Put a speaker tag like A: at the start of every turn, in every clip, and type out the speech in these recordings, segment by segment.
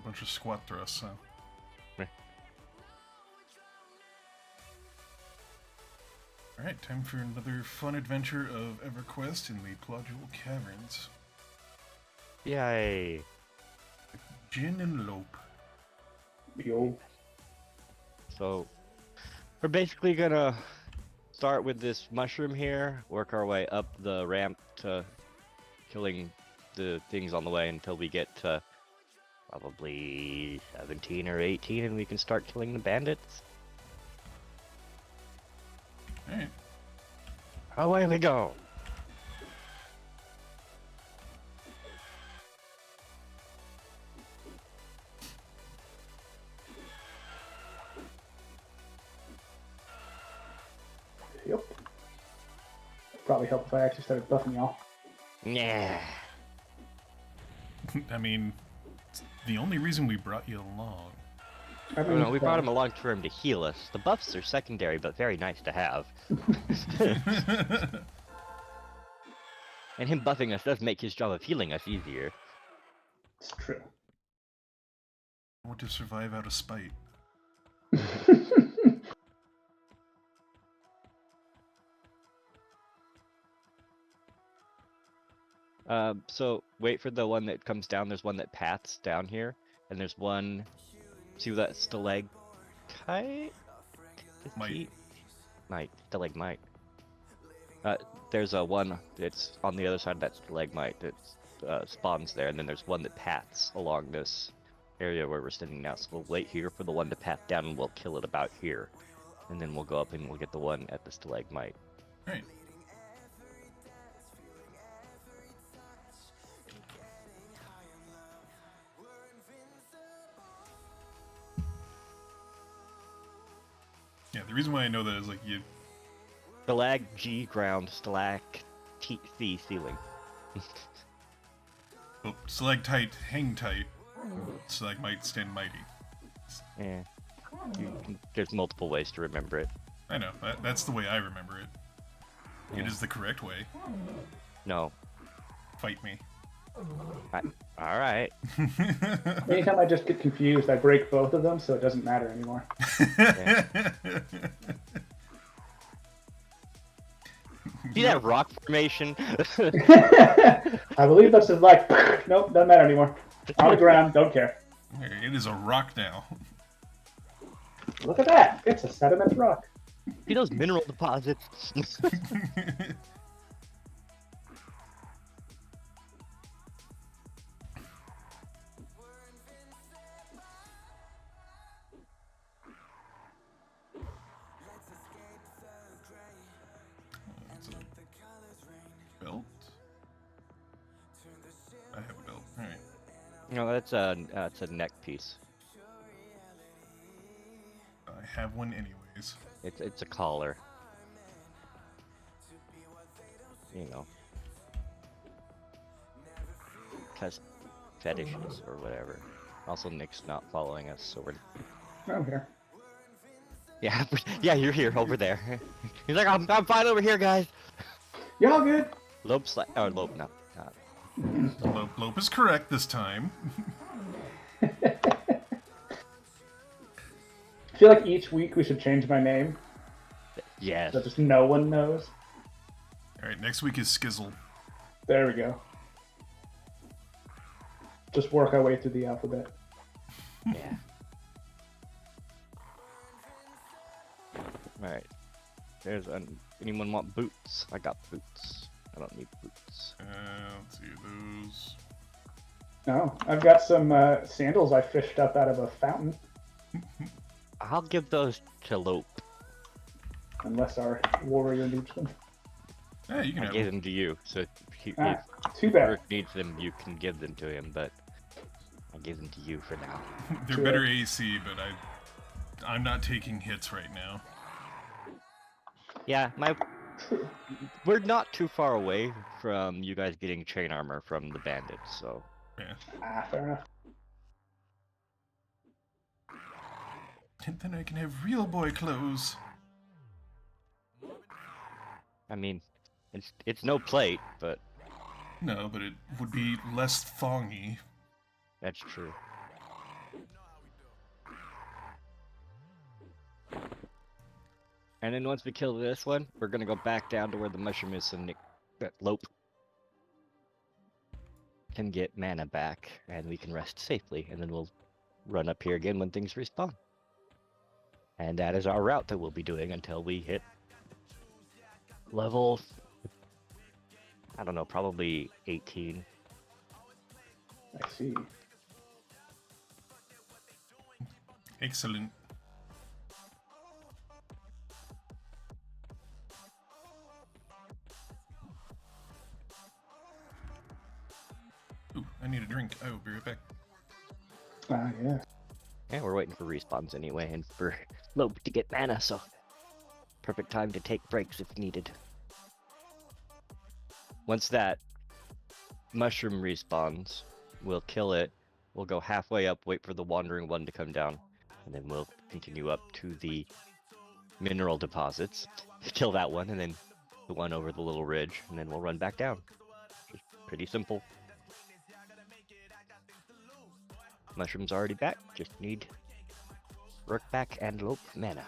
A: bunch of squat thrusts, so. Alright, time for another fun adventure of Everquest in the Plodule Caverns.
B: Yay!
A: Gin and Lope.
C: Yo.
B: So, we're basically gonna start with this mushroom here, work our way up the ramp to killing the things on the way until we get to probably 17 or 18 and we can start killing the bandits.
A: Alright.
B: Away we go!
C: Yep. Probably help if I actually started buffing y'all.
B: Yeah.
A: I mean, it's the only reason we brought you along.
C: I
B: Oh,
C: mean,
B: no, we brought him along for him to heal us. The buffs are secondary, but very nice to have. And him buffing us does make his job of healing us easier.
C: It's true.
A: I want to survive out of spite.
B: So wait for the one that comes down. There's one that paths down here, and there's one. See that stalagmite? Stalagmite. There's a one that's on the other side of that stalagmite that spawns there, and then there's one that paths along this area where we're standing now. So we'll wait here for the one to path down, and we'll kill it about here, and then we'll go up and we'll get the one at the stalagmite.
A: Alright. Yeah, the reason why I know that is like you.
B: Stalag G ground, stalag T C ceiling.
A: Well, stalactite, hang tight. Stalagmite, stand mighty.
B: Yeah. There's multiple ways to remember it.
A: I know, that's the way I remember it. It
B: Yeah.
A: is the correct way.
B: No.
A: Fight me.
B: Alright.
C: Anytime I just get confused, I break both of them, so it doesn't matter anymore.
B: See that rock formation?
C: I believe that's just like, nope, doesn't matter anymore. On the ground, don't care.
A: It is a rock now.
C: Look at that. It's a sediment rock.
B: See those mineral deposits?
A: It's a belt? I have a belt. Alright.
B: No, that's a neck piece.
A: I have one anyways.
B: It's a collar. You know. Cause fetishes or whatever. Also, Nick's not following us, so we're.
C: I'm here.
B: Yeah, yeah, you're here over there. He's like, I'm fine over here, guys.
C: Y'all good?
B: Lope or Lope, no.
A: Lope is correct this time.
C: I feel like each week we should change my name,
B: Yes.
C: so just no one knows.
A: Alright, next week is Skizzle.
C: There we go. Just work our way through the alphabet.
B: Yeah. Alright. There's anyone want boots? I got boots. I don't need boots.
A: Let's see those.
C: No, I've got some sandals I fished up out of a fountain,
B: I'll give those to Lope.
C: unless our warrior needs them.
A: Yeah, you can
B: I
A: have
B: gave
A: them.
B: them to you, so if
C: Too bad.
B: Rick needs them, you can give them to him, but I gave them to you for now.
A: They're better AC, but I'm not taking hits right now.
B: Yeah, we're not too far away from you guys getting chain armor from the bandits, so...
A: Yeah.
C: Fair enough.
A: And then I can have real boy clothes.
B: I mean, it's no plate, but
A: No, but it would be less thongy.
B: that's true. And then once we kill this one, we're gonna go back down to where the mushroom is so that Lope can get mana back and we can rest safely. And then we'll run up here again when things respawn. And that is our route that we'll be doing until we hit level, I don't know, probably 18.
C: I see.
A: Excellent. Ooh, I need a drink. I will be right back.
C: Ah, yeah.
B: Yeah, we're waiting for respawns anyway, and for Lope to get mana, so perfect time to take breaks if needed. Once that mushroom respawns, we'll kill it, we'll go halfway up, wait for the wandering one to come down, and then we'll continue up to the mineral deposits, kill that one, and then the one over the little ridge, and then we'll run back down. Just pretty simple. Mushroom's already back, just need Rook back and Lope mana.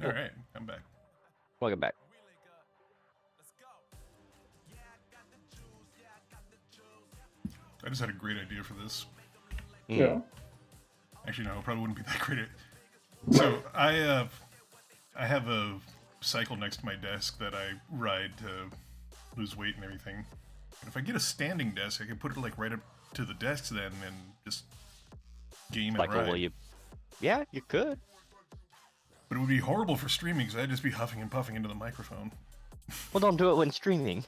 A: All right, I'm back.
B: Welcome back.
A: I just had a great idea for this.
C: Yeah.
A: Actually, no, it probably wouldn't be that great. So I have a cycle next to my desk that I ride to lose weight and everything. And if I get a standing desk, I can put it like right up to the desk then and just game and
B: Cycle,
A: ride.
B: will you? Yeah, you could.
A: But it would be horrible for streaming because I'd just be huffing and puffing into the microphone.
B: Well, don't do it when streaming.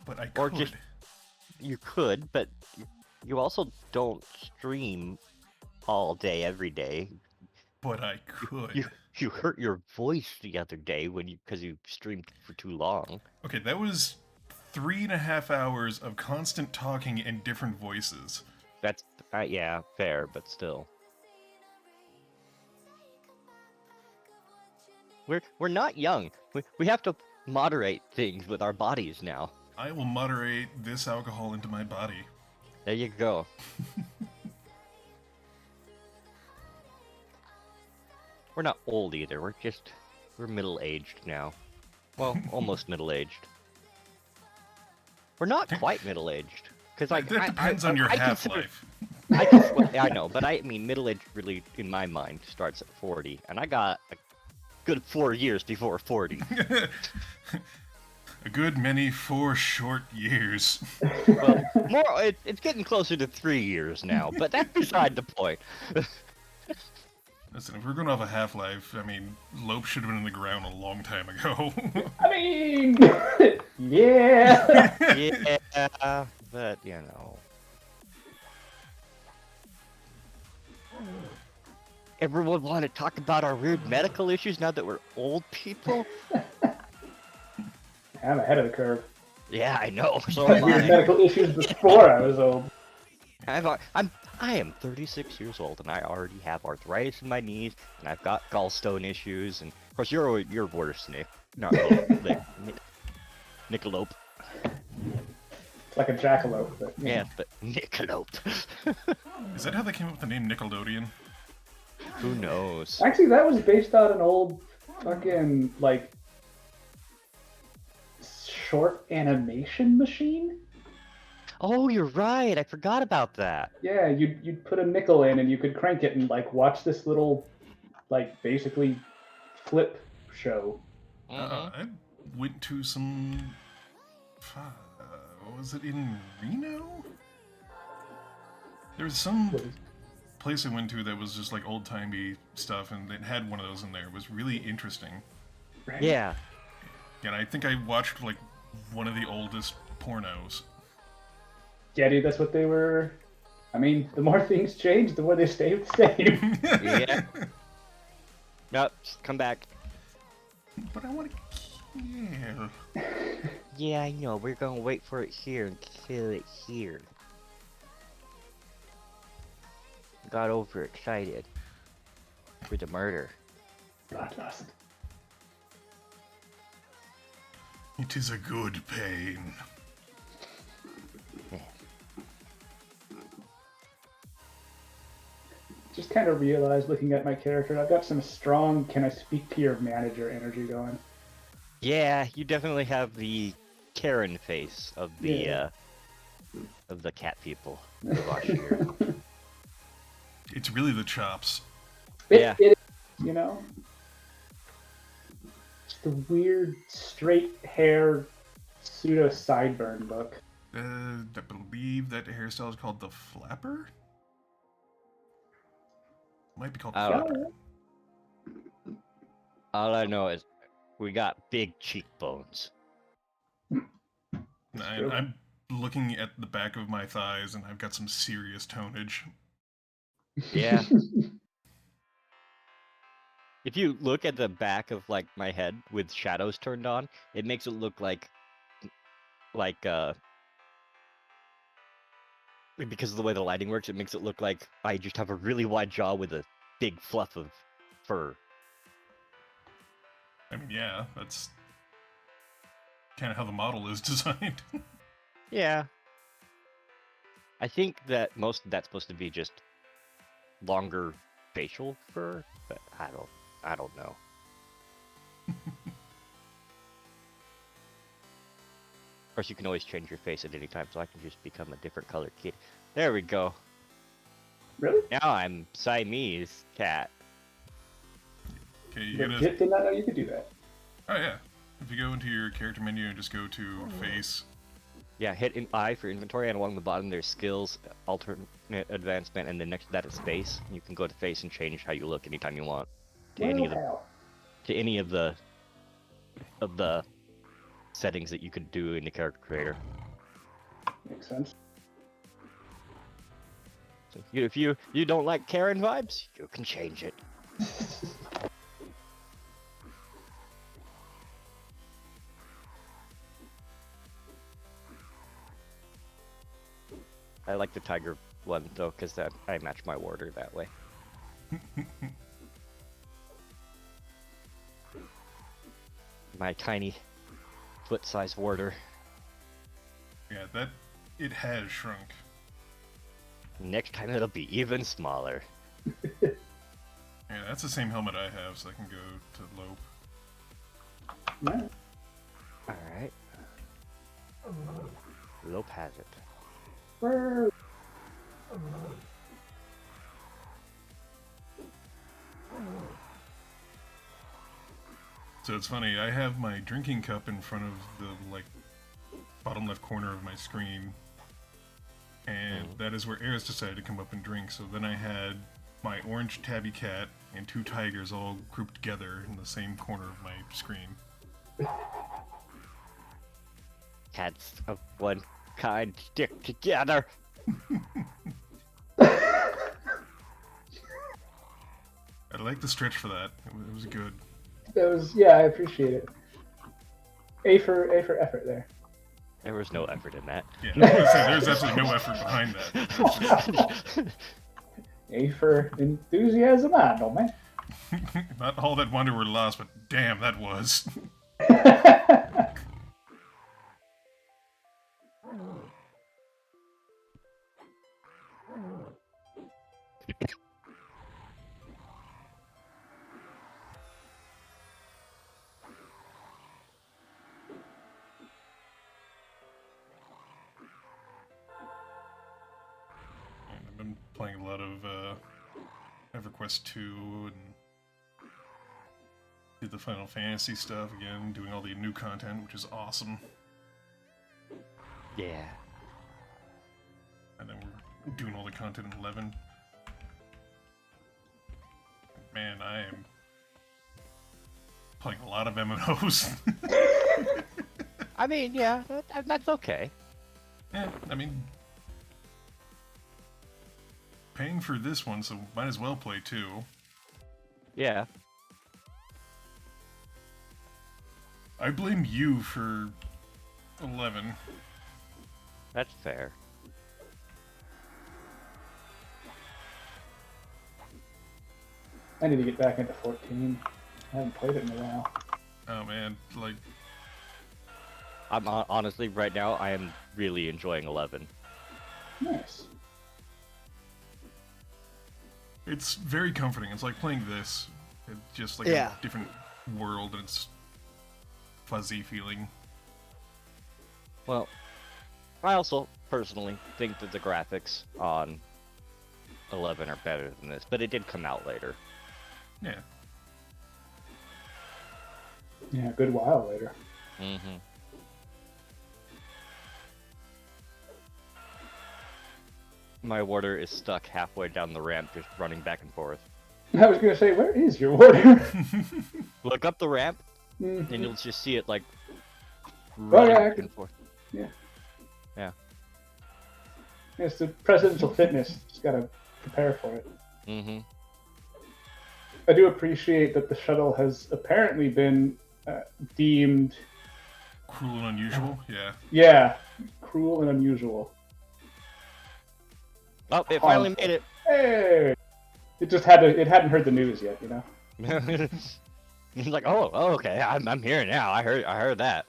A: But I
B: Or
A: could.
B: just- You could, but you also don't stream all day, every day.
A: But I could.
B: You hurt your voice the other day because you streamed for too long.
A: Okay, that was 3.5 hours of constant talking in different voices.
B: That's yeah, fair, but still. We're not young. We have to moderate things with our bodies now.
A: I will moderate this alcohol into my body.
B: There you go. We're not old either. We're middle-aged now. Well, almost middle-aged. We're not quite middle-aged because
A: That depends on your half-life.
B: I know, but I mean middle-aged really, in my mind, starts at 40, and I got a good 4 years before 40.
A: A good many 4 short years.
B: Well, it's getting closer to 3 years now, but that's beside the point.
A: Listen, if we're going off a half-life, I mean, Lope should have been in the ground a long time ago.
C: I mean, yeah.
B: Yeah, but you know. Everyone want to talk about our weird medical issues now that we're old people?
C: I'm ahead of the curve.
B: Yeah, I know. So
C: I had
B: am
C: weird
B: I.
C: medical issues before I was old.
B: I am 36 years old and I already have arthritis in my knees and I've got gallstone issues and of course you're worse, Nick. Not Nickalope.
C: It's like a jackalope, but
B: Yeah, but Nickalope.
A: Is that how they came up with the name Nickelodeon?
B: Who knows?
C: Actually, that was based on an old fucking like short animation machine.
B: Oh, you're right. I forgot about that.
C: Yeah, you'd put a nickel in and you could crank it and like watch this little, like basically flip show.
A: I went to some... was it in Reno? There was some place I went to that was just like old-timey stuff and it had one of those in there. It was really interesting.
C: Right?
B: Yeah.
A: And I think I watched like one of the oldest pornos.
C: Yeah, dude, that's what they were. I mean, the more things change, the more they stay the same.
B: Yeah. Nope, come back.
A: But I want to kill.
B: Yeah, I know. We're gonna wait for it here and kill it here. Got overexcited for the murder.
C: Bloodlust.
A: It is a good pain.
C: Just kind of realized looking at my character, I've got some strong can I speak to your manager energy going.
B: Yeah, you definitely have the Karen face of the
C: Yeah.
B: of the cat people. The Vashir.
A: It's really the chops.
B: Yeah.
C: It is, you know? It's the weird straight hair pseudo sideburn look.
A: I believe that hairstyle is called the flapper? Might be called the
B: I don't
A: flapper.
C: know.
B: All I know is we got big cheekbones.
C: True.
A: I'm looking at the back of my thighs and I've got some serious tonage.
B: Yeah. If you look at the back of like my head with shadows turned on, it makes it look like because of the way the lighting works, it makes it look like I just have a really wide jaw with a big fluff of fur.
A: I mean, yeah, that's kind of how the model is designed.
B: Yeah. I think that most of that's supposed to be just longer facial fur, but I don't know. Of course, you can always change your face at any time, so I can just become a different colored kid. There we go.
C: Really?
B: Now I'm Siamese cat.
A: Okay, you
C: Legit
A: gotta.
C: did not know you could do that.
A: Oh, yeah. If you go into your character menu and just go to face,
B: Yeah, hit an I for inventory, and along the bottom there's skills, alternate advancement, and then next to that is face. You can go to face and change how you look anytime you want to
C: Well,
B: any of the
C: hell.
B: settings that you could do in the character creator.
C: Makes sense.
B: So if you don't like Karen vibes, you can change it. I like the tiger one though, because that I match my warder that way. My tiny foot-sized warder.
A: yeah, that it has shrunk.
B: Next time it'll be even smaller.
A: Yeah, that's the same helmet I have, so I can go to Lope.
C: Yeah.
B: Alright. Lope has it.
C: Brr.
A: So it's funny, I have my drinking cup in front of the, like, bottom left corner of my screen. And that is where Eris decided to come up and drink, so then I had my orange tabby cat and two tigers all grouped together in the same corner of my screen.
B: Cats of one kind stick together.
A: I like the stretch for that. It was good.
C: That was, yeah, I appreciate it. A for effort there.
B: There was no effort in that.
A: Yeah, I was gonna say, there's absolutely no effort behind that. It's just,
C: A for enthusiasm, I don't man.
A: not all that wonder were lost, but damn, that was. I've been playing a lot of Everquest 2 and did the Final Fantasy stuff again, doing all the new content, which is awesome.
B: Yeah.
A: And then we're doing all the content in 11. Man, I am playing a lot of MMOs.
B: I mean, yeah, that's okay.
A: Yeah, I mean, paying for this one, so might as well play 2.
B: Yeah.
A: I blame you for 11.
B: That's fair.
C: I need to get back into 14. haven't played it in a while.
A: Oh man, like
B: I'm honestly right now I am really enjoying 11.
C: Nice.
A: it's very comforting. It's like playing this. It's just like
B: Yeah.
A: a different world, and it's fuzzy feeling.
B: Well, I also personally think that the graphics on 11 are better than this, but it did come out later.
A: Yeah.
C: Yeah, a good while later.
B: Mm-hmm. My warder is stuck halfway down the ramp, just running back and forth.
C: I was gonna say, where is your warder?
B: Look up the ramp,
C: Mhm.
B: and you'll just see it like
C: Oh,
B: running
C: yeah, I
B: back
C: can-
B: and forth.
C: Yeah.
B: Yeah.
C: It's the presidential fitness. Just gotta prepare for it.
B: Mm-hmm.
C: I do appreciate that the shuttle has apparently been deemed,
A: Cruel and unusual.
C: yeah, cruel and unusual.
B: Oh, it finally made it.
C: Hey, it just had to. It hadn't heard the news yet, you know.
B: He's like, oh, okay, I'm here now. I heard that.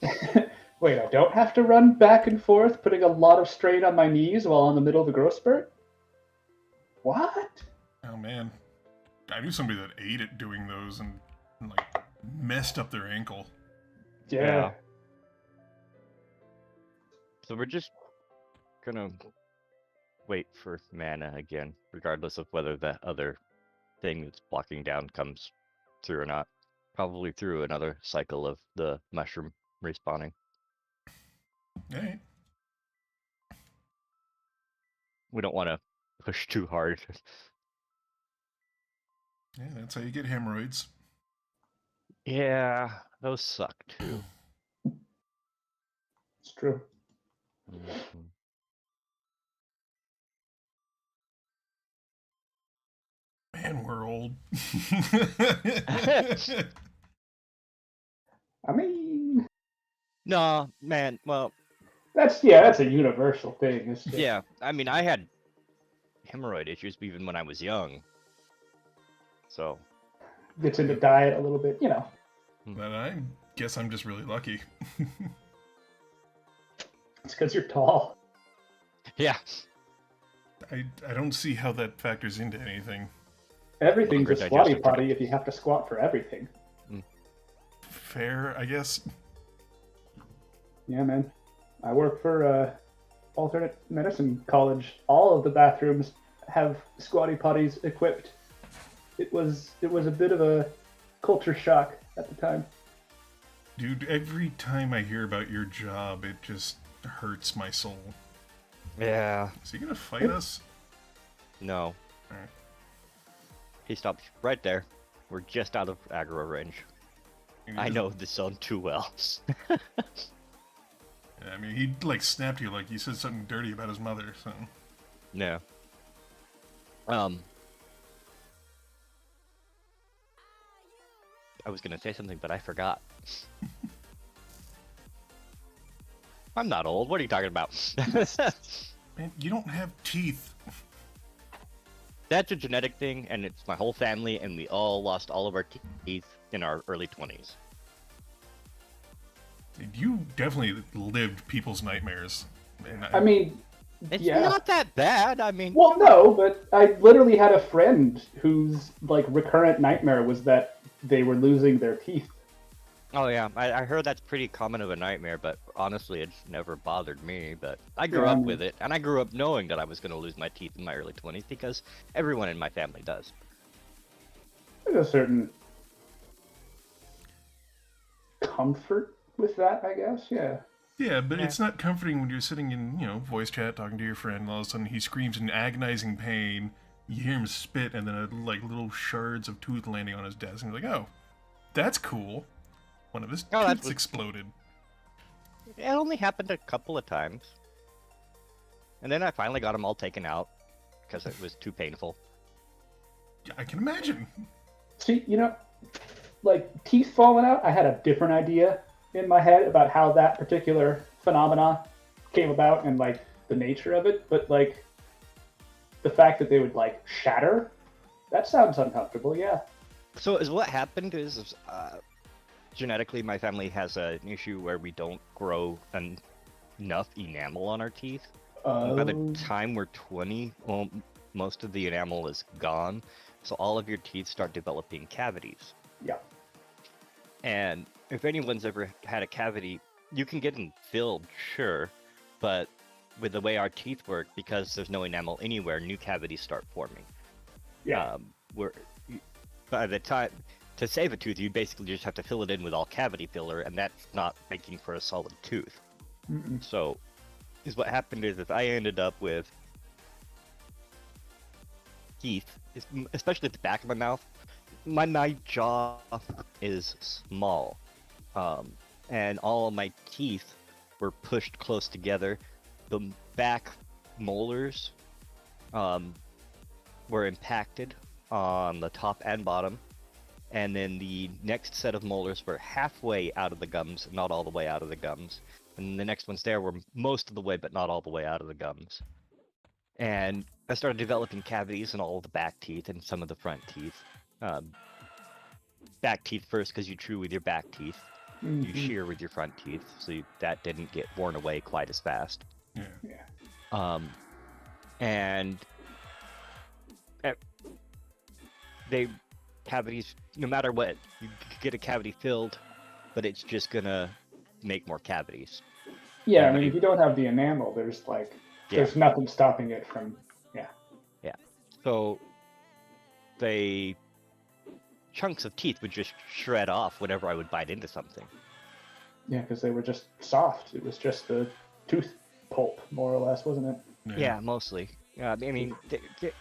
C: Wait, I don't have to run back and forth, putting a lot of strain on my knees while in the middle of a growth spurt? What?
A: Oh man, I knew somebody that ate it doing those and like messed up their ankle.
C: Yeah.
B: So we're just gonna wait for mana again, regardless of whether that other thing that's blocking down comes through or not. Probably through another cycle of the mushroom respawning.
A: Hey,
B: We don't want to push too hard.
A: yeah, that's how you get hemorrhoids.
B: Yeah, those suck too.
C: It's true.
B: Mhm.
A: Man, we're old.
C: I mean,
B: No, man. Well,
C: that's a universal thing. It's just,
B: yeah. I mean, I had hemorrhoid issues even when I was young. So,
C: gets into diet a little bit, you know.
A: But I guess I'm just really lucky.
C: It's because you're tall.
B: yeah.
A: I don't see how that factors into anything.
C: Everything's
B: Longer
C: a squatty
B: digestive
C: potty
B: tract.
C: if you have to squat for everything.
A: Fair, I guess.
C: Yeah, man. I work for alternate medicine college. All of the bathrooms have squatty potties equipped. It was a bit of a culture shock at the time.
A: Dude, every time I hear about your job, it just hurts my soul.
B: Yeah.
A: Is he gonna fight us?
B: No.
A: Alright.
B: He stopped right there. We're just out of aggro range. I know this zone too well.
A: Yeah, I mean, he like snapped you like you said something dirty about his mother. So
B: No. I was gonna say something, but I forgot. I'm not old. What are you talking about?
A: man, you don't have teeth.
B: That's a genetic thing, and it's my whole family, and we all lost all of our teeth in our early 20s.
A: You definitely lived people's nightmares. And
C: I mean,
B: It's
C: yeah.
B: not that bad. I mean,
C: Well, no, but I literally had a friend whose like recurrent nightmare was that they were losing their teeth.
B: oh yeah, I heard that's pretty common of a nightmare, but honestly, it's never bothered me. But I grew
C: Yeah, I
B: up
C: mean-
B: with it, and I grew up knowing that I was going to lose my teeth in my early 20s because everyone in my family does.
C: There's a certain comfort with that, I guess. Yeah.
A: yeah, but
B: Yeah.
A: it's not comforting when you're sitting in, voice chat talking to your friend, and all of a sudden he screams in agonizing pain. You hear him spit, and then like little shards of tooth landing on his desk, and you're like, "Oh, that's cool." One of his
B: Oh, that
A: teeth
B: was-
A: exploded.
B: It only happened a couple of times, and then I finally got them all taken out because it was too painful.
A: Yeah, I can imagine.
C: See, like teeth falling out, I had a different idea in my head about how that particular phenomena came about and like the nature of it, but like the fact that they would like shatter, that sounds uncomfortable, yeah.
B: So is what happened is genetically my family has an issue where we don't grow enough enamel on our teeth. And by the
C: Oh,
B: time we're 20, well, most of the enamel is gone, so all of your teeth start developing cavities.
C: yeah.
B: And if anyone's ever had a cavity, you can get them filled, sure, but with the way our teeth work, because there's no enamel anywhere, new cavities start forming.
C: Yeah.
B: Where by the time to save a tooth, you basically just have to fill it in with all cavity filler, and that's not making for a solid tooth.
C: Mm-mm.
B: So, what happened is I ended up with teeth, especially at the back of my mouth. My jaw is small, and all of my teeth were pushed close together. The back molars were impacted on the top and bottom, and then the next set of molars were halfway out of the gums, not all the way out of the gums. And the next ones there were most of the way, but not all the way out of the gums. And I started developing cavities in all of the back teeth and some of the front teeth. Back teeth first, because you chew with your back teeth. You
C: Mhm.
B: shear with your front teeth, so that didn't get worn away quite as fast.
A: Yeah.
C: Yeah.
B: And they cavities, no matter what, you could get a cavity filled, but it's just gonna make more cavities.
C: Yeah, I
B: And
C: mean,
B: I-
C: if you don't have the enamel, there's like,
B: Yeah.
C: there's nothing stopping it from,
B: So they chunks of teeth would just shred off whenever I would bite into something.
C: yeah, because they were just soft. It was just the tooth pulp, more or less, wasn't it?
B: Yeah, mostly. I mean,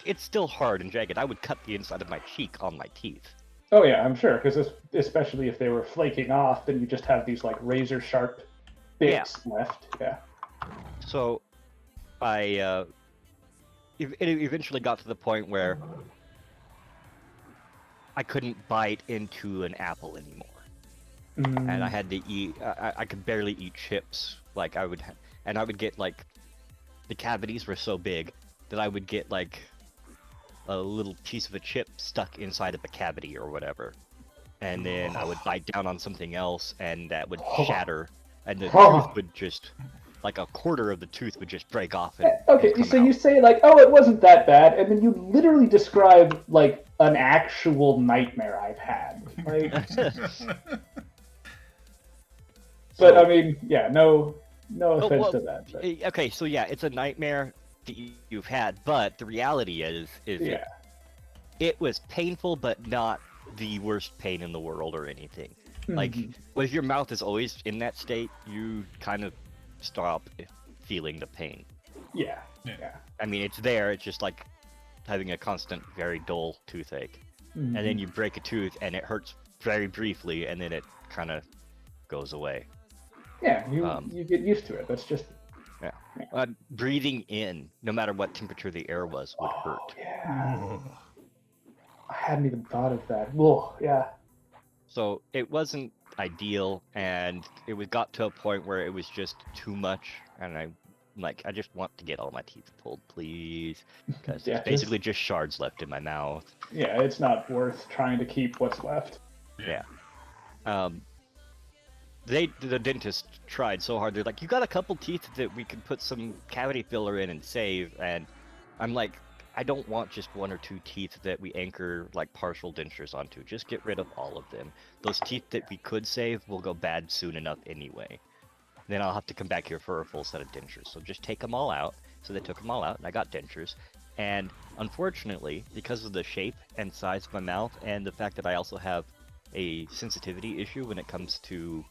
B: it's still hard and jagged. I would cut the inside of my cheek on my teeth.
C: Oh yeah, I'm sure, because especially if they were flaking off, then you just have these like razor sharp bits left. Yeah.
B: So I it eventually got to the point where I couldn't bite into an apple anymore. And I had to eat. I could barely eat chips. Like I would, and I would get like, the cavities were so big that I would get like a little piece of a chip stuck inside of a cavity or whatever, and then I would bite down on something else, and that would shatter, and the tooth would just, like a quarter of the tooth would just break off. And
C: Okay,
B: come
C: so
B: out.
C: you say like, oh, it wasn't that bad, and then you literally describe like an actual nightmare I've had. Like, but
B: So-
C: I mean, yeah, no offense
B: well,
C: to that. But,
B: Okay, so yeah, it's a nightmare that you've had, but the reality is
C: yeah,
B: it was painful, but not the worst pain in the world or anything. Like,
C: Mhm.
B: if your mouth is always in that state, you kind of stop feeling the pain.
C: yeah,
A: Yeah.
C: yeah.
B: I mean, it's there, it's just like having a constant, very dull toothache. And then
C: Mhm.
B: you break a tooth, and it hurts very briefly, and then it kind of goes away.
C: Yeah, you
B: um,
C: you get used to it. That's just
B: Breathing in, no matter what temperature the air was, would hurt.
C: yeah.
A: Ugh.
C: I hadn't even thought of that. Whoa, yeah.
B: So it wasn't ideal, and it got to a point where it was just too much, and I just want to get all my teeth pulled, please, because
C: Yeah,
B: it's basically just shards left in my mouth.
C: Yeah, it's not worth trying to keep what's left.
B: Yeah. The dentist tried so hard. They're like, you got a couple teeth that we could put some cavity filler in and save, and I'm like, I don't want just one or two teeth that we anchor like partial dentures onto. Just get rid of all of them. Those teeth that we could save will go bad soon enough anyway. Then I'll have to come back here for a full set of dentures. So just take them all out. So they took them all out, and I got dentures. And unfortunately, because of the shape and size of my mouth, and the fact that I also have a sensitivity issue when it comes to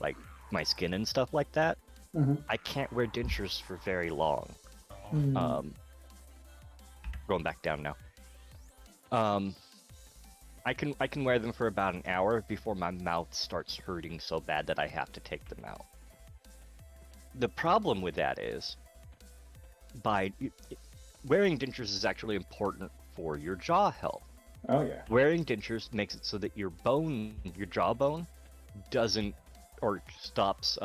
B: like my skin and stuff like that,
C: Mhm.
B: I can't wear dentures for very long.
C: Mm.
B: Going back down now. I can wear them for about an hour before my mouth starts hurting so bad that I have to take them out. The problem with that is, wearing dentures is actually important for your jaw health.
C: Oh yeah.
B: Wearing dentures makes it so that your jawbone, doesn't or stops.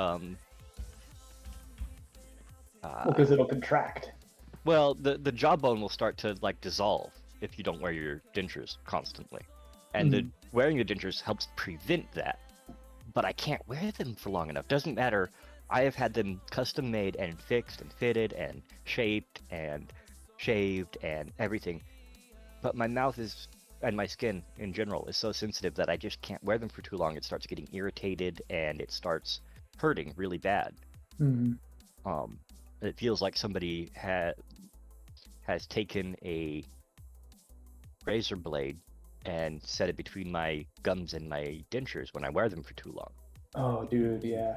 C: Because it'll contract.
B: Well, the jawbone will start to like dissolve if you don't wear your dentures constantly. And the wearing the dentures helps prevent that. But I can't wear them for long enough. Doesn't matter. I have had them custom made and fixed and fitted and shaped and shaved and everything. But my mouth is, and my skin in general, is so sensitive that I just can't wear them for too long. It starts getting irritated and it starts hurting really bad. It feels like somebody has taken a razor blade and set it between my gums and my dentures when I wear them for too long.
C: Oh, dude, yeah.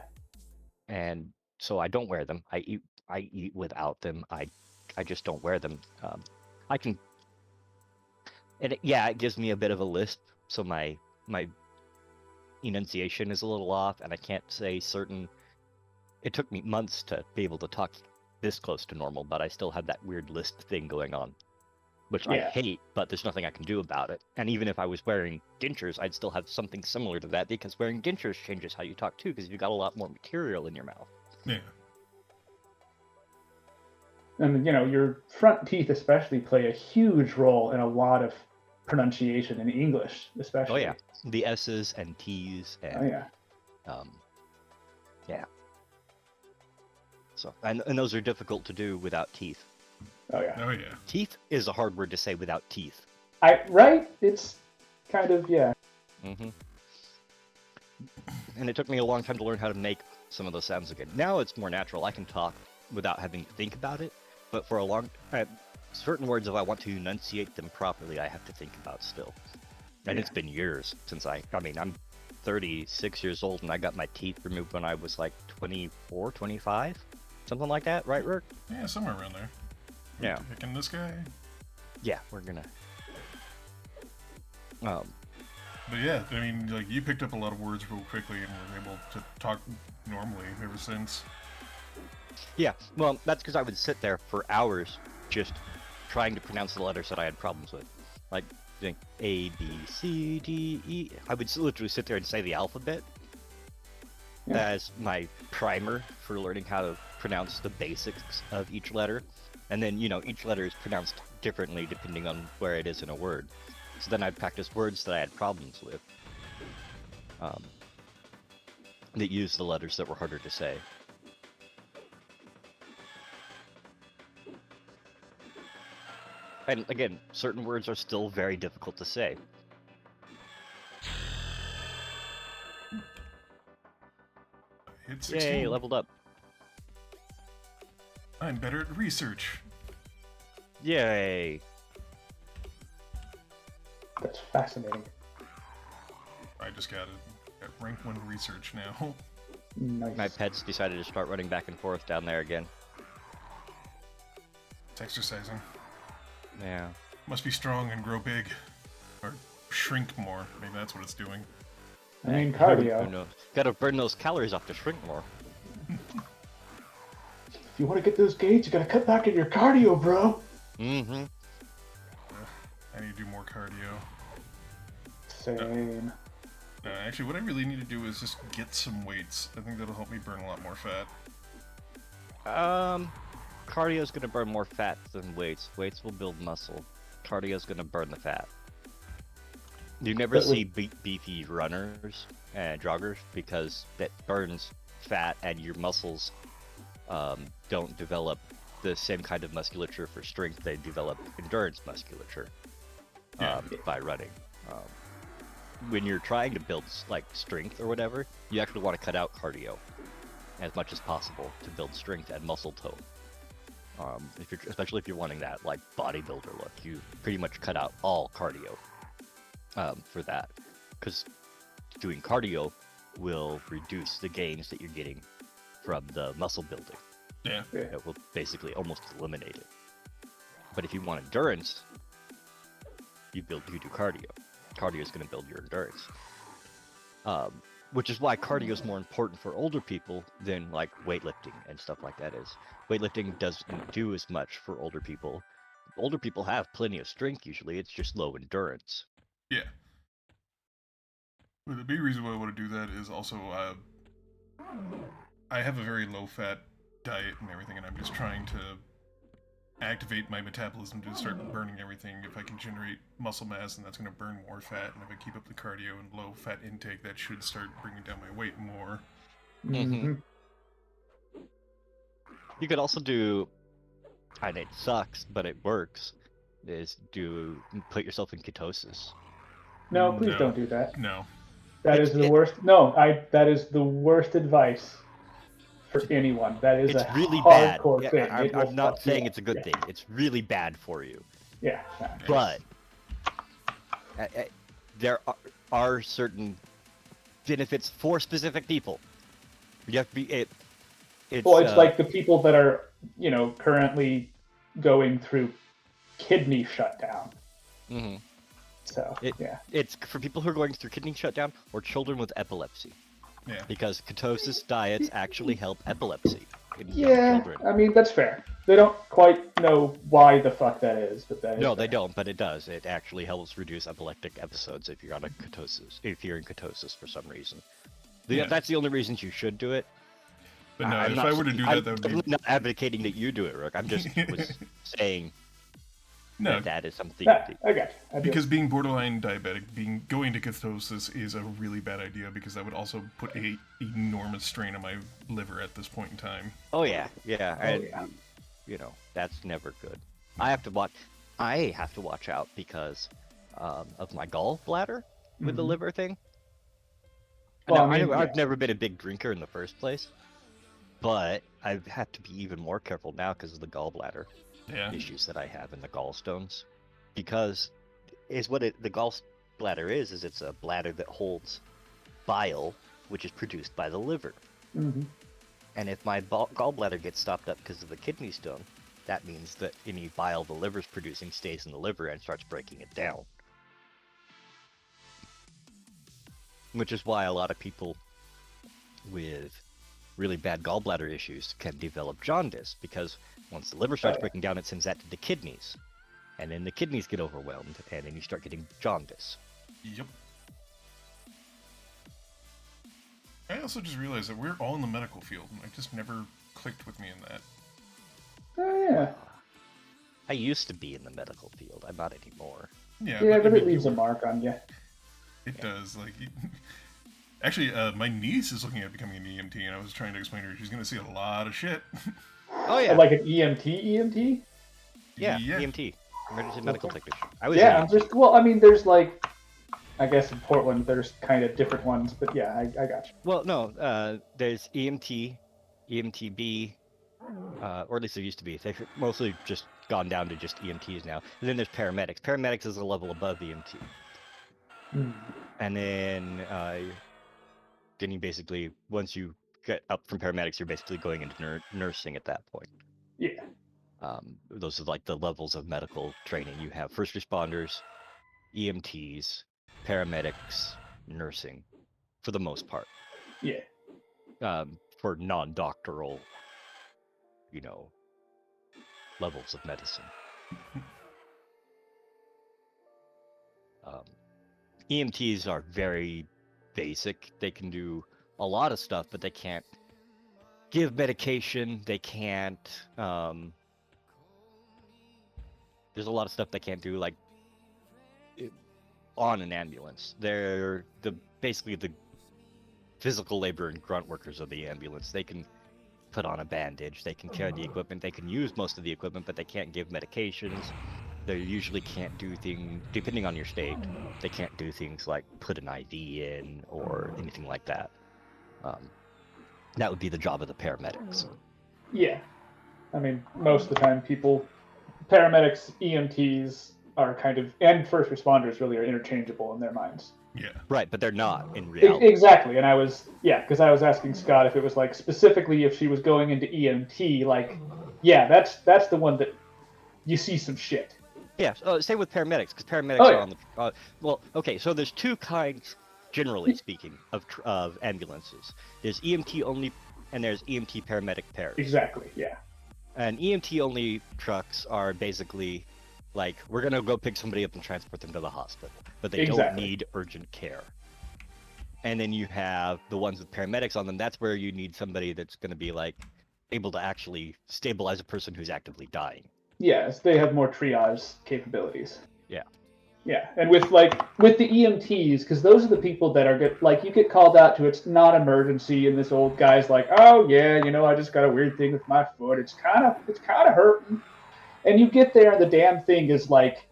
B: And so I don't wear them. I eat without them. I just don't wear them. I can, and it gives me a bit of a lisp, so my enunciation is a little off, and I can't say certain. It took me months to be able to talk this close to normal, but I still have that weird lisp thing going on, which I hate, but there's nothing I can do about it. And even if I was wearing dentures, I'd still have something similar to that, because wearing dentures changes how you talk too, because you've got a lot more material in your mouth.
A: Yeah.
C: And, your front teeth especially play a huge role in a lot of pronunciation in English, especially.
B: Oh, yeah. The S's and T's and...
C: Oh, yeah.
B: Yeah. So, and those are difficult to do without teeth.
C: Oh, yeah.
A: Oh, yeah.
B: Teeth is a hard word to say without teeth.
C: Right? It's kind of, yeah.
B: Mm-hmm. And it took me a long time to learn how to make some of those sounds again. Now it's more natural. I can talk without having to think about it. But for a long time, certain words, if I want to enunciate them properly, I have to think about still. And it's been years since I'm 36 years old, and I got my teeth removed when I was like 24, 25? Something like that, right, Rick?
A: Yeah, somewhere around there.
B: Yeah.
A: Picking this guy?
B: Yeah, we're gonna...
A: But yeah, you picked up a lot of words real quickly and were able to talk normally ever since.
B: Yeah, well, that's because I would sit there for hours just trying to pronounce the letters that I had problems with. Like, think A, B, C, D, E. I would literally sit there and say the alphabet as my primer for learning how to pronounce the basics of each letter. And then, each letter is pronounced differently depending on where it is in a word. So then I'd practice words that I had problems with that used the letters that were harder to say. And again, certain words are still very difficult to say.
A: Hit 16.
B: Yay, leveled up.
A: I'm better at research.
B: Yay.
C: That's fascinating.
A: I just got rank 1 research now.
C: Nice.
B: My pets decided to start running back and forth down there again.
A: It's exercising.
B: Yeah.
A: Must be strong and grow big. Or shrink more. Maybe that's what it's doing.
C: I mean, cardio.
B: Who knows? Gotta burn those calories off to shrink more.
C: If you want to get those gains, you gotta cut back on your cardio, bro.
B: Mm-hmm.
A: I need to do more cardio.
C: Same.
A: Actually, what I really need to do is just get some weights. I think that'll help me burn a lot more fat.
B: Cardio's gonna burn more fat than weights. Weights will build muscle. Cardio's gonna burn the fat. You never see beefy runners and joggers because that burns fat and your muscles don't develop the same kind of musculature for strength. They develop endurance musculature by running. When you're trying to build like strength or whatever, you actually want to cut out cardio as much as possible to build strength and muscle tone. Especially if you're wanting that like bodybuilder look, you pretty much cut out all cardio for that, because doing cardio will reduce the gains that you're getting from the muscle building.
A: Yeah.
B: It will basically almost eliminate it. But if you want endurance, you do cardio. Cardio is going to build your endurance. Which is why cardio is more important for older people than like weightlifting and stuff like that is. Weightlifting doesn't do as much for older people. Older people have plenty of strength usually, it's just low endurance.
A: Yeah. But the big reason why I want to do that is also I have a very low-fat diet and everything, and I'm just trying to activate my metabolism to start burning everything. If I can generate muscle mass, then that's going to burn more fat. And if I keep up the cardio and low fat intake, that should start bringing down my weight more.
B: Mm-hmm. You could also do, and it sucks, but it works, is put yourself in ketosis.
C: No, please don't do that.
A: No.
C: That is the worst. No, that is the worst advice for anyone. That is
B: It's
C: a
B: really bad.
C: hardcore thing.
B: I'm not saying it's a good thing. It's really bad for you.
C: Yeah.
B: But there are certain benefits for specific people. You have to be it's
C: like the people that are, currently going through kidney shutdown.
B: Mm-hmm.
C: So,
B: It's for people who are going through kidney shutdown or children with epilepsy.
A: Yeah.
B: Because ketosis diets actually help epilepsy in young children.
C: I mean, that's fair. They don't quite know why the fuck that is, but that is
B: No,
C: fair.
B: they don't, but it does. It actually helps reduce epileptic episodes if you're on if you're in ketosis for some reason. That's the only reasons you should do it.
A: But no, if I were to do that, that would be...
B: not advocating that you do it, Rook. I'm just saying that is something.
C: I got you.
A: Because being borderline diabetic, going to ketosis is a really bad idea because that would also put a enormous strain on my liver at this point in time.
B: Oh yeah. That's never good. I have to watch out because of my gallbladder with the liver thing. Well, I've never been a big drinker in the first place, but I've had to be even more careful now because of the gallbladder issues that I have and the gallstones. Because the gallbladder is it's a bladder that holds bile, which is produced by the liver.
C: Mm-hmm.
B: And if my gallbladder gets stopped up because of the kidney stone, that means that any bile the liver's producing stays in the liver and starts breaking it down. Which is why a lot of people with really bad gallbladder issues can develop jaundice, because once the liver starts breaking down, it sends that to the kidneys. And then the kidneys get overwhelmed, and then you start getting jaundice.
A: Yep. I also just realized that we're all in the medical field, and it just never clicked with me in that.
C: Oh, yeah.
B: I used to be in the medical field. I'm not anymore.
C: Yeah, but it leaves a mark on you.
A: It does. Actually, my niece is looking at becoming an EMT, and I was trying to explain to her she's going to see a lot of shit.
B: Oh, yeah.
C: Like an EMT?
B: Yeah, EMT. Emergency medical technician.
C: There's I guess in Portland there's kind of different ones, but yeah, I got you.
B: Well, no, there's EMT, EMTB, or at least there used to be. They've mostly just gone down to just EMTs now. And then there's paramedics. Paramedics is a level above EMT. And then you basically, once you get up from paramedics, you're basically going into nursing at that point.
C: Yeah.
B: Those are like the levels of medical training. You have first responders, EMTs, paramedics, nursing, for the most part.
C: Yeah.
B: For non-doctoral, levels of medicine. EMTs are very basic. They can do a lot of stuff, but they can't give medication. They can't. There's a lot of stuff they can't do, on an ambulance. They're basically the physical labor and grunt workers of the ambulance. They can put on a bandage. They can carry the equipment. They can use most of the equipment, but they can't give medications. They usually can't do things, depending on your state, they can't do things like put an IV in or anything like that. That would be the job of the paramedics.
C: Yeah. Most of the time paramedics, EMTs are and first responders really are interchangeable in their minds.
A: Yeah.
B: Right, but they're not in reality.
C: Exactly, and because I was asking Scott if it was specifically if she was going into EMT, that's the one that you see some shit.
B: Yeah, same with paramedics, because paramedics are on the... so there's two kinds, generally speaking, of ambulances. There's EMT only, and there's EMT paramedic pairs.
C: Exactly, yeah.
B: And EMT only trucks are basically we're going to go pick somebody up and transport them to the hospital, but they don't need urgent care. And then you have the ones with paramedics on them. That's where you need somebody that's going to be able to actually stabilize a person who's actively dying.
C: Yes, they have more triage capabilities.
B: Yeah.
C: Yeah, and with the EMTs, because those are the people that are you get called out to it's not emergency, and this old guy's like, oh yeah, I just got a weird thing with my foot. It's kind of hurting, and you get there, and the damn thing is like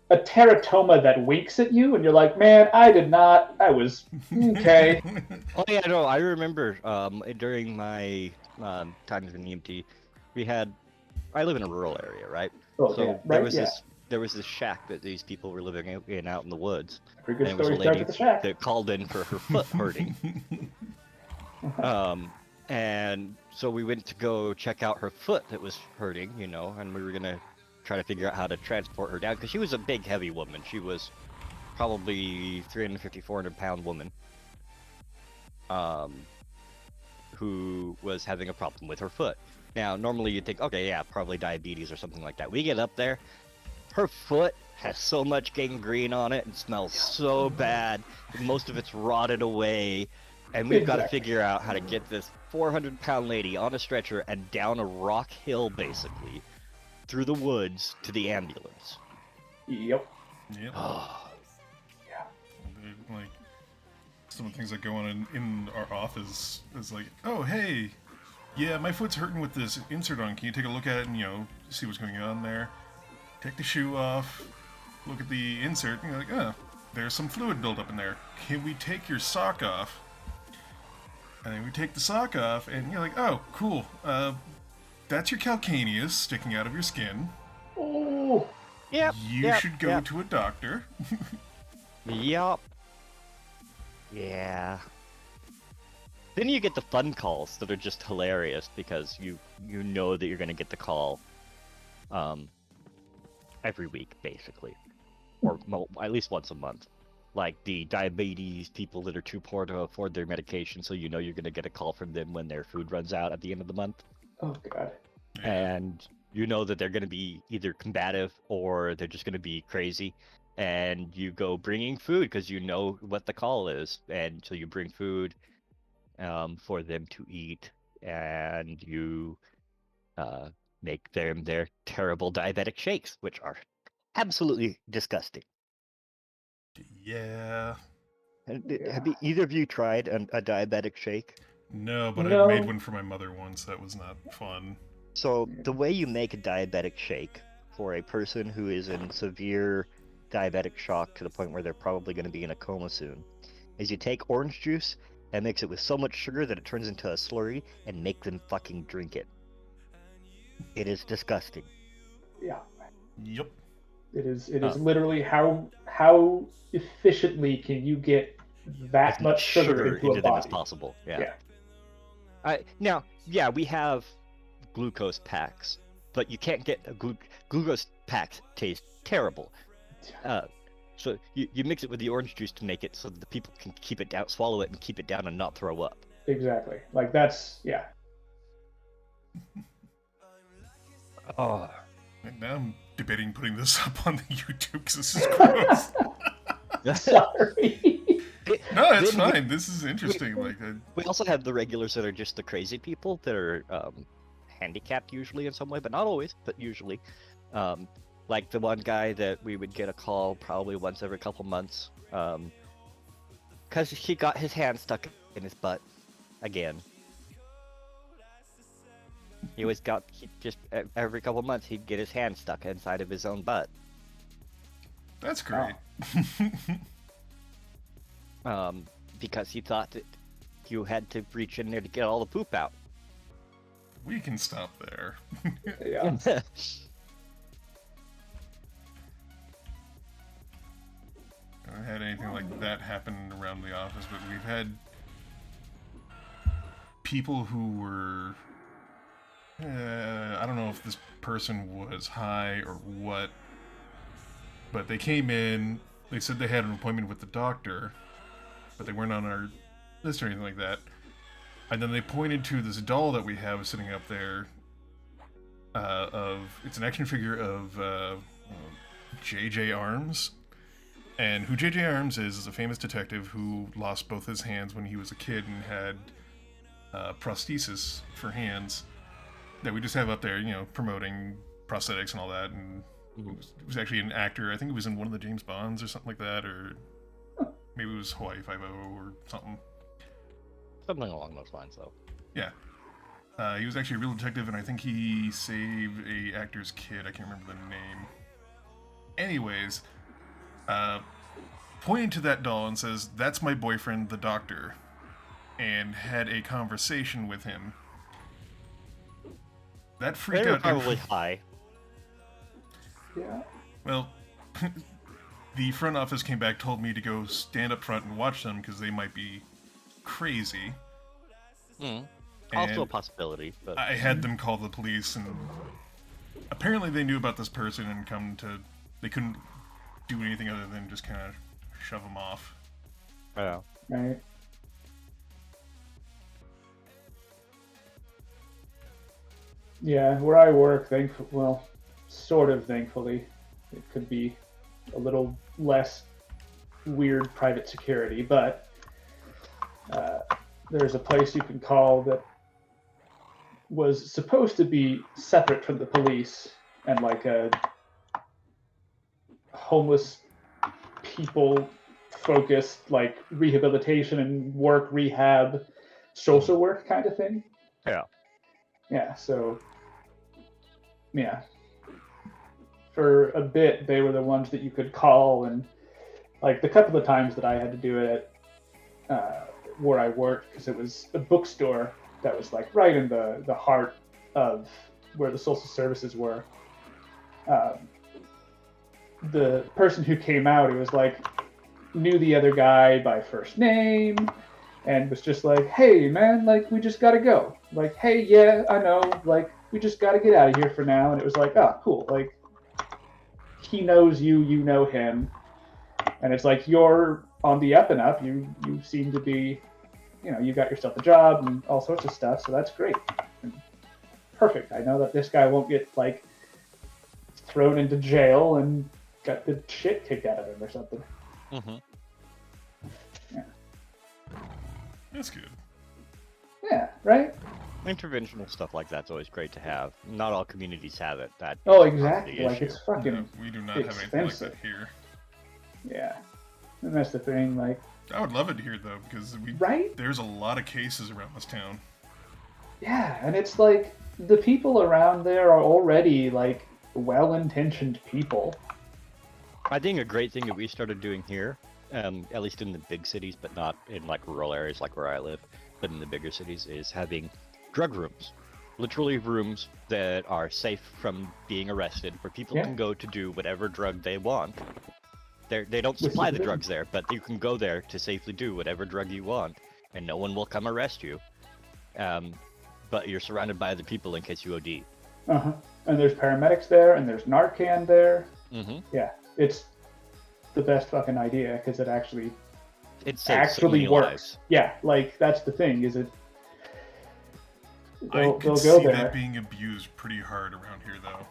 C: a teratoma that winks at you, and you're like, man, I did not. I was okay.
B: Oh yeah, no, I remember during my time as an EMT, I live in a rural area, right?
C: Oh,
B: So
C: yeah, right,
B: there was this shack that these people were living in out in the woods.
C: Every good
B: And it was a
C: story starts
B: lady
C: with a shack.
B: that called in for her foot hurting. And so we went to go check out her foot that was hurting, and we were gonna try to figure out how to transport her down because she was a big, heavy woman. She was probably 350, 400-pound woman. Who was having a problem with her foot. Now, normally you'd think, okay, yeah, probably diabetes or something like that. We get up there, her foot has so much gangrene on it and smells so bad. Most of it's rotted away. And we've got to figure out how to get this 400-pound lady on a stretcher and down a rock hill, basically, through the woods to the ambulance.
C: Yep.
A: Yep.
C: Yeah.
A: Like, some of the things that go on in our office is like, oh, hey, yeah, my foot's hurting with this insert on. Can you take a look at it and, see what's going on there? Take the shoe off, look at the insert, and you're like, oh, there's some fluid buildup in there. Can we take your sock off? And then we take the sock off, and you're like, oh, cool. That's your calcaneus sticking out of your skin.
C: Oh.
B: Yep.
A: You should go to a doctor.
B: Yup. Yeah. Then you get the fun calls that are just hilarious because you know that you're going to get the call every week, basically. Or at least once a month. Like the diabetes people that are too poor to afford their medication, so you know you're going to get a call from them when their food runs out at the end of the month.
C: Oh, God.
B: And you know that they're going to be either combative or they're just going to be crazy. And you go bringing food because you know what the call is. And so you bring food for them to eat, and you make them their terrible diabetic shakes, which are absolutely disgusting.
A: Yeah.
B: Have either of you tried a diabetic shake?
A: No, but
C: No.
A: I made one for my mother once. That was not fun.
B: So the way you make a diabetic shake for a person who is in severe diabetic shock to the point where they're probably going to be in a coma soon is you take orange juice and mix it with so much sugar that it turns into a slurry and make them fucking drink it. It is disgusting.
C: Yeah.
A: Yep.
C: It is literally how efficiently can you get that much sugar into a
B: them
C: body
B: as possible.
C: Yeah.
B: Now, we have glucose packs, but you can't get glucose packs taste terrible. So you mix it with the orange juice to make it so that the people can keep it down, swallow it, and keep it down and not throw up.
C: Exactly. Like that's
B: Oh.
A: And now I'm debating putting this up on the YouTube because this is gross.
C: Sorry.
A: No, it's fine. This is interesting.
B: We also have the regulars that are just the crazy people that are handicapped usually in some way, but not always, but usually. Like the one guy that we would get a call probably once every couple months, because he got his hand stuck in his butt again. Every couple months he'd get his hand stuck inside of his own butt.
A: That's great.
B: Because he thought that you had to reach in there to get all the poop out.
A: We can stop there.
C: Yeah.
A: I haven't had anything like that happen around the office, but we've had people who were... I don't know if this person was high or what, but they came in, they said they had an appointment with the doctor, but they weren't on our list or anything like that. And then they pointed to this doll that we have sitting up there, it's an action figure of J.J. Arms. And who J.J. Arms is a famous detective who lost both his hands when he was a kid and had prosthesis for hands that we just have up there, promoting prosthetics and all that, and it was actually an actor. I think he was in one of the James Bonds or something like that, or maybe it was Hawaii Five-0 or something.
B: Something along those lines, though.
A: Yeah. He was actually a real detective, and I think he saved a actor's kid. I can't remember the name. Anyways, pointing to that doll and says, "That's my boyfriend, the doctor," and had a conversation with him. That freaked
B: They were
A: out.
B: probably high.
C: Yeah.
A: Well, the front office came back, told me to go stand up front and watch them because they might be crazy.
B: Also a
A: And
B: possibility, but
A: I had them call the police, and apparently they knew about this person and they couldn't do anything other than just kind of shove them off.
B: yeah.
C: Right. Yeah, where I work, sort of thankfully, it could be a little less weird private security, but there's a place you can call that was supposed to be separate from the police and like a homeless people focused like rehabilitation and work rehab social work kind of thing. Yeah, so yeah, for a bit they were the ones that you could call, and like the couple of times that I had to do it where I worked, because it was a bookstore that was like right in the heart of where the social services were. The person who came out, he was like, knew the other guy by first name and was just like, "Hey man, like we just gotta go." Like, "Hey, yeah, I know, like we just gotta get out of here for now." And it was like, "Oh, cool." Like he knows you, you know him, and it's like you're on the up and up. You seem to be, you got yourself a job and all sorts of stuff, so that's great. And perfect. I know that this guy won't get like thrown into jail and got the shit kicked out of him or something. Yeah.
A: That's good.
C: Yeah, right?
B: Interventional stuff like that's always great to have. Not all communities have it. That
C: Oh,
B: is part of
C: exactly.
B: the
C: Like
B: issue.
C: it's fucking
A: No, we do not have anything like that
C: expensive.
A: here.
C: Yeah. And that's the thing, like,
A: I would love it here though, because
C: right?
A: there's a lot of cases around this town.
C: Yeah, and it's like the people around there are already like well-intentioned people.
B: I think a great thing that we started doing here, at least in the big cities, but not in like rural areas like where I live, but in the bigger cities, is having drug rooms. Literally rooms that are safe from being arrested, where people
C: Yeah.
B: can go to do whatever drug they want. They don't
C: With
B: supply the
C: supervision.
B: drugs there, but you can go there to safely do whatever drug you want, and no one will come arrest you. But you're surrounded by other people in case you OD.
C: Uh-huh. And there's paramedics there, and there's Narcan there. Yeah, it's the best fucking idea because it actually
B: It saves so many
C: works.
B: lives.
C: Yeah, like that's the thing. Is it?
A: I
C: They'll
A: could
C: go
A: see
C: there.
A: that being abused pretty hard around here though.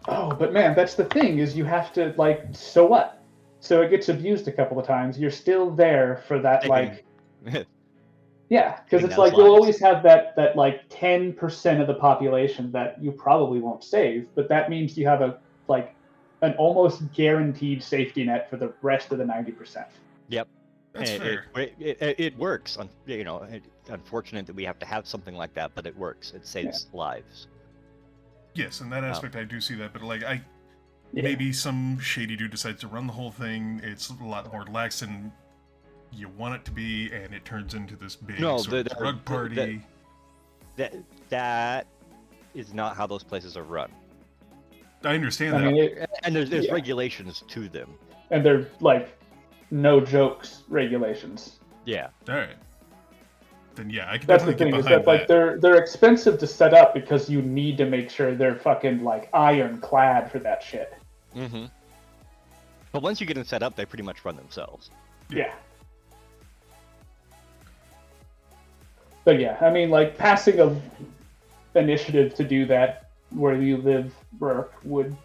C: Oh, but man, that's the thing is you have to like. So what? So it gets abused a couple of times. You're still there for that, like. Yeah, because
B: Taking
C: it's
B: those
C: like you'll
B: lives.
C: always have that like 10% of the population that you probably won't save, but that means you have an almost guaranteed safety net for the rest of the 90%.
B: Yep.
A: That's
B: And
A: fair.
B: it works. Unfortunate that we have to have something like that, but it works. It saves lives.
A: Yes, in that aspect I do see that, but like
C: Yeah.
A: maybe some shady dude decides to run the whole thing. It's a lot more relaxed than you want it to be, and it turns into this big sort of drug party.
B: That is not how those places are run.
A: I understand
C: I
A: that.
C: mean,
B: And there's
C: Yeah.
B: regulations to them.
C: and they're like no jokes regulations.
B: Yeah.
A: All right. Then yeah, I can
C: That's the
A: definitely
C: thing
A: get
C: is
A: behind
C: that like they're expensive to set up because you need to make sure they're fucking like ironclad for that shit.
B: Mm-hmm. But once you get them set up, they pretty much run themselves.
C: Yeah. But yeah, I mean, like passing a initiative to do that where you live, work would,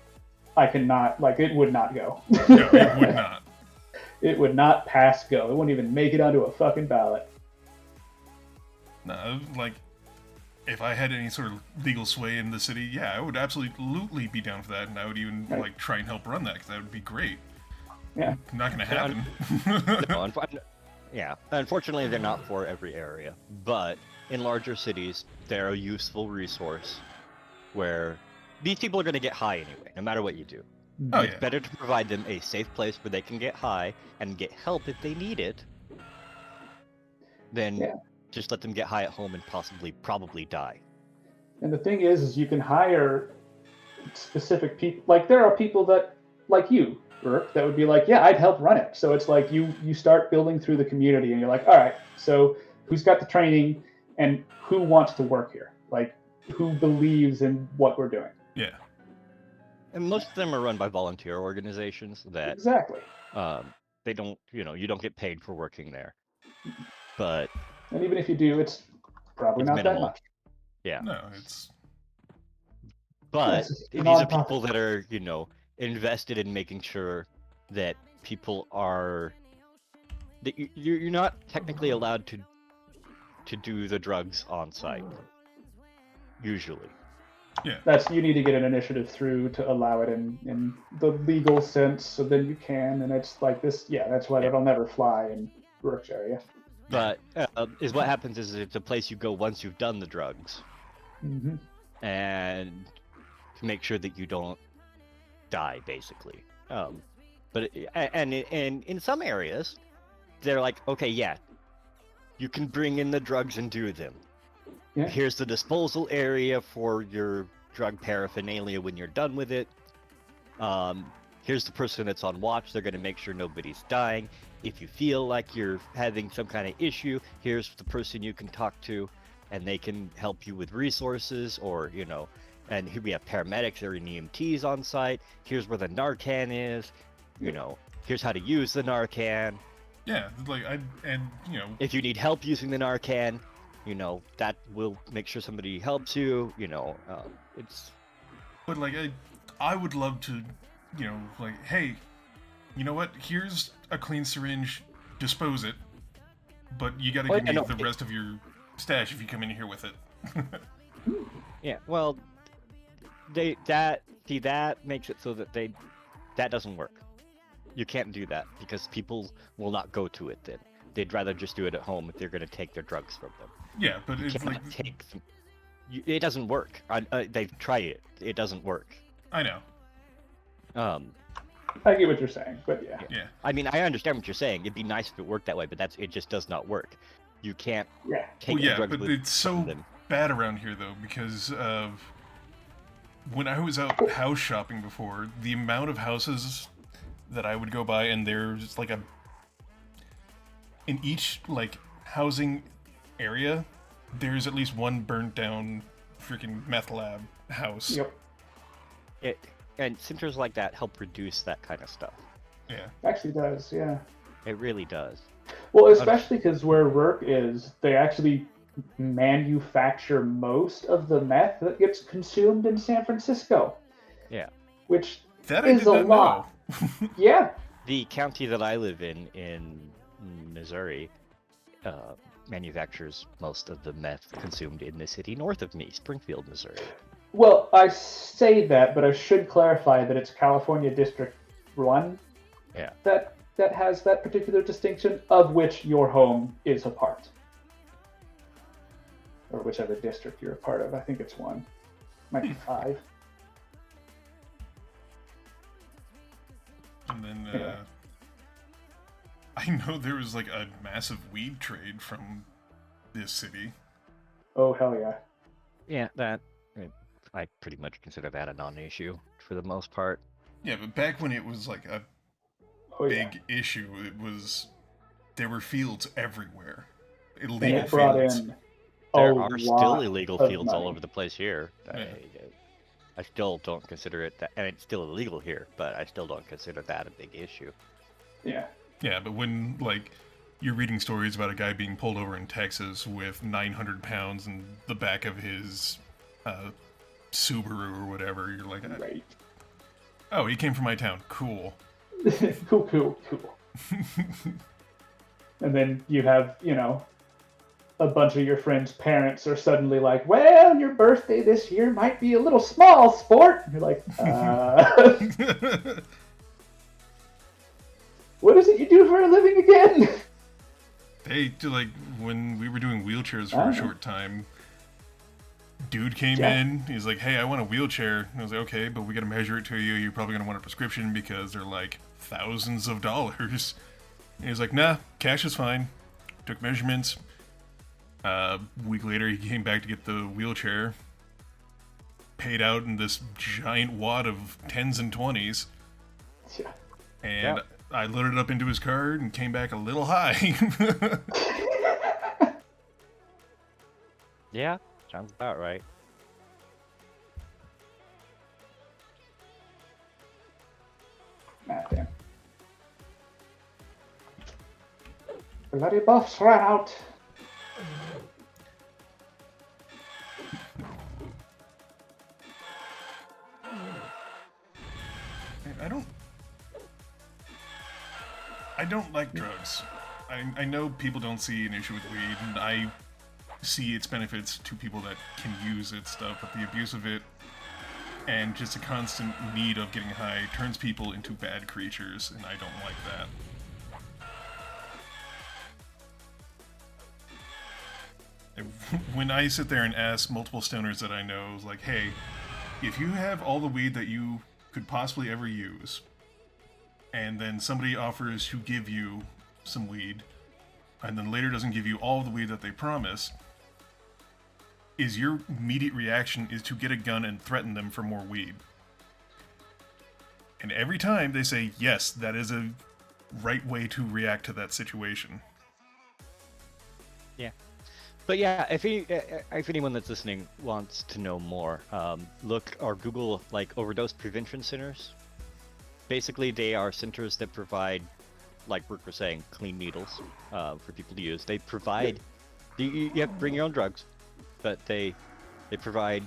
C: it would not go.
A: No, it would not.
C: It would not pass go. It wouldn't even make it onto a fucking ballot.
A: No, like if I had any sort of legal sway in the city, yeah, I would absolutely be down for that, and I would even
C: Right.
A: like try and help run that because that would be great.
C: Yeah.
A: Not gonna happen.
B: No, yeah. Unfortunately, they're not for every area, but in larger cities, they're a useful resource where these people are going to get high anyway, no matter what you do.
A: Oh
B: It's
A: yeah,
B: better to provide them a safe place where they can get high and get help if they need it than
C: Yeah.
B: just let them get high at home and probably die.
C: And the thing is you can hire specific people. Like there are people that, like you, Burke, that would be like, yeah, I'd help run it. So it's like you start building through the community, and you're like, all right, so who's got the training, and who wants to work here? Like who believes in what we're doing?
A: yeah.
B: And most of them are run by volunteer organizations that
C: Exactly.
B: they don't, you don't get paid for working there. But
C: And even if you do, it's probably
B: it's
C: not
B: minimal.
C: that much.
B: Yeah.
A: No, it's
B: But
C: it's
B: these are
C: non-profit.
B: people that are, invested in making sure that people are that you're not technically allowed to do the drugs on site. Usually.
A: yeah.
C: That's you need to get an initiative through to allow it in the legal sense, so then you can, and it's like this. Yeah, that's why that'll never fly in Burke's area.
B: But is what happens is it's a place you go once you've done the drugs,
C: Mm-hmm.
B: and to make sure that you don't die, basically. But in some areas, they're like, okay, yeah, you can bring in the drugs and do them.
C: Yeah.
B: Here's the disposal area for your drug paraphernalia when you're done with it. Here's the person that's on watch. They're going to make sure nobody's dying. If you feel like you're having some kind of issue, here's the person you can talk to, and they can help you with resources, or, and here we have paramedics or EMTs on site. Here's where the Narcan is, here's how to use the Narcan.
A: Yeah, like
B: If you need help using the Narcan, that will make sure somebody helps you, it's...
A: But like I would love to, like, hey, you know what? Here's a clean syringe. Dispose it. But you got to
B: Well,
A: give me
B: yeah, no,
A: the rest of your stash if you come in here with it.
B: Yeah, well, that makes it so that that doesn't work. You can't do that because people will not go to it then. They'd rather just do it at home if they're going to take their drugs from them.
A: Yeah, but
B: You
A: it's
B: cannot
A: like
B: take them. It doesn't work. They've tried it. It doesn't work.
A: I know.
C: I get what you're saying, but yeah.
A: Yeah.
B: I mean, I understand what you're saying. It'd be nice if it worked that way, but it just does not work. You can't
C: Yeah.
B: take
A: Well,
B: the
A: yeah,
B: drugs
A: but
B: with
A: it's so
B: them.
A: bad around here though because of when I was out house shopping before, the amount of houses that I would go by, and there's like in each like housing area, there's at least one burnt down freaking meth lab house.
C: Yep.
B: And centers like that help reduce that kind of stuff.
A: Yeah.
C: Actually does, yeah.
B: It really does.
C: Well, especially because where work is, they actually manufacture most of the meth that gets consumed in San Francisco.
B: Yeah.
C: Which
A: That I
C: is
A: did
C: a
A: not
C: lot.
A: know.
C: Yeah.
B: The county that I live in Missouri, manufactures most of the meth consumed in the city north of me, Springfield, Missouri.
C: Well, I say that, but I should clarify that it's California District 1
B: Yeah.
C: that has that particular distinction, of which your home is a part. Or whichever district you're a part of. I think it's 1. Might be 5.
A: And then
C: Yeah.
A: I know there was like a massive weed trade from this city.
C: Oh, hell yeah.
B: Yeah, I pretty much consider that a non-issue for the most part.
A: Yeah, but back when it was like a
C: Oh, yeah.
A: big issue, there were fields everywhere.
C: And
A: Illegal
C: it brought
A: fields.
C: in
B: There
C: a
B: are still
C: lot
B: illegal
C: of
B: fields all
C: money.
B: over the place here.
A: Yeah.
B: I still don't consider it that, and it's still illegal here, but I still don't consider that a big issue.
C: Yeah.
A: Yeah, but when like you're reading stories about a guy being pulled over in Texas with 900 pounds in the back of his Subaru or whatever, you're like,
C: Right.
A: oh, he came from my town. Cool.
C: cool. And then you have, a bunch of your friends' parents are suddenly like, "Well, your birthday this year might be a little small, sport." And you're like, what is it you do for a living again?
A: They do, like, when we were doing wheelchairs for a short time, dude came in, he's like, "Hey, I want a wheelchair." And I was like, "Okay, but we gotta measure it to you. You're probably gonna want a prescription because they're like thousands of dollars." And he was like, "Nah, cash is fine." Took measurements. A week later, he came back to get the wheelchair. Paid out in this giant wad of 10s and 20s.
C: Yeah.
A: And I loaded it up into his card and came back a little high.
B: Yeah, sounds about right.
C: Ah, damn. Bloody buffs ran out.
A: I don't like drugs. I know people don't see an issue with weed, and I see its benefits to people that can use it stuff, but the abuse of it and just a constant need of getting high turns people into bad creatures, and I don't like that. When I sit there and ask multiple stoners that I know, like, "Hey, if you have all the weed that you could possibly ever use, and then somebody offers to give you some weed, and then later doesn't give you all of the weed that they promised, is your immediate reaction is to get a gun and threaten them for more weed?" And every time they say, yes, that is a right way to react to that situation.
B: Yeah. But yeah, if anyone that's listening wants to know more, look or Google like overdose prevention centers. Basically, they are centers that provide, like Rick was saying, clean needles for people to use. They provide, you have to bring your own drugs, but they provide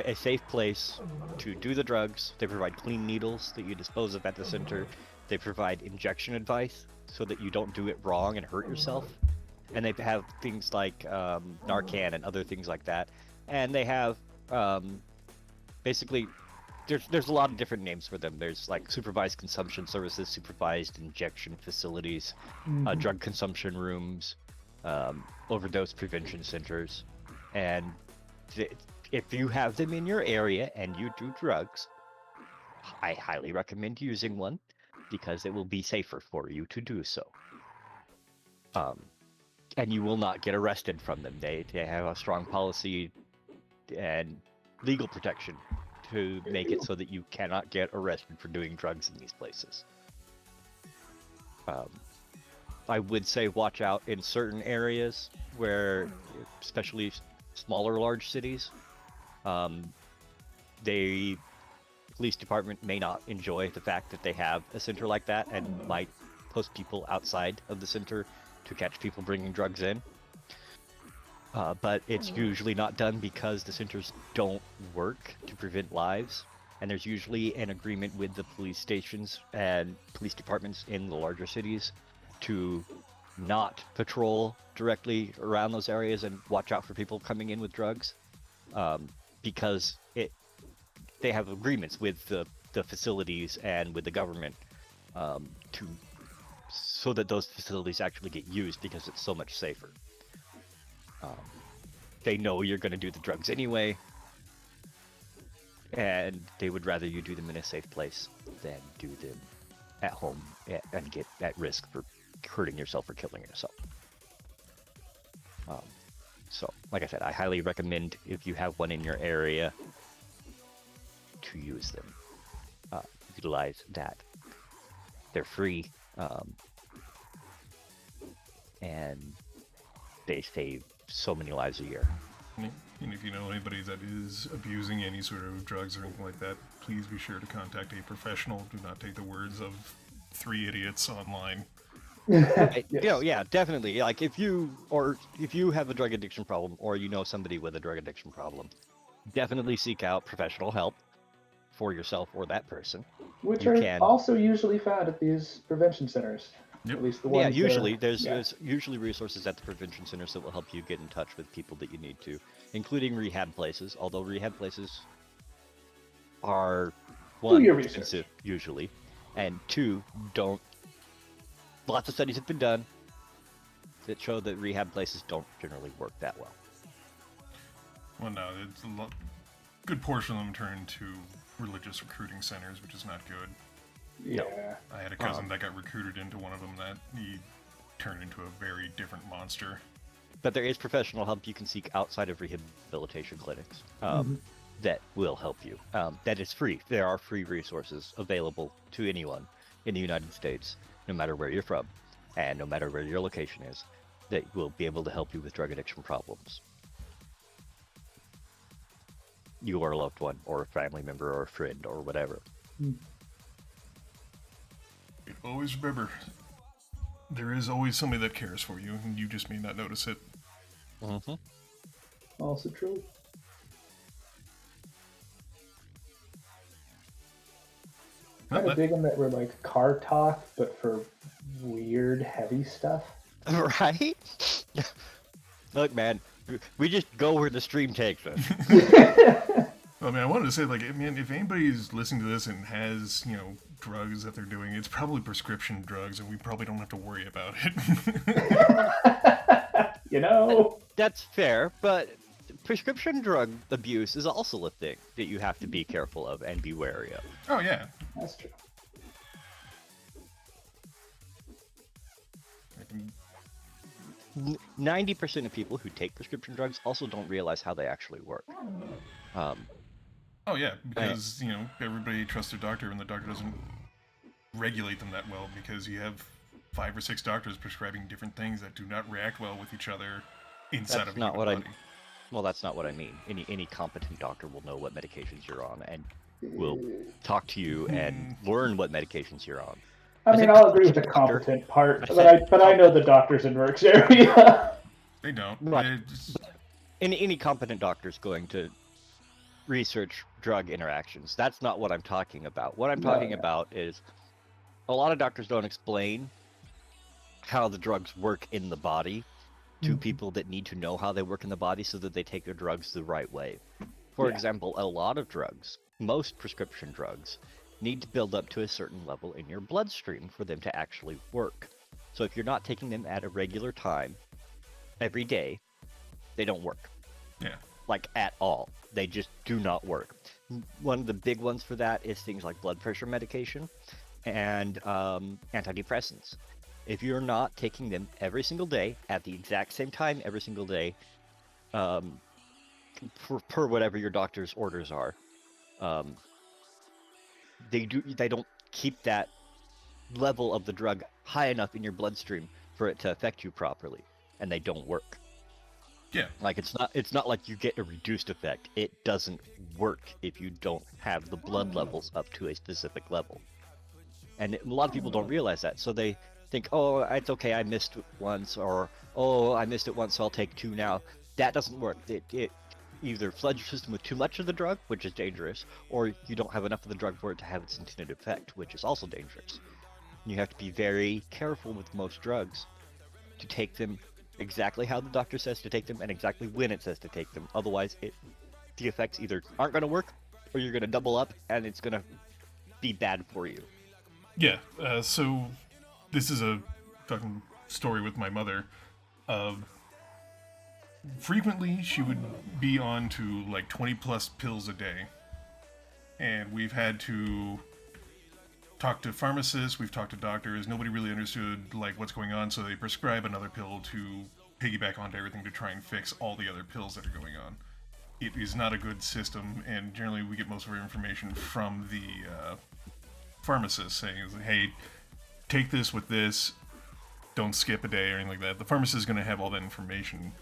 B: a safe place to do the drugs. They provide clean needles that you dispose of at the center. They provide injection advice so that you don't do it wrong and hurt yourself. And they have things like Narcan and other things like that. And they have basically, there's a lot of different names for them. There's like supervised consumption services, supervised injection facilities, drug consumption rooms, overdose prevention centers. And if you have them in your area and you do drugs, I highly recommend using one because it will be safer for you to do so. And you will not get arrested from them. They have a strong policy and legal protection to make it so that you cannot get arrested for doing drugs in these places. I would say watch out in certain areas where, especially smaller, large cities, the police department may not enjoy the fact that they have a center like that and might post people outside of the center to catch people bringing drugs in. But it's usually not done because the centers don't work to prevent lives. And there's usually an agreement with the police stations and police departments in the larger cities to not patrol directly around those areas and watch out for people coming in with drugs. Because they have agreements with the facilities and with the government so that those facilities actually get used because it's so much safer. They know you're going to do the drugs anyway, and they would rather you do them in a safe place than do them at home and get at risk for hurting yourself or killing yourself. So, like I said, I highly recommend if you have one in your area to use them. Utilize that. They're free, and they save so many lives a year.
A: And if you know anybody that is abusing any sort of drugs or anything like that, please be sure to contact a professional. Do not take the words of 3 idiots online.
C: Yes.
B: Yeah, definitely. Like if you have a drug addiction problem or you know somebody with a drug addiction problem, definitely seek out professional help for yourself or that person.
C: Which
B: You
C: are
B: can.
C: also usually found at these prevention centers.
A: Yep.
C: At least the
B: Yeah,
C: ones.
B: usually
C: that are,
B: there's usually resources at the prevention centers that will help you get in touch with people that you need to, including rehab places. Although rehab places are
C: Do your
B: expensive
C: research.
B: usually, and two don't. Lots of studies have been done that show that rehab places don't generally work that well.
A: Well, no, it's a good portion of them turn into religious recruiting centers, which is not good.
C: Yeah.
A: I had a cousin that got recruited into one of them that he turned into a very different monster.
B: But there is professional help you can seek outside of rehabilitation clinics
C: Mm-hmm.
B: that will help you. That is free. There are free resources available to anyone in the United States, no matter where you're from, and no matter where your location is, that will be able to help you with drug addiction problems. You or a loved one, or a family member, or a friend, or whatever.
A: Always remember, there is always somebody that cares for you, and you just may not notice it.
B: Mm-hmm.
C: Also true.
A: Well,
C: Kind of digging that we're like car talk, but for weird, heavy stuff.
B: Right? Look, man, we just go where the stream takes us.
A: I mean, I wanted to say, like, man, if anybody's listening to this and has, drugs that they're doing, it's probably prescription drugs, and we probably don't have to worry about it.
B: That's fair, but prescription drug abuse is also a thing that you have to be careful of and be wary of.
A: Oh, yeah.
C: That's true.
B: 90% of people who take prescription drugs also don't realize how they actually work.
A: Oh, yeah, because, everybody trusts their doctor, and the doctor doesn't regulate them that well, because you have 5 or 6 doctors prescribing different things that do not react well with each other inside
B: That's
A: of
B: not
A: the
B: what
A: body.
B: Well, that's not what I mean. Any competent doctor will know what medications you're on and will talk to you and learn what medications you're on.
C: I mean, I'll agree with the competent part, but I know the doctors in Rick's area.
A: They don't.
B: Right. Any competent doctor is going to research drug interactions. That's not what I'm talking about. What I'm talking about is a lot of doctors don't explain how the drugs work in the body to people that need to know how they work in the body so that they take their drugs the right way. For example, a lot of drugs, most prescription drugs, need to build up to a certain level in your bloodstream for them to actually work. So if you're not taking them at a regular time, every day, they don't work.
A: Yeah.
B: Like, at all. They just do not work. One of the big ones for that is things like blood pressure medication and antidepressants. If you're not taking them every single day at the exact same time every single day, per whatever your doctor's orders are, they don't keep that level of the drug high enough in your bloodstream for it to affect you properly, and they don't work.
A: Yeah.
B: Like, it's not like you get a reduced effect. It doesn't work if you don't have the blood levels up to a specific level. And a lot of people don't realize that, so they think, oh, it's okay, I missed it once, or, oh, I missed it once, so I'll take 2 now. That doesn't work. It either floods your system with too much of the drug, which is dangerous, or you don't have enough of the drug for it to have its intended effect, which is also dangerous. And you have to be very careful with most drugs to take them exactly how the doctor says to take them and exactly when it says to take them. Otherwise, the effects either aren't going to work, or you're going to double up, and it's going to be bad for you.
A: Yeah, so this is a fucking story with my mother. Frequently, she would be on to like 20 plus pills a day. And we've had to talk to pharmacists, we've talked to doctors, nobody really understood like what's going on, so they prescribe another pill to piggyback onto everything to try and fix all the other pills that are going on. It is not a good system, and generally we get most of our information from the pharmacist saying, hey, take this with this, don't skip a day or anything like that. The pharmacist is going to have all that information,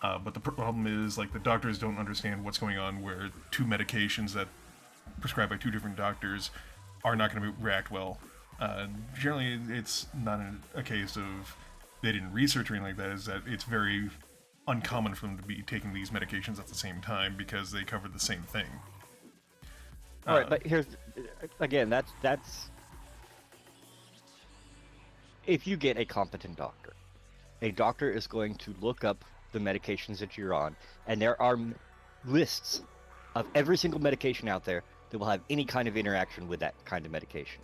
A: but the problem is like the doctors don't understand what's going on, where 2 medications that prescribed by 2 different doctors are not going to react well. Generally, it's not a case of they didn't research or anything like that, is that it's very uncommon for them to be taking these medications at the same time because they cover the same thing.
B: All right, but here's again, that's if you get a competent doctor, a doctor is going to look up the medications that you're on, and there are lists of every single medication out there that will have any kind of interaction with that kind of medication,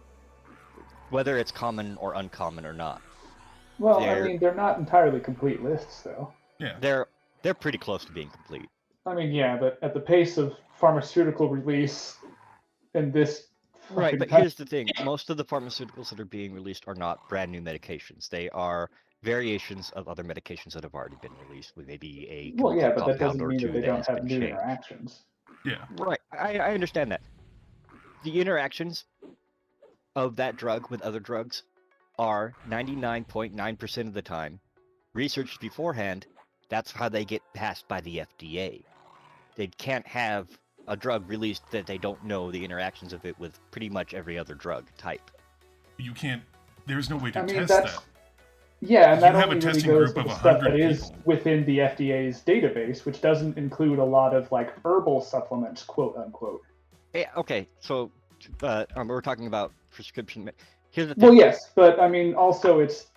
B: whether it's common or uncommon or not.
C: Well, I mean, they're not entirely complete lists, though.
A: Yeah.
B: They're pretty close to being complete.
C: I mean, yeah, but at the pace of pharmaceutical release in this
B: Right, but
C: fucking
B: here's the thing. Most of the pharmaceuticals that are being released are not brand new medications. They are variations of other medications that have already been released with maybe a
C: Well, yeah,
B: chemical
C: but that
B: compound
C: doesn't
B: or
C: mean
B: two
C: that they
B: that
C: don't
B: has
C: have
B: been
C: new
B: changed.
C: interactions.
A: Yeah.
B: Right, I understand that. The interactions of that drug with other drugs are 99.9% of the time researched beforehand. That's how they get passed by the FDA. They can't have a drug released that they don't know the interactions of it with pretty much every other drug type.
A: You can't. There's no way to
C: I mean,
A: test
C: that's
A: that.
C: yeah, and that
A: You have a
C: only really
A: testing
C: goes
A: group
C: to
A: of
C: the stuff
A: 100
C: that is
A: people.
C: within the FDA's database, which doesn't include a lot of like herbal supplements, quote unquote.
B: Yeah, okay, so we're talking about prescription. Here's the thing.
C: Well, yes, but I mean, also it's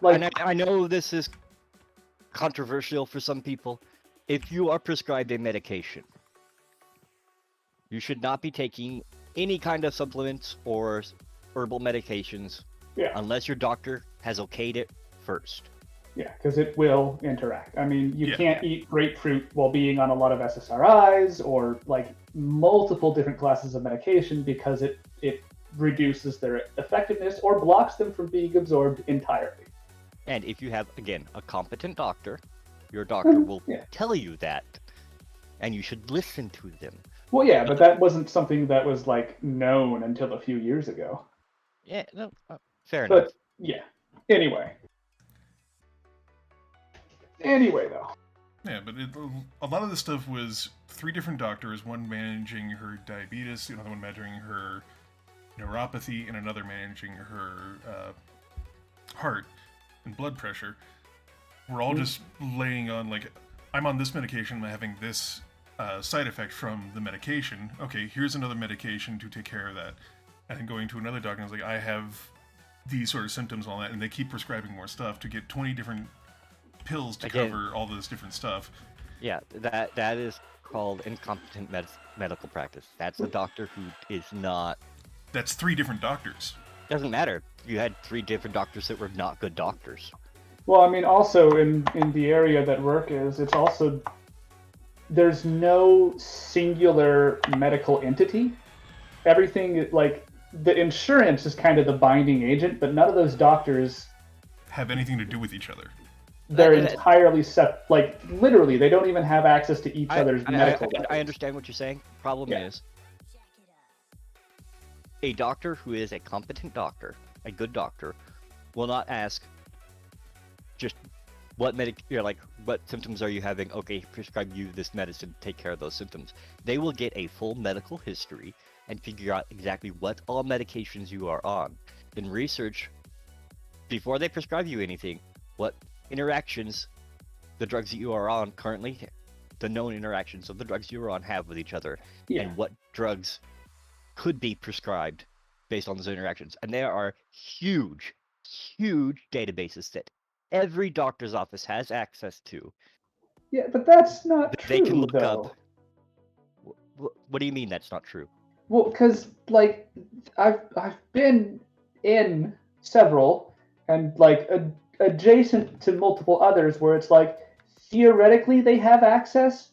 C: like
B: And I know this is controversial for some people. If you are prescribed a medication, you should not be taking any kind of supplements or herbal medications unless your doctor has okayed it first.
C: yeah, because it will interact. I mean, you
A: Yeah.
C: can't eat grapefruit while being on a lot of SSRIs or like multiple different classes of medication because it reduces their effectiveness or blocks them from being absorbed entirely.
B: And if you have, again, a competent doctor, your doctor will
C: Yeah.
B: tell you that, and you should listen to them.
C: Well, yeah, but that wasn't something that was like known until a few years ago.
B: Yeah, no, fair enough.
C: But yeah, anyway, though.
A: Yeah, but a lot of the stuff was 3 different doctors, one managing her diabetes, another one managing her neuropathy, and another managing her heart and blood pressure. We're all just laying on, like, I'm on this medication, I'm having this side effect from the medication. Okay, here's another medication to take care of that. And then going to another doctor, and I was like, I have these sort of symptoms and all that, and they keep prescribing more stuff to get 20 different pills to cover all this different stuff.
B: Yeah, that is called incompetent medical practice. That's a doctor who is not...
A: That's 3 different doctors.
B: Doesn't matter. You had 3 different doctors that were not good doctors.
C: Well, I mean, also in the area that work is, it's also there's no singular medical entity. Everything, like, the insurance is kind of the binding agent, but none of those doctors
A: have anything to do with each other.
C: They're entirely separate. Like, literally, they don't even have access to each other's medical records.
B: I understand what you're saying. Problem is, a doctor who is a competent doctor, a good doctor, will not ask just what symptoms are you having? Okay, prescribe you this medicine, take care of those symptoms. They will get a full medical history and figure out exactly what all medications you are on. And research, before they prescribe you anything, what interactions the drugs that you are on currently, the known interactions of the drugs you are on have with each other, and what drugs could be prescribed based on those interactions. And there are huge databases that every doctor's office has access to.
C: Yeah, but that's not true,
B: they can look
C: though.
B: up. What do you mean that's not true?
C: Well, because, like, I've been in several and, like, adjacent to multiple others where it's like, theoretically they have access,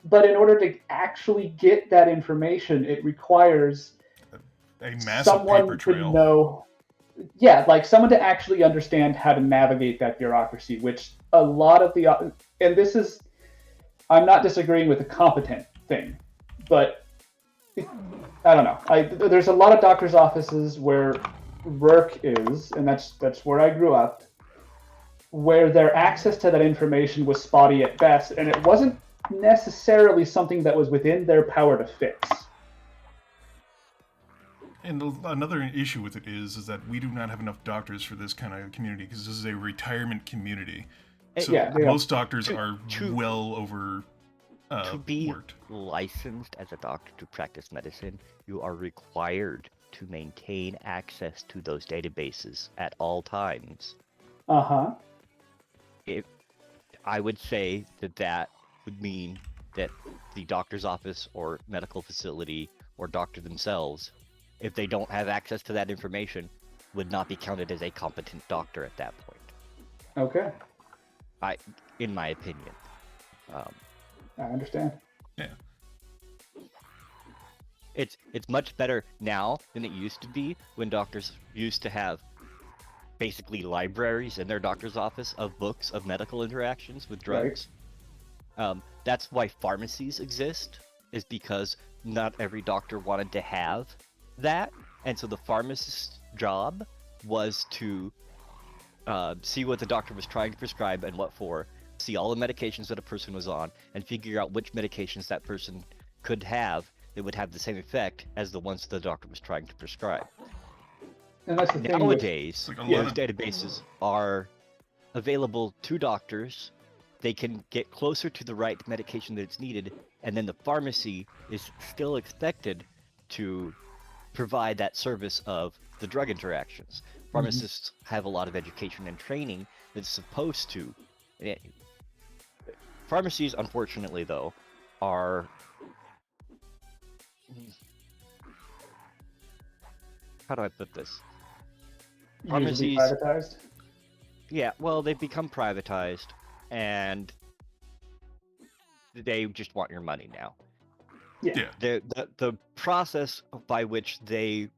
C: but in order to actually get that information, it requires
A: a massive
C: someone
A: paper trail.
C: to know. Yeah, like someone to actually understand how to navigate that bureaucracy, which a lot of the, and this is, I'm not disagreeing with the competent thing, but I don't know. There's a lot of doctor's offices where work is, and that's where I grew up, where their access to that information was spotty at best, and it wasn't necessarily something that was within their power to fix.
A: And another issue with it is that we do not have enough doctors for this kind of community because this is a retirement community. So most doctors are well over
B: to be
A: worked.
B: licensed as a doctor to practice medicine, you are required to maintain access to those databases at all times,
C: Uh-huh.
B: I would say that that would mean that the doctor's office or medical facility or doctor themselves, if they don't have access to that information, would not be counted as a competent doctor at that point.
C: Okay.
B: In my opinion.
C: I understand.
A: Yeah.
B: It's much better now than it used to be when doctors used to have basically libraries in their doctor's office of books of medical interactions with drugs.
C: Right.
B: That's why pharmacies exist, is because not every doctor wanted to have that. And so the pharmacist's job was to see what the doctor was trying to prescribe and what for, see all the medications that a person was on, and figure out which medications that person could have that would have the same effect as the ones the doctor was trying to prescribe.
C: And that's the thing
B: Nowadays,
A: Like a
B: those
A: lot of-
B: databases are available to doctors. They can get closer to the right medication that's needed, and then the pharmacy is still expected to provide that service of the drug interactions. Pharmacists have a lot of education and training that's supposed to. Pharmacies, unfortunately, though, are. How do I put this?
C: usually
B: Pharmacies.
C: privatized.
B: Yeah, well, they've become privatized, and they just want your money now.
A: Yeah.
B: The process by which they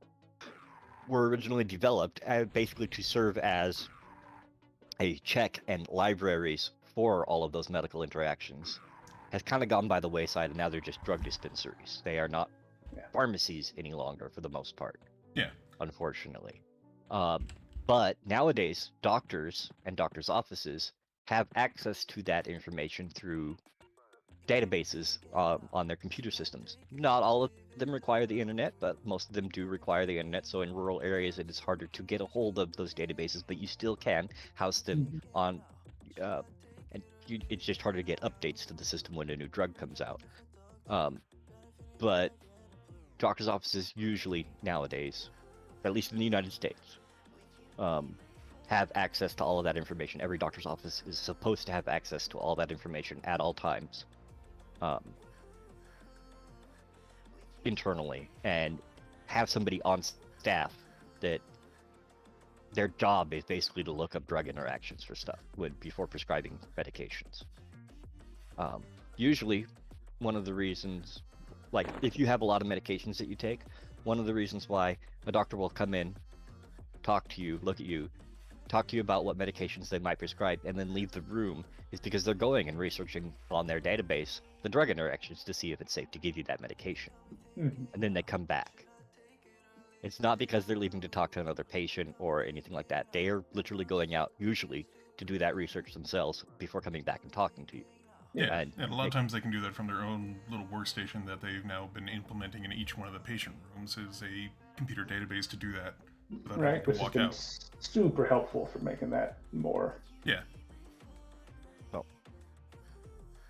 B: were originally developed, basically to serve as a check and libraries for all of those medical interactions, has kind of gone by the wayside, and now they're just drug dispensaries. They are not pharmacies any longer, for the most part.
A: Yeah.
B: Unfortunately. But nowadays, doctors and doctors' offices have access to that information through databases on their computer systems. Not all of them require the internet, but most of them do require the internet. So in rural areas, it is harder to get a hold of those databases, but you still can house them on. It's just harder to get updates to the system when a new drug comes out. But doctors' offices usually nowadays, at least in the United States, have access to all of that information. Every doctor's office is supposed to have access to all that information at all times. Internally, and have somebody on staff that their job is basically to look up drug interactions for stuff before prescribing medications. Usually, one of the reasons, like if you have a lot of medications that you take, one of the reasons why a doctor will come in, talk to you, look at you, talk to you about what medications they might prescribe, and then leave the room is because they're going and researching on their database the drug interactions to see if it's safe to give you that medication. And then they come back. It's not because they're leaving to talk to another patient or anything like that. They are literally going out, usually, to do that research themselves before coming back and talking to you.
A: Yeah, and a lot of times they can do that from their own little workstation that they've now been implementing in each one of the patient rooms is a computer database to do that.
C: Right, which has been super helpful for making that more.
A: Yeah.
B: Well,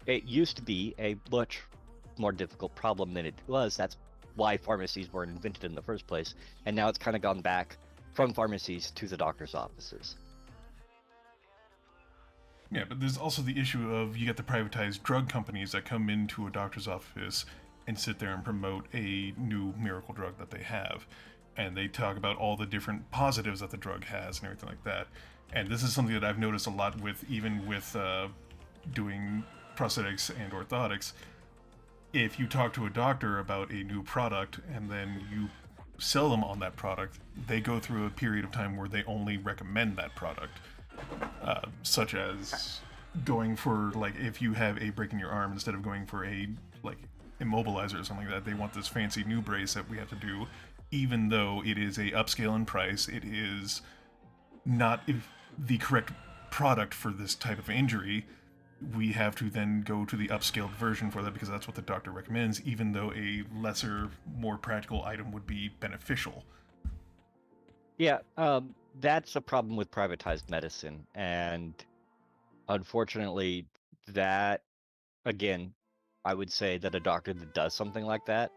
B: it used to be a much more difficult problem than it was. That's why pharmacies weren't invented in the first place. And now it's kind of gone back from pharmacies to the doctor's offices.
A: Yeah, but there's also the issue of you get the privatized drug companies that come into a doctor's office and sit there and promote a new miracle drug that they have. And they talk about all the different positives that the drug has and everything like that. And this is something that I've noticed a lot with, even with doing prosthetics and orthotics. If you talk to a doctor about a new product and then you sell them on that product, they go through a period of time where they only recommend that product. Such as going for, like, if you have a break in your arm, instead of going for a, like, immobilizer or something like that, they want this fancy new brace that we have to do. Even though it is a upscale in price, it is not the correct product for this type of injury. We have to then go to the upscaled version for that because that's what the doctor recommends, even though a lesser, more practical item would be beneficial.
B: Yeah, that's a problem with privatized medicine, and unfortunately, that, again, I would say that a doctor that does something like that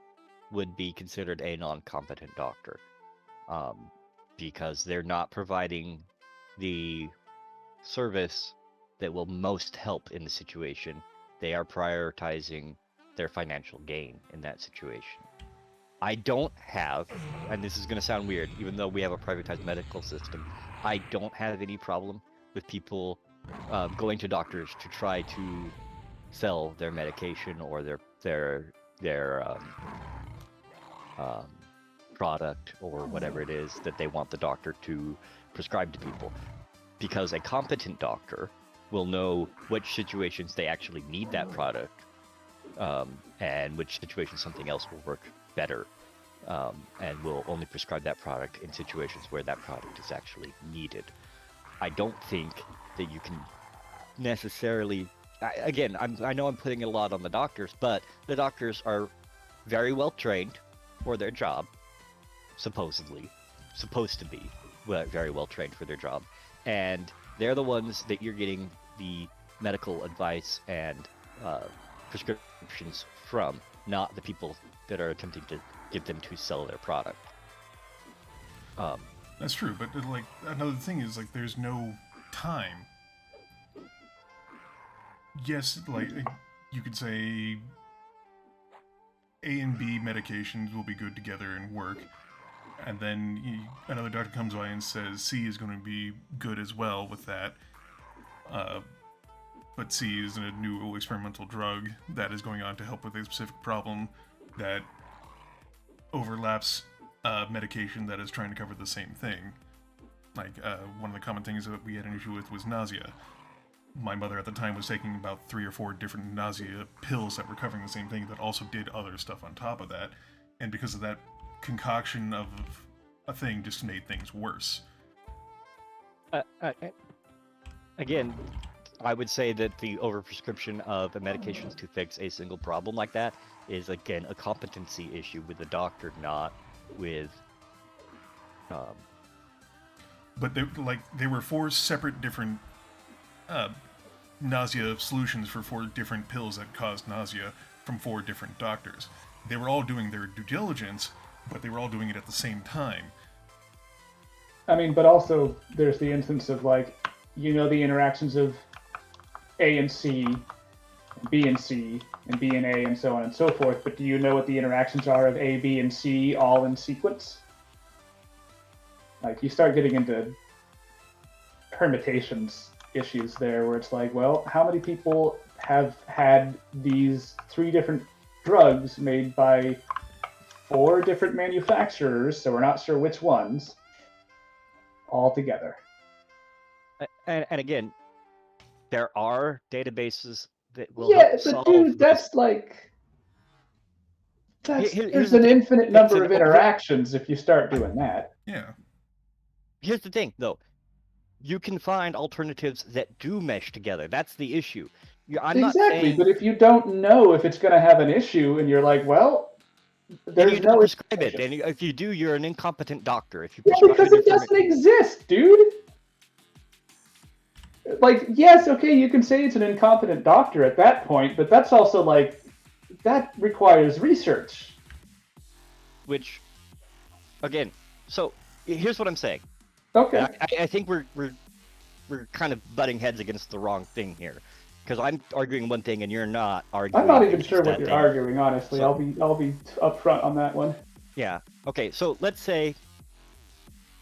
B: would be considered a non-competent doctor. because they're not providing the service that will most help in the situation. They are prioritizing their financial gain in that situation. I don't have, and this is going to sound weird, even though we have a privatized medical system, I don't have any problem with people going to doctors to try to sell their medication or their product or whatever it is that they want the doctor to prescribe to people, because a competent doctor will know which situations they actually need that product, and which situations something else will work better, and will only prescribe that product in situations where that product is actually needed. I don't think that you can necessarily. I know I'm putting a lot on the doctors, but the doctors are very well trained for their job, supposed to be very well trained for their job, and they're the ones that you're getting the medical advice and prescriptions from, not the people that are attempting to get them to sell their product.
A: That's true, but like another thing is like there's no time. Yes, like you could say A and B medications will be good together and work, and then another doctor comes by and says C is going to be good as well with that. But C is a new experimental drug that is going on to help with a specific problem that overlaps medication that is trying to cover the same thing. Like, one of the common things that we had an issue with was nausea. My mother at the time was taking about 3 or 4 different nausea pills that were covering the same thing that also did other stuff on top of that. And because of that concoction of a thing just made things worse.
B: Again, I would say that the overprescription of the medications to fix a single problem like that is, again, a competency issue with the doctor, not with...
A: But they were 4 separate different nausea solutions for 4 different pills that caused nausea from 4 different doctors. They were all doing their due diligence, but they were all doing it at the same time.
C: I mean, but also there's the instance of like, the interactions of A and C, B and C, and B and A, and so on and so forth, but do you know what the interactions are of A, B, and C all in sequence? Like, you start getting into permutations issues there, where it's like, well, how many people have had these 3 different drugs made by 4 different manufacturers, so we're not sure which ones, all together?
B: And again, there are databases that will
C: Yeah,
B: help
C: but
B: solve
C: dude,
B: those.
C: that's like...
B: Here's
C: there's
B: the
C: an
B: thing.
C: infinite number of interactions if you start doing that.
A: Yeah.
B: Here's the thing, though. You can find alternatives that do mesh together. That's the issue. I'm not saying...
C: but if you don't know if it's going to have an issue, and you're like, well,
B: then you
C: there's
B: don't
C: no
B: prescribe it. And if you do, you're an incompetent doctor. If you
C: Yeah,
B: prescribe
C: because it doesn't exist, dude. Like, yes, okay, you can say it's an incompetent doctor at that point, but that's also like, that requires research.
B: Which, again, so here's what I'm saying.
C: Okay.
B: I think we're kind of butting heads against the wrong thing here, because I'm arguing one thing and you're not arguing.
C: I'm not even sure
B: that
C: what you're
B: thing.
C: arguing, honestly.
B: So,
C: I'll be upfront on that one.
B: Yeah. Okay. So let's say,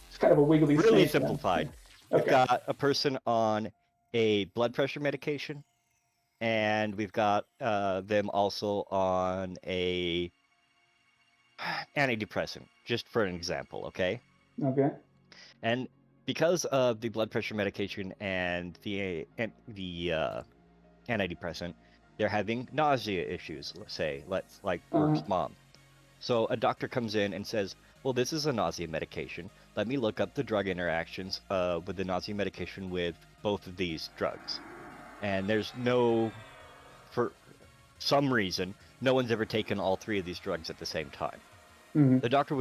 C: it's kind of a wiggly
B: really
C: snake,
B: simplified.
C: Okay.
B: We've got a person on a blood pressure medication, and we've got them also on a antidepressant, just for an example. Okay.
C: Okay.
B: And because of the blood pressure medication and the antidepressant, they're having nausea issues. Let's say, Work's mom. So a doctor comes in and says, "Well, this is a nausea medication. Let me look up the drug interactions with the nausea medication with both of these drugs." And for some reason, no one's ever taken all 3 of these drugs at the same time.
C: Mm-hmm.
B: The doctor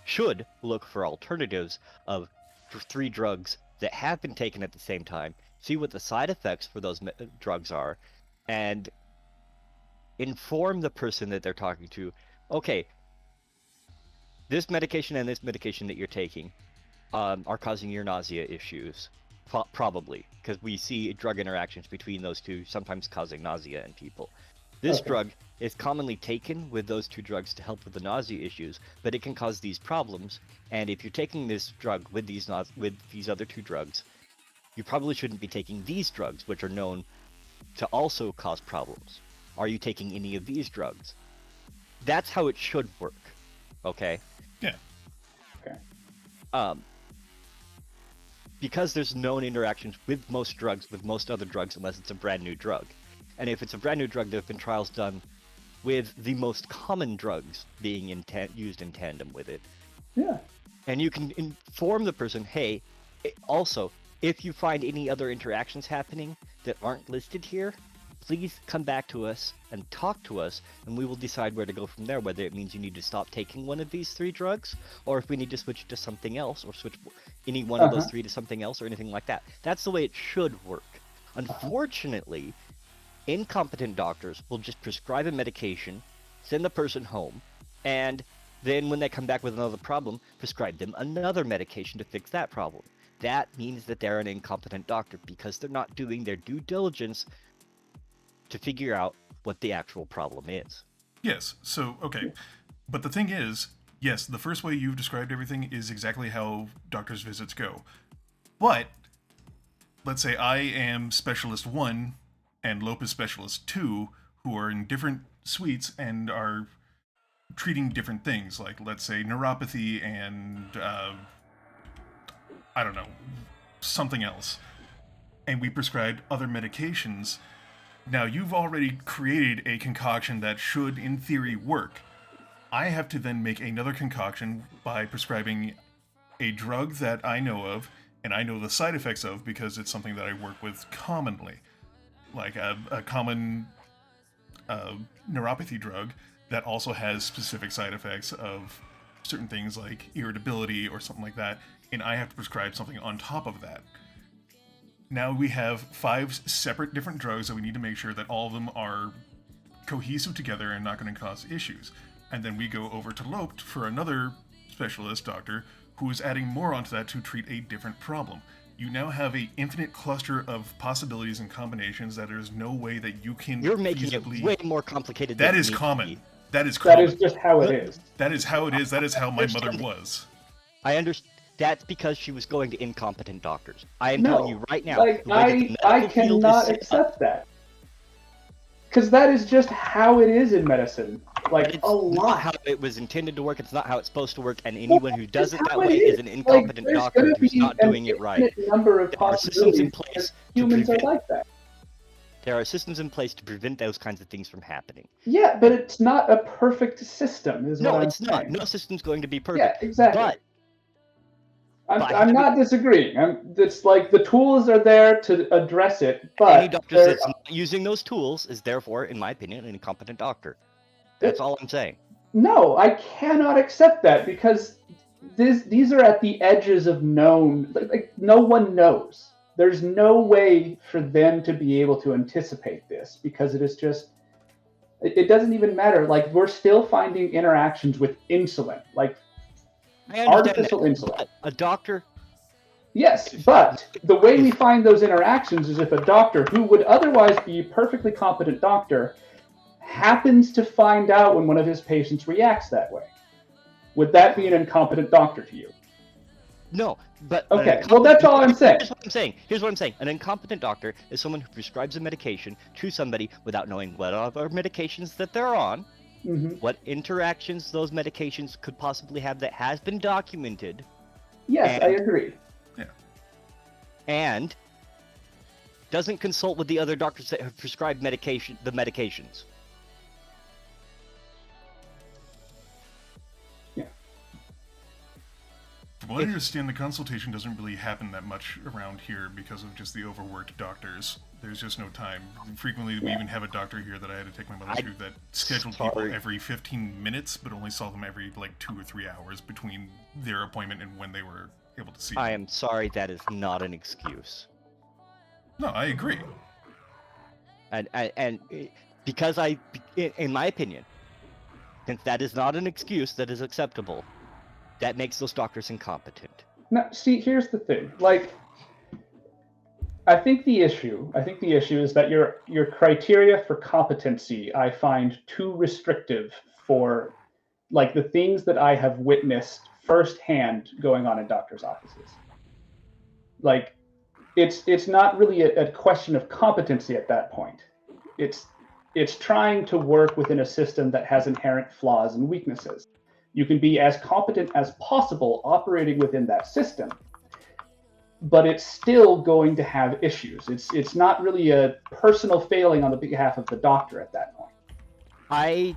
B: should look for alternatives of 3 drugs that have been taken at the same time, see what the side effects for those drugs are, and inform the person that they're talking to, okay, this medication and this medication that you're taking are causing your nausea issues. Probably, because we see drug interactions between those two, sometimes causing nausea in people. This drug is commonly taken with those two drugs to help with the nausea issues, but it can cause these problems. And if you're taking this drug with these other two drugs, you probably shouldn't be taking these drugs, which are known to also cause problems. Are you taking any of these drugs? That's how it should work. Okay?
A: Yeah.
C: Okay.
B: Because there's known interactions with most drugs, with most other drugs, unless it's a brand new drug. And if it's a brand new drug, there have been trials done with the most common drugs being used in tandem with it.
C: Yeah.
B: And you can inform the person, hey, also, if you find any other interactions happening that aren't listed here, please come back to us and talk to us, and we will decide where to go from there, whether it means you need to stop taking one of these 3 drugs, or if we need to switch to something else, or switch any one of those 3 to something else, or anything like that. That's the way it should work. Unfortunately, incompetent doctors will just prescribe a medication, send the person home, and then when they come back with another problem, prescribe them another medication to fix that problem. That means that they're an incompetent doctor because they're not doing their due diligence to figure out what the actual problem is.
A: Yes, so, okay. But the thing is, yes, the first way you've described everything is exactly how doctor's visits go. But, let's say I am Specialist 1 and Lope is Specialist 2, who are in different suites and are treating different things, like, let's say, neuropathy and, I don't know, something else. And we prescribed other medications. Now, you've already created a concoction that should, in theory, work. I have to then make another concoction by prescribing a drug that I know of, and I know the side effects of because it's something that I work with commonly. Like a common neuropathy drug that also has specific side effects of certain things like irritability or something like that, and I have to prescribe something on top of that. Now we have 5 separate different drugs that we need to make sure that all of them are cohesive together and not going to cause issues. And then we go over to Lope for another specialist doctor who is adding more onto that to treat a different problem. You now have an infinite cluster of possibilities and combinations that there's no way that you can
B: You're making
A: feasibly...
B: it way more complicated
A: That
B: than
A: is
B: it needs to
A: common.
B: be.
A: That is common.
C: That is just how it is.
A: That is how it is. That is how my mother was.
B: I understand. That's because she was going to incompetent doctors. I am
C: No,
B: telling you right now.
C: like
B: the way that the
C: I
B: medical field is
C: cannot
B: set up-
C: accept that. Because that is just how it is in medicine. Like
B: It's
C: a
B: not
C: lot.
B: how it was intended to work. It's not how it's supposed to work. And anyone who does it
C: That's
B: that
C: how it
B: way is an
C: Like,
B: incompetent
C: there's
B: doctor
C: gonna
B: who's
C: be
B: not
C: an
B: doing it right.
C: infinite number of
B: There are systems in
C: possibilities
B: place
C: because
B: to
C: humans are
B: prevent.
C: like that.
B: There are systems in place to prevent those kinds of things from happening.
C: Yeah, but it's not a perfect system, is
B: No,
C: what I'm
B: it's not.
C: saying.
B: No system's going to be
C: Yeah,
B: perfect.
C: exactly.
B: But
C: I'm
B: by
C: I'm not disagreeing. It's like the tools are there to address it, but
B: any doctor
C: they're-
B: that's not using those tools is therefore, in my opinion, an incompetent doctor. That's all I'm saying.
C: no, I cannot accept that because these are at the edges of known. Like no one knows. There's no way for them to be able to anticipate this because it is just. It doesn't even matter. Like we're still finding interactions with insulin, like
B: I understand
C: artificial
B: that,
C: insulin.
B: but a doctor.
C: Yes, but the way we find those interactions is if a doctor who would otherwise be a perfectly competent doctor happens to find out when one of his patients reacts that way. Would that be an incompetent doctor to you?
B: No, but
C: Okay, well, that's all I'm saying.
B: Here's what I'm saying. An incompetent doctor is someone who prescribes a medication to somebody without knowing what other medications that they're on, what interactions those medications could possibly have that has been documented.
C: Yes, I agree.
B: And doesn't consult with the other doctors that have prescribed the medications.
A: From what I understand, the consultation doesn't really happen that much around here because of just the overworked doctors. There's just no time. Frequently, we even have a doctor here that I had to take my mother to that scheduled people every 15 minutes, but only saw them every, 2 or 3 hours between their appointment and when they were able to see them.
B: I am sorry, that is not an excuse.
A: No, I agree.
B: And because in my opinion, since that is not an excuse that is acceptable, that makes those doctors incompetent.
C: Now, see, here's the thing. Like, I think the issue is that your criteria for competency I find too restrictive for like the things that I have witnessed firsthand going on in doctors' offices. Like, it's not really a question of competency at that point. It's trying to work within a system that has inherent flaws and weaknesses. You can be as competent as possible operating within that system, but it's still going to have issues. It's not really a personal failing on the behalf of the doctor at that point.
B: I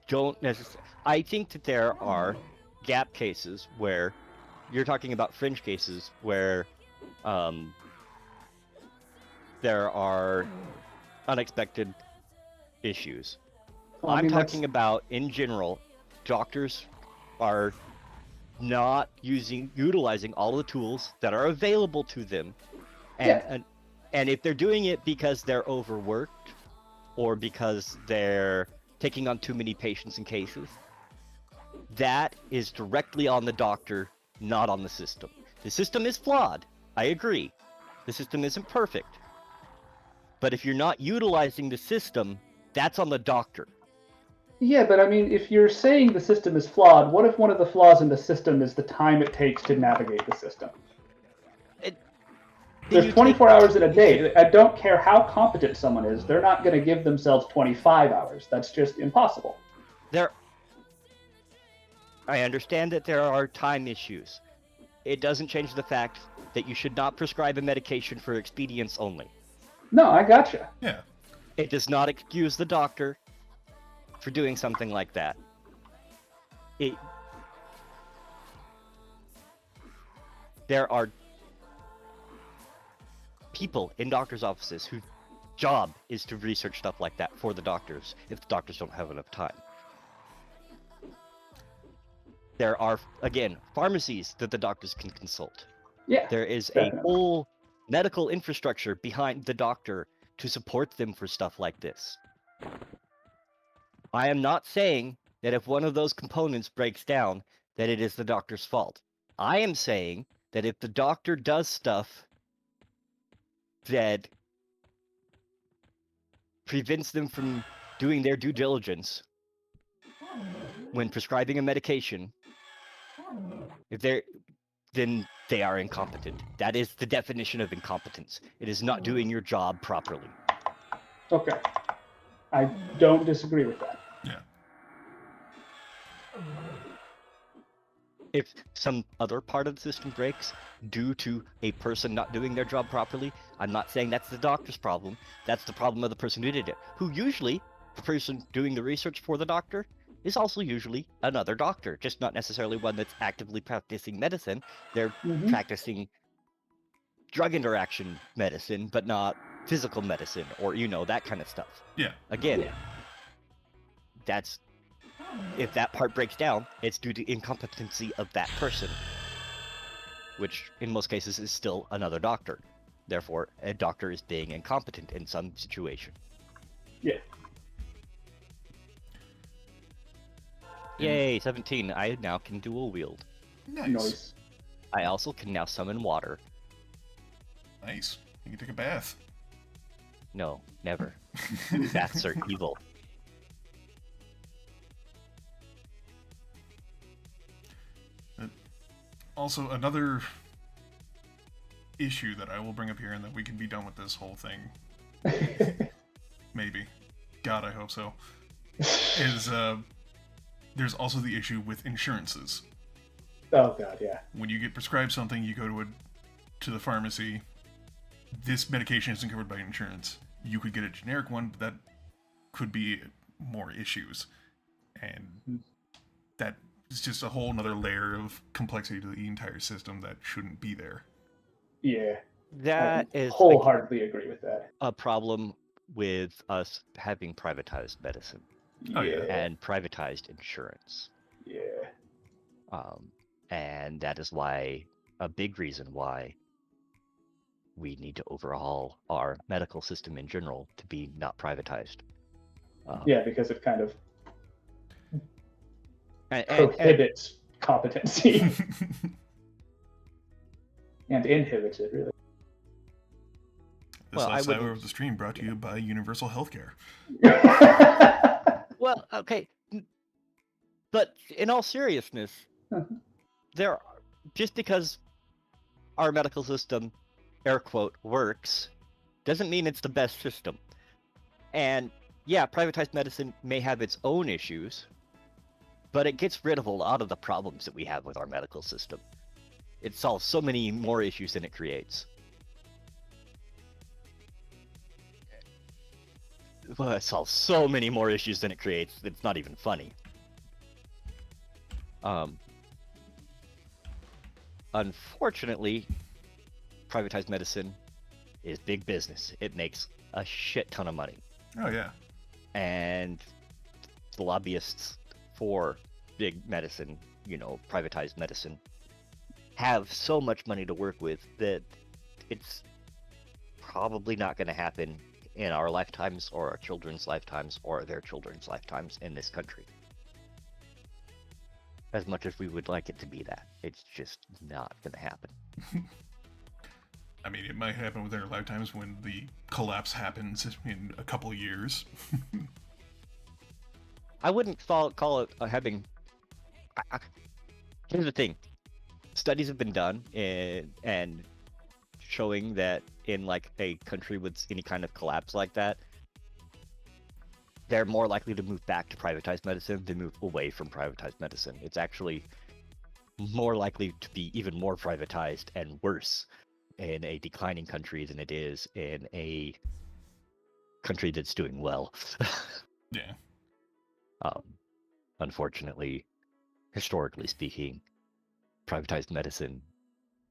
B: don't necessarily. I think that there are gap cases where you're talking about fringe cases where there are unexpected issues.
C: Well, I
B: I'm
C: mean,
B: talking about in general, doctors are not utilizing all the tools that are available to them, and if they're doing it because they're overworked or because they're taking on too many patients and cases, that is directly on the doctor, not on the system. The system is flawed. I agree. The system isn't perfect. But if you're not utilizing the system, that's on the doctor.
C: Yeah, but I mean, if you're saying the system is flawed, what if one of the flaws in the system is the time it takes to navigate the system? There's 24 hours in a day. I don't care how competent someone is, they're not going to give themselves 25 hours. That's just impossible.
B: I understand that there are time issues. It doesn't change the fact that you should not prescribe a medication for expedience only.
C: No, I gotcha.
A: Yeah.
B: It does not excuse the doctor for doing something like that. There are people in doctors' offices whose job is to research stuff like that for the doctors if the doctors don't have enough time. There are, again, pharmacies that the doctors can consult.
C: Yeah.
B: There is
C: definitely.
B: a whole medical infrastructure behind the doctor to support them for stuff like this. I am not saying that if one of those components breaks down, that it is the doctor's fault. I am saying that if the doctor does stuff that prevents them from doing their due diligence when prescribing a medication, then they are incompetent. That is the definition of incompetence. It is not doing your job properly.
C: Okay. I don't disagree with that.
A: Yeah.
B: If some other part of the system breaks due to a person not doing their job properly, I'm not saying that's the doctor's problem. That's the problem of the person who did it. Who usually, the person doing the research for the doctor, is also usually another doctor, just not necessarily one that's actively practicing medicine. They're practicing drug interaction medicine, but not physical medicine, or, that kind of stuff.
A: Yeah.
B: Again, if that part breaks down, it's due to incompetency of that person, which in most cases is still another doctor. Therefore, a doctor is being incompetent in some situation.
C: Yeah.
B: Yay, 17. I now can dual wield.
A: Nice.
B: I also can now summon water.
A: Nice. You can take a bath.
B: No, never. Baths are evil.
A: Also, another issue that I will bring up here, and that we can be done with this whole thing. Maybe. God, I hope so. Is there's also the issue with insurances.
C: Oh god, yeah.
A: When you get prescribed something, you go to the pharmacy. This medication isn't covered by insurance. You could get a generic one, but that could be more issues. And that is just a whole nother layer of complexity to the entire system that shouldn't be there.
C: Yeah.
B: That is
C: wholeheartedly agree with that.
B: a problem with us having privatized medicine.
A: Oh, yeah.
B: And privatized insurance.
C: Yeah.
B: And that is why, a big reason why we need to overhaul our medical system in general to be not privatized.
C: Yeah, because it kind of
B: and
C: prohibits competency and inhibits it, really.
A: This
B: Well, I
A: last hour
B: wouldn't-
A: of the stream brought to you by Universal Healthcare.
B: Well, okay, but in all seriousness, there, just because our medical system, air quote, works, doesn't mean it's the best system. And yeah, privatized medicine may have its own issues, but it gets rid of a lot of the problems that we have with our medical system. It solves so many more issues than it creates. Well, it solves so many more issues than it creates. It's not even funny. Unfortunately, privatized medicine is big business. It makes a shit ton of money.
A: Oh yeah.
B: And the lobbyists for big medicine, privatized medicine, have so much money to work with that it's probably not going to happen in our lifetimes or our children's lifetimes or their children's lifetimes in this country. As much as we would like it to be that, it's just not going to happen.
A: I mean, it might happen within our lifetimes when the collapse happens in a couple of years.
B: I wouldn't call it having. Here's the thing: studies have been done and showing that in like a country with any kind of collapse like that, they're more likely to move back to privatized medicine than move away from privatized medicine. It's actually more likely to be even more privatized and worse in a declining country than it is in a country that's doing well.
A: Yeah.
B: Unfortunately, historically speaking, privatized medicine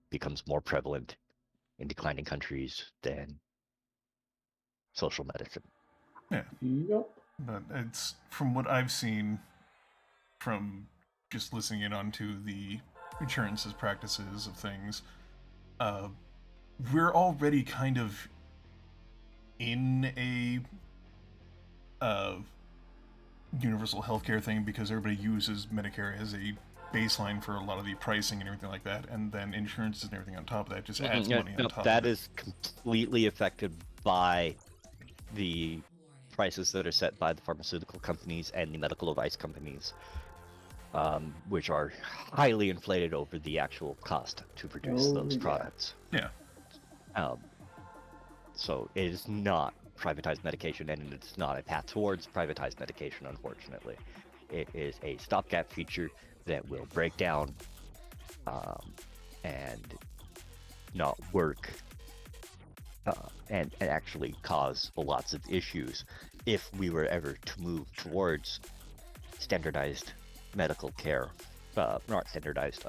B: becomes more prevalent in declining countries than social medicine.
A: Yeah.
C: Yep.
A: But it's, from what I've seen from just listening in onto the insurances practices of things, we're already kind of in a universal healthcare thing because everybody uses Medicare as a baseline for a lot of the pricing and everything like that, and then insurances and everything on top of that just adds money on top
B: that
A: of it.
B: is completely affected by the prices that are set by the pharmaceutical companies and the medical device companies, which are highly inflated over the actual cost to produce those products.
A: Yeah.
B: So it is not privatized medication, and it's not a path towards privatized medication, unfortunately. It is a stopgap feature that will break down and not work and actually cause lots of issues if we were ever to move towards standardized medical care, not standardized,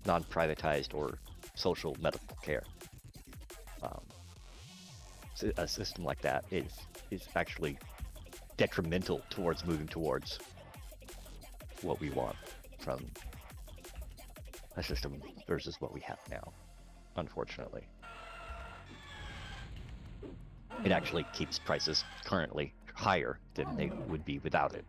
B: non-privatized or social medical care. A system like that is actually detrimental towards moving towards what we want from a system versus what we have now, unfortunately. It actually keeps prices currently higher than they would be without it.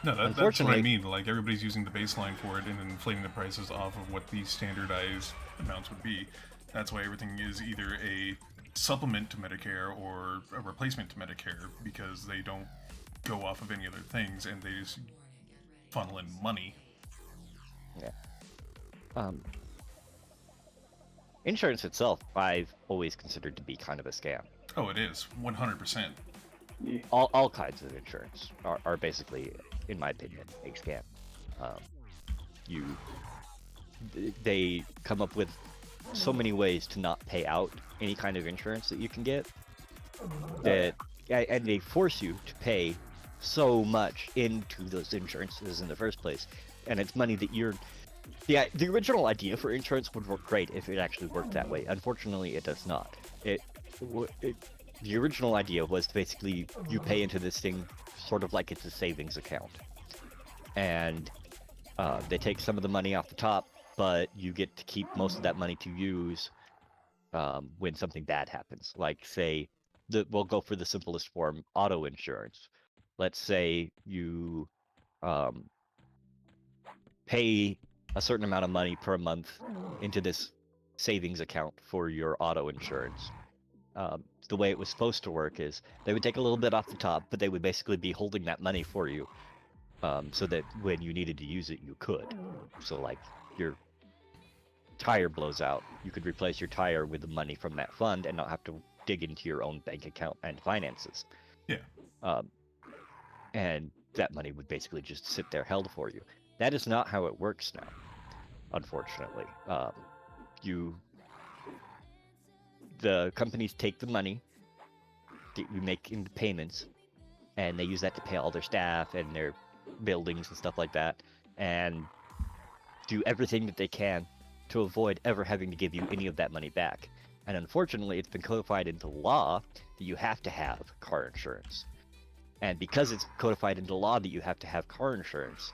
A: No, that's what I
B: Unfortunately-
A: mean. Like, everybody's using the baseline for it and inflating the prices off of what the standardized amounts would be. That's why everything is either a supplement to Medicare or a replacement to Medicare, because they don't go off of any other things and they just funnel in money.
B: Yeah. Insurance itself, I've always considered to be kind of a scam.
A: Oh, it is 100%.
B: All kinds of insurance are basically, in my opinion, a scam. They come up with so many ways to not pay out any kind of insurance that you can get, and they force you to pay so much into those insurances in the first place, and it's money that the original idea for insurance would work great if it actually worked that way. Unfortunately, it does not. The original idea was basically you pay into this thing sort of like it's a savings account, and they take some of the money off the top, but you get to keep most of that money to use when something bad happens. Like, say, we'll go for the simplest form, auto insurance. let's say you pay a certain amount of money per month into this savings account for your auto insurance. The way it was supposed to work is they would take a little bit off the top, but they would basically be holding that money for you, so that when you needed to use it, you could. So like your tire blows out, you could replace your tire with the money from that fund and not have to dig into your own bank account and finances.
A: Yeah.
B: And that money would basically just sit there held for you. That is not how it works now, unfortunately. The companies take the money that you make into payments, and they use that to pay all their staff and their buildings and stuff like that, and do everything that they can to avoid ever having to give you any of that money back. And unfortunately, it's been codified into law that you have to have car insurance. And because it's codified into law that you have to have car insurance,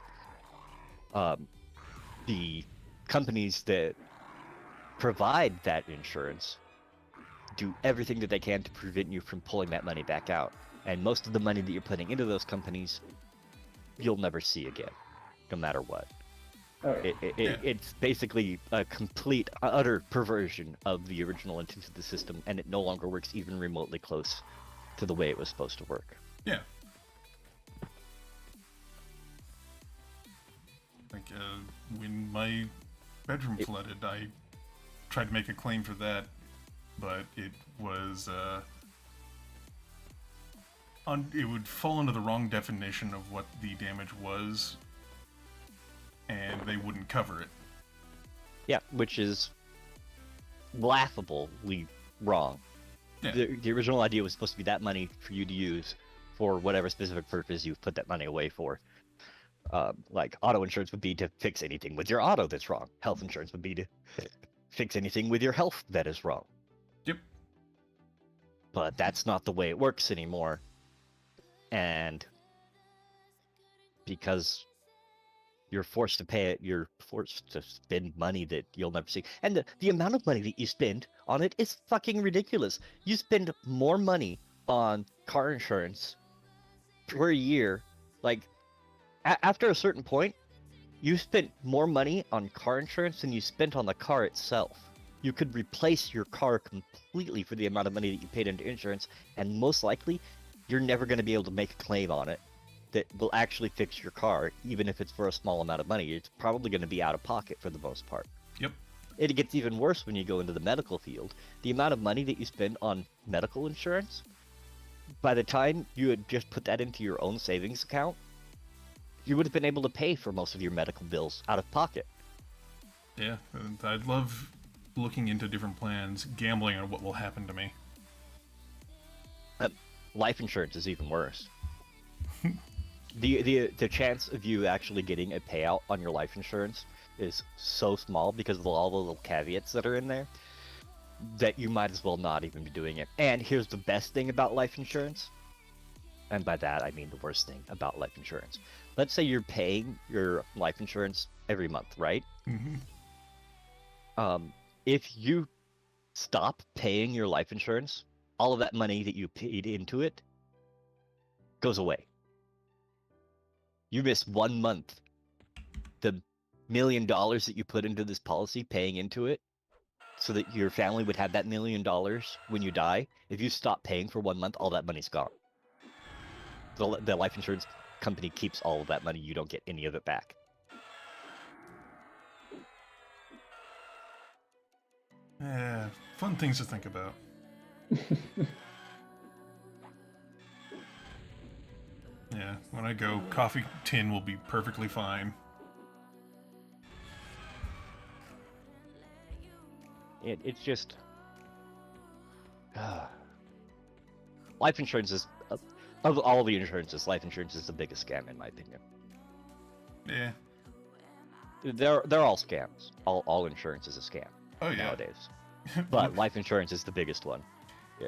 B: the companies that provide that insurance do everything that they can to prevent you from pulling that money back out. And most of the money that you're putting into those companies, you'll never see again, no matter what.
C: Okay.
B: It's basically a complete, utter perversion of the original intent of the system, and it no longer works even remotely close to the way it was supposed to work.
A: Yeah. Like, when my bedroom flooded, I tried to make a claim for that, but it was, it would fall under the wrong definition of what the damage was, and they wouldn't cover it.
B: Yeah, which is laughably wrong.
A: Yeah.
B: The original idea was supposed to be that money for you to use for whatever specific purpose you've put that money away for. Like auto insurance would be to fix anything with your auto that's wrong. Health insurance would be to fix anything with your health that is wrong.
A: Yep.
B: But that's not the way it works anymore. And because you're forced to pay it, you're forced to spend money that you'll never see. And the amount of money that you spend on it is fucking ridiculous. You spend more money on car insurance per year. Like, after a certain point, you spent more money on car insurance than you spent on the car itself. You could replace your car completely for the amount of money that you paid into insurance, and most likely, you're never going to be able to make a claim on it that will actually fix your car, even if it's for a small amount of money. It's probably going to be out of pocket for the most part.
A: Yep.
B: It gets even worse when you go into the medical field. The amount of money that you spend on medical insurance, by the time you had just put that into your own savings account, you would have been able to pay for most of your medical bills out of pocket.
A: Yeah, and I love looking into different plans, gambling on what will happen to me.
B: Life insurance is even worse. The chance of you actually getting a payout on your life insurance is so small because of all the little caveats that are in there that you might as well not even be doing it. And here's the best thing about life insurance, and by that I mean the worst thing about life insurance. Let's say you're paying your life insurance every month, right?
A: Mm-hmm.
B: If you stop paying your life insurance, all of that money that you paid into it goes away. You miss 1 month. The $1 million that you put into this policy, paying into it, so that your family would have that $1 million when you die. If you stop paying for 1 month, all that money's gone. The life insurance company keeps all of that money. You don't get any of it back.
A: Yeah, fun things to think about. Yeah, when I go, coffee tin will be perfectly fine.
B: It's just... life insurance is... of all the insurances, life insurance is the biggest scam, in my opinion.
A: Yeah.
B: They're all scams. All insurance is a scam nowadays. But life insurance is the biggest one. Yeah.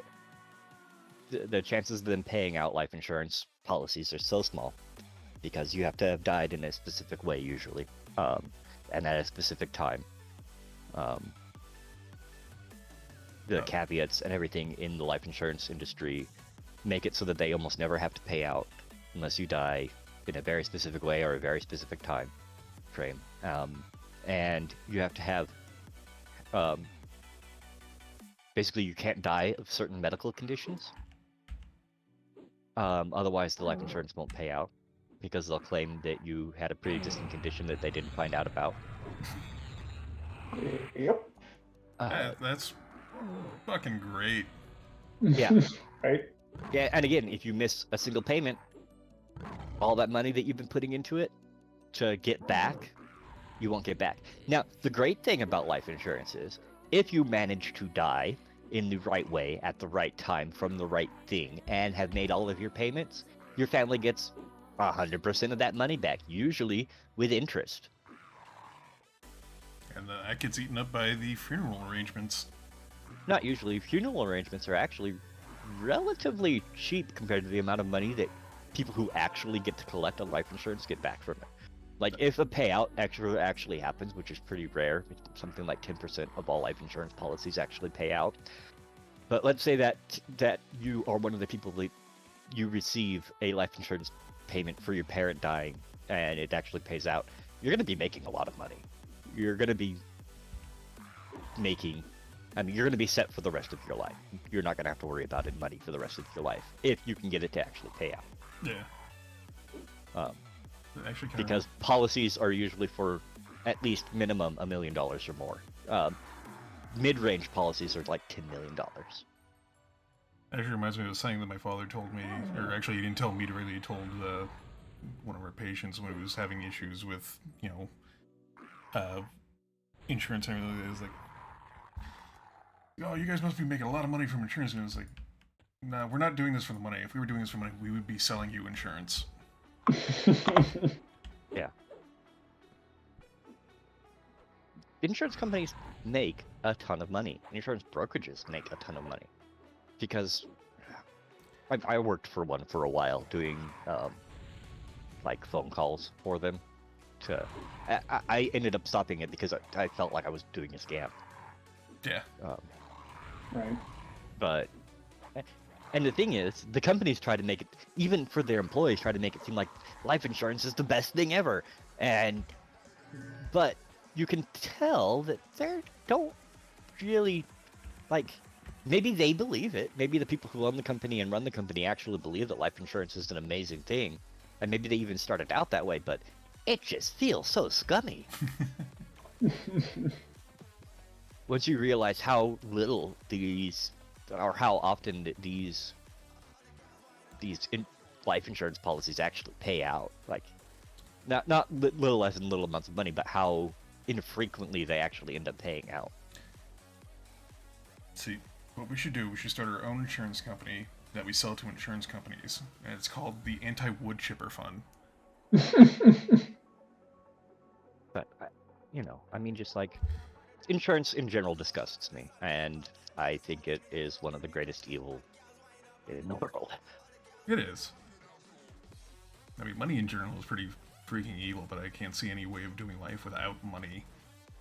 B: The chances of them paying out life insurance policies are so small because you have to have died in a specific way usually, and at a specific time. The caveats and everything in the life insurance industry make it so that they almost never have to pay out unless you die in a very specific way or a very specific time frame. And you have to have, basically you can't die of certain medical conditions. Otherwise the life insurance won't pay out because they'll claim that you had a pre-existing condition that they didn't find out about.
C: Yep.
A: That's fucking great.
B: Yeah.
C: Right.
B: Yeah, and again, if you miss a single payment, all that money that you've been putting into it to get back, you won't get back. Now, the great thing about life insurance is, if you manage to die in the right way, at the right time, from the right thing, and have made all of your payments, your family gets 100% of that money back, usually with interest.
A: And that gets eaten up by the funeral arrangements.
B: Not usually. Funeral arrangements are actually relatively cheap compared to the amount of money that people who actually get to collect on life insurance get back from it. Like, if a payout actually happens, which is pretty rare, something like 10% of all life insurance policies actually pay out. But let's say that you are one of the people that you receive a life insurance payment for your parent dying, and it actually pays out. You're going to be making a lot of money. You're going to be making... you're going to be set for the rest of your life. You're not going to have to worry about money for the rest of your life, if you can get it to actually pay out.
A: Yeah. Actually,
B: because policies are usually for at least minimum $1 million or more. Mid-range policies are like $10 million.
A: Actually reminds me of something that my father told me, or actually he didn't tell me directly, he told one of our patients when he was having issues with, insurance and everything. It was like, oh, you guys must be making a lot of money from insurance. And it was like, nah, we're not doing this for the money. If we were doing this for money, we would be selling you insurance.
B: Yeah. Insurance companies make a ton of money. Insurance brokerages make a ton of money. Because I worked for one for a while doing like phone calls for them. I ended up stopping it because I felt like I was doing a scam.
A: Yeah.
C: Right.
B: But, and the thing is, the companies try to make it, even for their employees, try to make it seem like life insurance is the best thing ever. But you can tell that they don't really, like, maybe they believe it. Maybe the people who own the company and run the company actually believe that life insurance is an amazing thing. And maybe they even started out that way, but it just feels so scummy. Once you realize how little these, or how often these life insurance policies actually pay out, like, not little less than little amounts of money, but how infrequently they actually end up paying out.
A: See, what we should do, we should start our own insurance company that we sell to insurance companies, and it's called the Anti-Wood Chipper Fund.
B: But, just like, insurance in general disgusts me, and I think it is one of the greatest evil in the world.
A: It is. I mean, money in general is pretty freaking evil, but I can't see any way of doing life without money.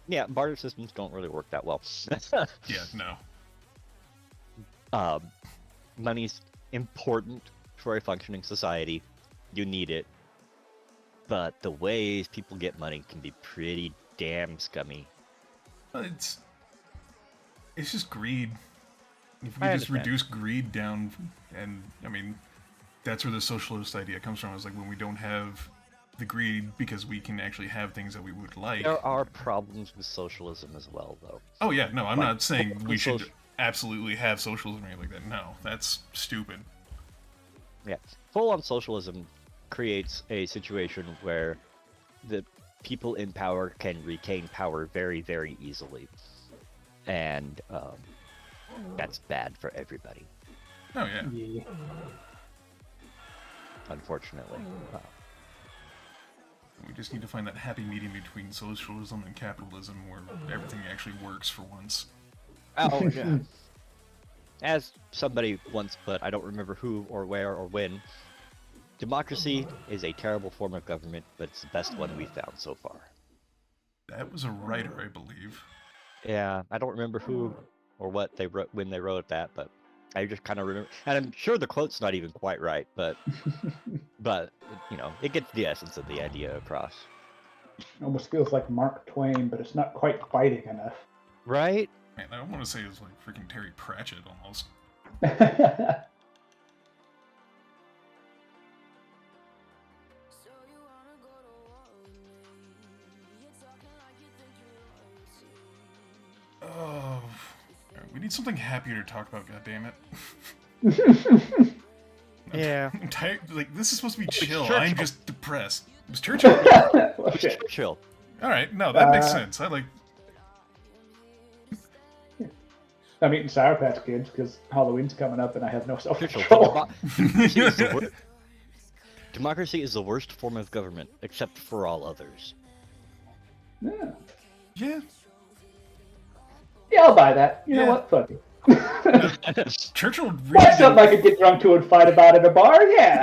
B: Yeah, barter systems don't really work that well.
A: Yeah, no.
B: Money's important for a functioning society. You need it. But the ways people get money can be pretty damn scummy.
A: It's just greed. If we just reduce greed down, and I mean, that's where the socialist idea comes from. Is like when we don't have the greed because we can actually have things that we would like.
B: There are problems with socialism as well, though.
A: Oh yeah, no, I'm not saying we should absolutely have socialism or anything like that. No, that's stupid.
B: Yeah, full-on socialism creates a situation where the people in power can retain power very, very easily. And that's bad for everybody.
A: Oh, yeah.
C: Yeah.
B: Unfortunately.
A: We just need to find that happy medium between socialism and capitalism where everything actually works for once.
B: Oh, yeah. As somebody once put, I don't remember who or where or when, democracy is a terrible form of government, but it's the best one we've found so far.
A: That was a writer, I believe.
B: Yeah, I don't remember who or what they wrote when they wrote that, but I just kind of remember, and I'm sure the quote's not even quite right, but you know, it gets the essence of the idea across.
C: Almost feels like Mark Twain, but it's not quite biting enough.
B: Right?
A: Man, I want to say it's like freaking Terry Pratchett almost. Oh, we need something happier to talk about. God damn it!
B: Yeah.
A: I'm tired. Like this is supposed to be chill.
B: Churchill.
A: I'm just depressed. It was Churchill.
C: Okay.
B: Chill.
A: All right, no, that makes sense. I like.
C: I'm eating Sour Patch Kids because Halloween's coming up and I have no
B: Churchill.
C: self-control.
B: Democracy is the worst form of government, except for all others.
C: Yeah.
A: Yeah.
C: Yeah, I'll buy that. You know
A: Yeah.
C: what? Fuck it.
A: Churchill really
C: That's something I
A: did.
C: could get drunk to and fight about at a bar. Yeah.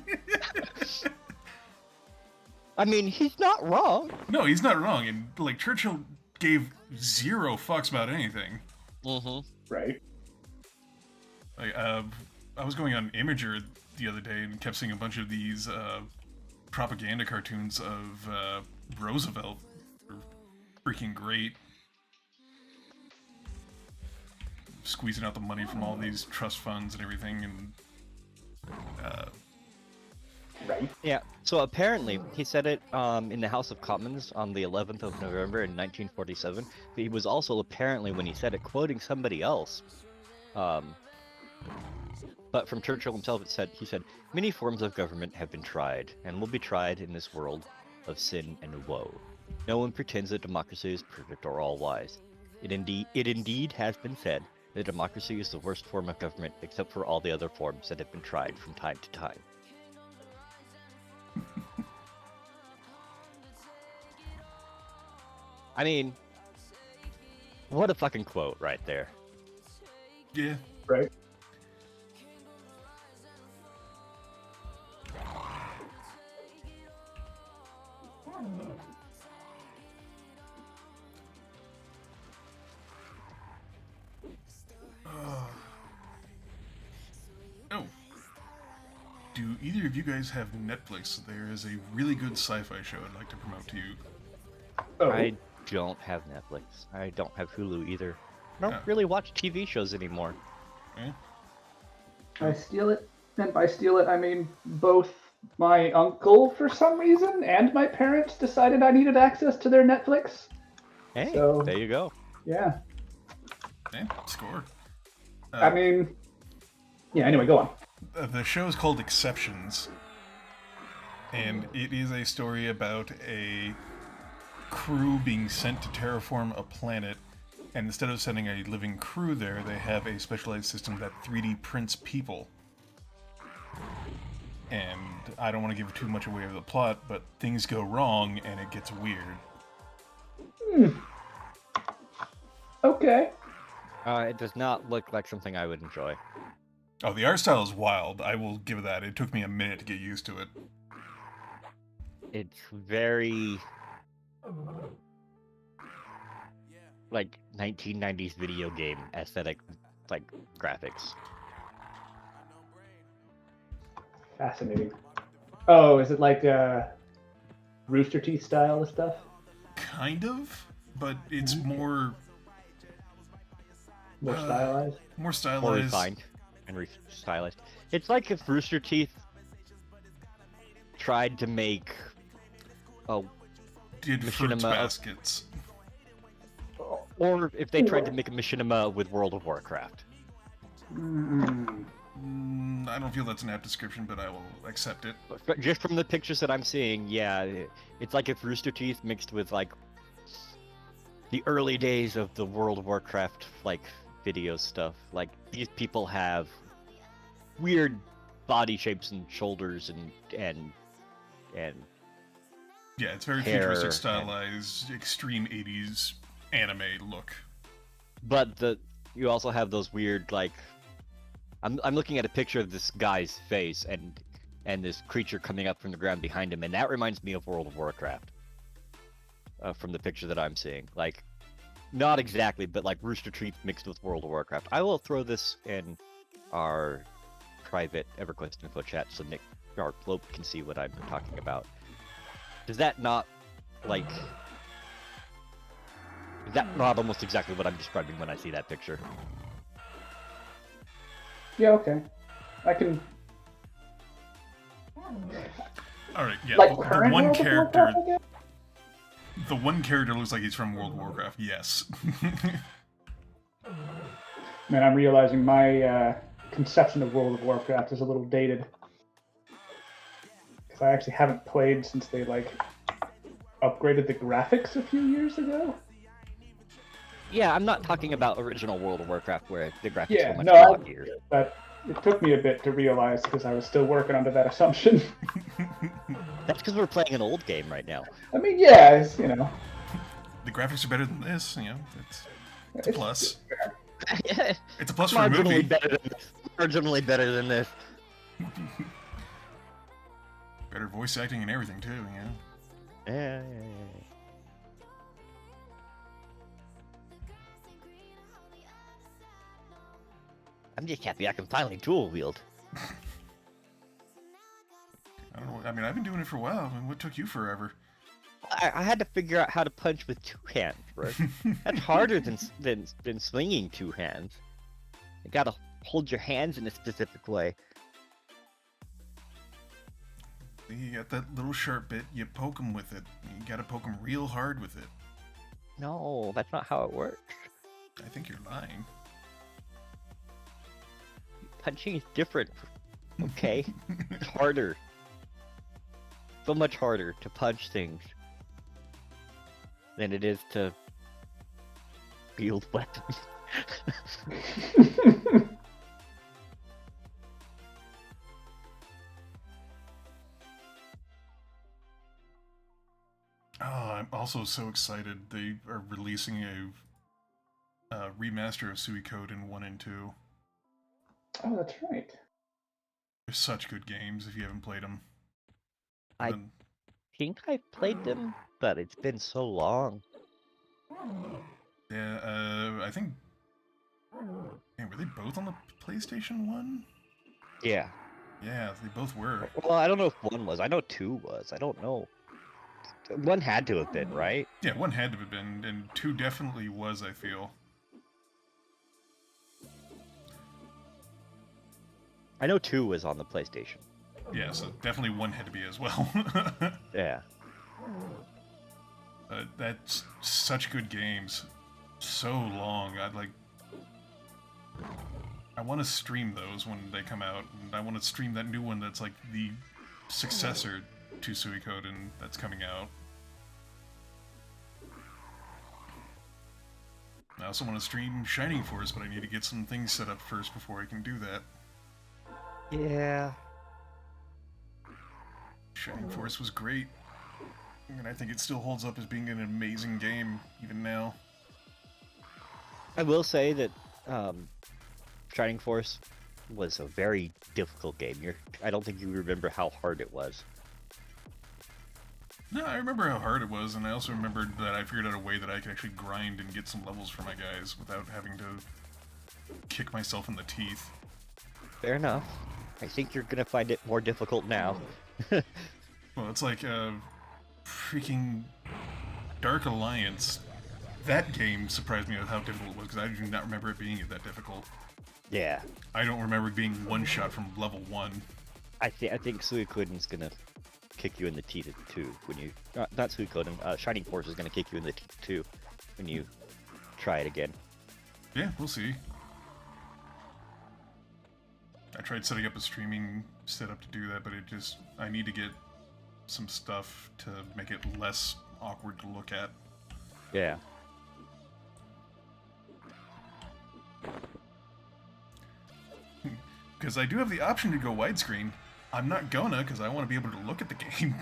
B: I mean, he's not wrong.
A: No, he's not wrong. And like Churchill gave zero fucks about anything.
B: Mm-hmm.
C: Right.
A: Like, I was going on Imager the other day and kept seeing a bunch of these propaganda cartoons of Roosevelt. They're freaking great. Squeezing out the money from all these trust funds and everything, and
C: Right.
B: Yeah, so apparently, he said it in the House of Commons on the 11th of November in 1947, but he was also apparently, when he said it, quoting somebody else. But from Churchill himself, he said, "Many forms of government have been tried, and will be tried in this world of sin and woe. No one pretends that democracy is perfect or all-wise. It indeed has been said that democracy is the worst form of government, except for all the other forms that have been tried from time to time." I mean, what a fucking quote right there.
A: yeah.
C: Right.
A: Oh. Do either of you guys have Netflix? There is a really good sci-fi show I'd like to promote to you.
C: Oh.
B: I don't have Netflix. I don't have Hulu either. I don't
A: Oh.
B: really watch TV shows anymore.
A: Eh?
C: I steal it, and by steal it, I mean both my uncle, for some reason, and my parents decided I needed access to their Netflix.
B: Hey,
C: So-
B: there you go.
C: Yeah.
A: Score.
C: I mean, yeah, anyway, go on.
A: The show is called Exceptions, and it is a story about a crew being sent to terraform a planet, and instead of sending a living crew there, they have a specialized system that 3D prints people. And I don't want to give too much away of the plot, but things go wrong and it gets weird.
C: Okay.
B: It does not look like something I would enjoy.
A: Oh, the art style is wild. I will give it that. It took me a minute to get used to it.
B: It's very like 1990s video game aesthetic, like graphics.
C: Fascinating. Oh, is it like Rooster Teeth style of stuff?
A: Kind of, but it's more
C: More stylized?
A: more
B: More
A: stylized.
B: refined and stylized. It's like if Rooster Teeth tried to make
A: Did fruit
B: machinima-
A: baskets.
B: or if they tried to make a machinima with World of Warcraft.
A: I don't feel that's an apt description, but I will accept it.
B: But just from the pictures that I'm seeing, yeah, it's like if Rooster Teeth mixed with like the early days of the World of Warcraft like video stuff. Like these people have weird body shapes and shoulders and
A: Yeah, it's very
B: Hair
A: futuristic,
B: and-
A: stylized, extreme 80s anime look.
B: but you also have those weird like I'm looking at a picture of this guy's face and this creature coming up from the ground behind him, and that reminds me of World of Warcraft. From the picture that I'm seeing, like, not exactly, but like Rooster Teeth mixed with World of Warcraft. I will throw this in our private Everquest info chat so Nick Sharplope can see what I'm talking about. Is that not like? Is that not almost exactly what I'm describing when I see that picture?
C: Yeah, okay. I can.
A: All right, yeah.
C: Like
A: the
C: current
A: one
C: World of
A: character,
C: Warcraft, I guess?
A: the one character looks like he's from World of Warcraft. Yes.
C: Man, I'm realizing my conception of World of Warcraft is a little dated. Because I actually haven't played since they like upgraded the graphics a few years ago.
B: Yeah, I'm not talking about original World of Warcraft where the graphics
C: Yeah,
B: were much
C: no,
B: groggier.
C: but it took me a bit to realize because I was still working under that assumption.
B: That's because we're playing an old game right now.
C: I mean, yeah, it's, you know.
A: The graphics are better than this. You know, it's a plus. It's a plus for a
B: Marginally
A: movie.
B: better than this. Marginally better than this.
A: Better voice acting and everything too. You know.
B: Yeah. I'm just happy I can finally dual wield.
A: I don't know. I mean, I've been doing it for a while. I mean, what took you forever?
B: I had to figure out how to punch with two hands, bro. That's harder than swinging two hands. You gotta hold your hands in a specific way.
A: You got that little sharp bit. You poke them with it. You gotta poke them real hard with it.
B: No, that's not how it works.
A: I think you're lying.
B: Punching is different. Okay, it's harder. So much harder to punch things than it is to wield weapons.
A: Oh, I'm also so excited. They are releasing a remaster of Suikoden in 1 and 2.
C: Oh, that's right.
A: They're such good games if you haven't played them.
B: I think I've played them, but it's been so long.
A: Yeah, I think... Man, were they both on the PlayStation 1?
B: Yeah.
A: Yeah, they both were.
B: Well, I don't know if one was. I know two was. I don't know. One had to have been, right?
A: Yeah, 1 had to have been, and 2 definitely was, I feel.
B: I know two was on the PlayStation.
A: Yeah, so definitely 1 had to be as well.
B: Yeah.
A: That's such good games. So long. I want to stream those when they come out, and I want to stream that new one that's like the successor to Suikoden that's coming out. I also want to stream Shining Force, but I need to get some things set up first before I can do that.
B: Yeah.
A: Shining Force was great, and I think it still holds up as being an amazing game, even now.
B: I will say that Shining Force was a very difficult game. I don't think you remember how hard it was.
A: No, I remember how hard it was, and I also remembered that I figured out a way that I could actually grind and get some levels for my guys without having to kick myself in the teeth.
B: Fair enough. I think you're gonna find it more difficult now.
A: Well, it's like freaking Dark Alliance. That game surprised me with how difficult it was, because I do not remember it being that difficult.
B: Yeah.
A: I don't remember being one shot from level 1.
B: I think Suikoden's gonna kick you in the teeth too when you not Suikoden. Shining Force is gonna kick you in the teeth too when you try it again.
A: Yeah, we'll see. I tried setting up a streaming setup to do that, but I need to get some stuff to make it less awkward to look at.
B: Yeah.
A: Because I do have the option to go widescreen. I'm not gonna, because I want to be able to look at the game.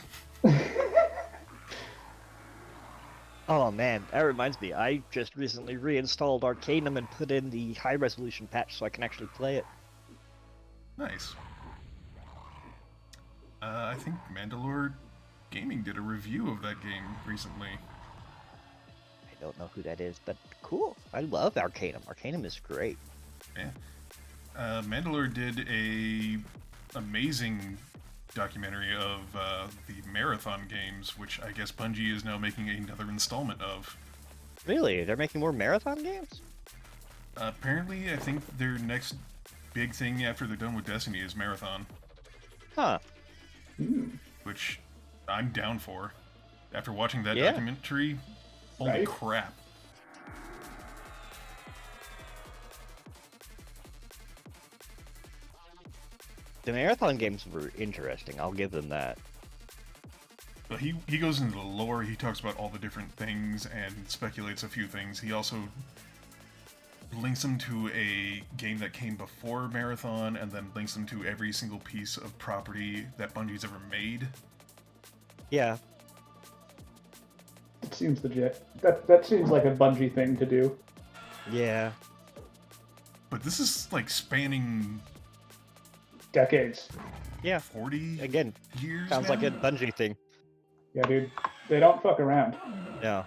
B: Oh man, that reminds me. I just recently reinstalled Arcanum and put in the high resolution patch so I can actually play it.
A: Nice. I think Mandalore Gaming did a review of that game recently.
B: I don't know who that is, but cool. I love Arcanum. Arcanum is great.
A: Yeah. Mandalore did a amazing documentary of the marathon games, which I guess Bungie is now making another installment of.
B: Really? They're making more marathon games?
A: Apparently, I think their next big thing after they're done with Destiny is Marathon,
B: Huh.
A: which I'm down for. After watching that
B: Yeah.
A: documentary, holy
C: Right?
A: crap.
B: The marathon games were interesting. I'll give them that.
A: But he goes into the lore, he talks about all the different things and speculates a few things. He also links them to a game that came before Marathon and then links them to every single piece of property that Bungie's ever made.
B: Yeah.
C: It seems legit. That seems like a Bungie thing to do.
B: Yeah.
A: But this is like spanning
C: Decades.
B: Yeah.
A: 40
B: Again,
A: years
B: sounds
A: now?
B: like a Bungie thing.
C: Yeah, dude. They don't fuck around.
B: No.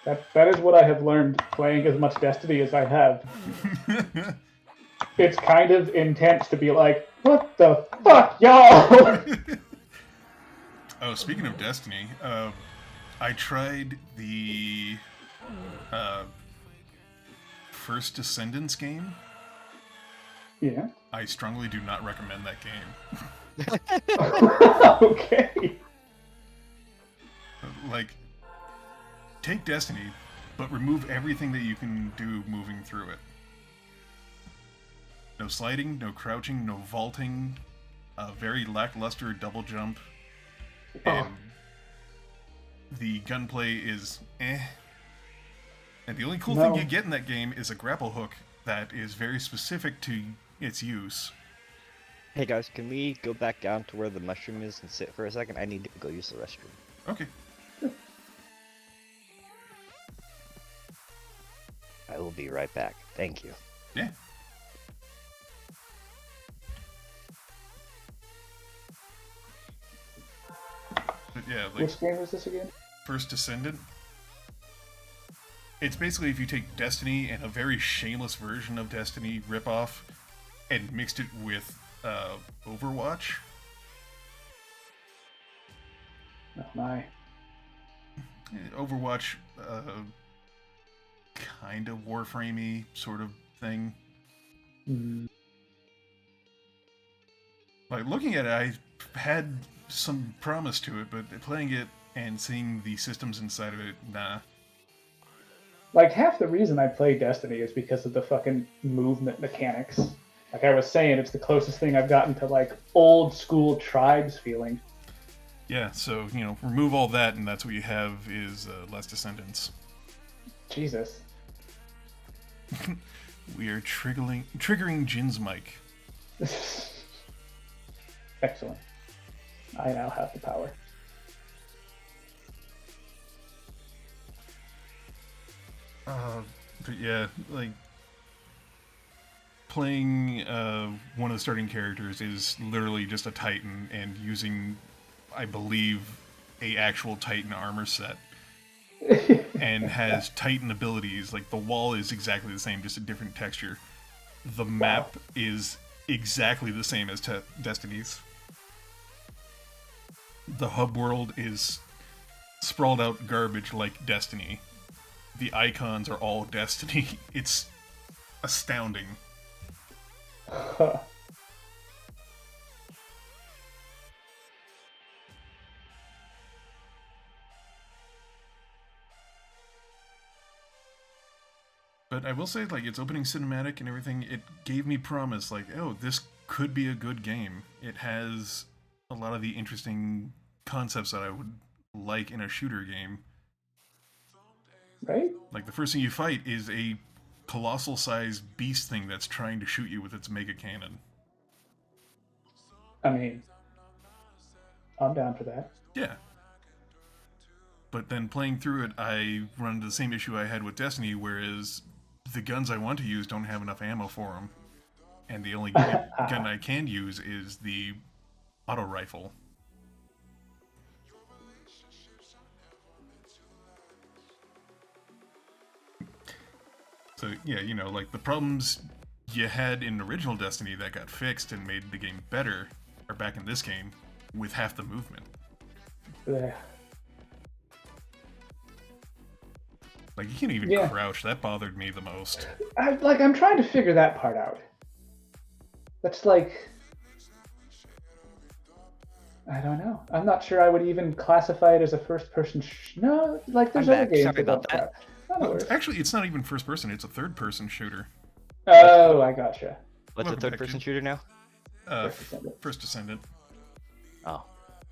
C: That is what I have learned playing as much Destiny as I have. It's kind of intense to be like, what the fuck, y'all?
A: Oh, speaking of Destiny, I tried the First Descendants game.
C: Yeah.
A: I strongly do not recommend that game.
C: Okay.
A: Like, take Destiny, but remove everything that you can do moving through it. No sliding, no crouching, no vaulting, a very lackluster double jump, and the gunplay is eh. And the only cool thing
C: No.
A: you get in that game is a grapple hook that is very specific to its use.
B: Hey guys, can we go back down to where the mushroom is and sit for a second? I need to go use the restroom.
A: Okay.
B: I will be right back. Thank you.
A: Yeah. But yeah, like
C: Which game is this again?
A: First Descendant. It's basically if you take Destiny and a very shameless version of Destiny ripoff and mixed it with Overwatch.
C: Oh my.
A: Overwatch, kind of Warframey sort of thing.
C: Mm.
A: Like, looking at it, I had some promise to it, but playing it and seeing the systems inside of it, nah.
C: Like, half the reason I play Destiny is because of the fucking movement mechanics. Like I was saying, it's the closest thing I've gotten to, like, old school tribes feeling.
A: Yeah, so, remove all that, and that's what you have is Last Descendants.
C: Jesus.
A: We are triggering Jin's mic.
C: Excellent. I now have the power.
A: But yeah, like, playing one of the starting characters is literally just a Titan and using, I believe, a actual Titan armor set. And has Titan abilities. Like, the wall is exactly the same, just a different texture. The map is exactly the same as Destiny's. The hub world is sprawled out garbage like Destiny. The icons are all Destiny. It's astounding.
C: Huh.
A: But I will say, like, its opening cinematic and everything, it gave me promise, like, oh, this could be a good game. It has a lot of the interesting concepts that I would like in a shooter game.
C: Right?
A: Like, the first thing you fight is a colossal-sized beast thing that's trying to shoot you with its mega cannon.
C: I mean, I'm down for that.
A: Yeah. But then playing through it, I run into the same issue I had with Destiny, whereas the guns I want to use don't have enough ammo for them. And the only gun I can use is the auto rifle. So, yeah, like, the problems you had in original Destiny that got fixed and made the game better, or back in this game, with half the movement.
C: Ugh.
A: Like, you can't even
C: Yeah.
A: crouch. That bothered me the most.
C: I'm trying to figure that part out. That's like, I don't know. I'm not sure I would even classify it as a first-person. No, like there's
B: I'm
C: other
B: back.
C: games
B: Sorry
C: that
B: about
C: don't
B: that.
C: crouch. Oh, no worries.
A: Actually, it's not even first person. It's a third-person shooter.
C: Oh, I gotcha.
B: What's a
A: Welcome back,
B: third-person
A: dude.
B: shooter now?
A: First Descendant.
B: Oh.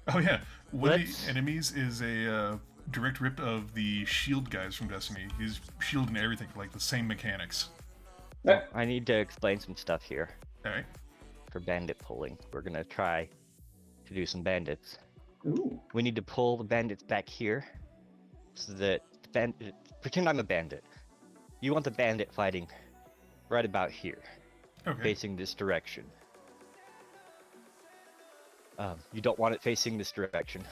A: Oh yeah, one of
B: Let's-
A: the enemies is a direct rip of the shield guys from Destiny. He's shielding everything, like the same mechanics.
B: I need to explain some stuff here
A: All right.
B: for bandit pulling. We're gonna try to do some bandits.
C: Ooh.
B: We need to pull the bandits back here, so that pretend I'm a bandit. You want the bandit fighting right about here,
A: Okay.
B: facing this direction. You don't want it facing this direction.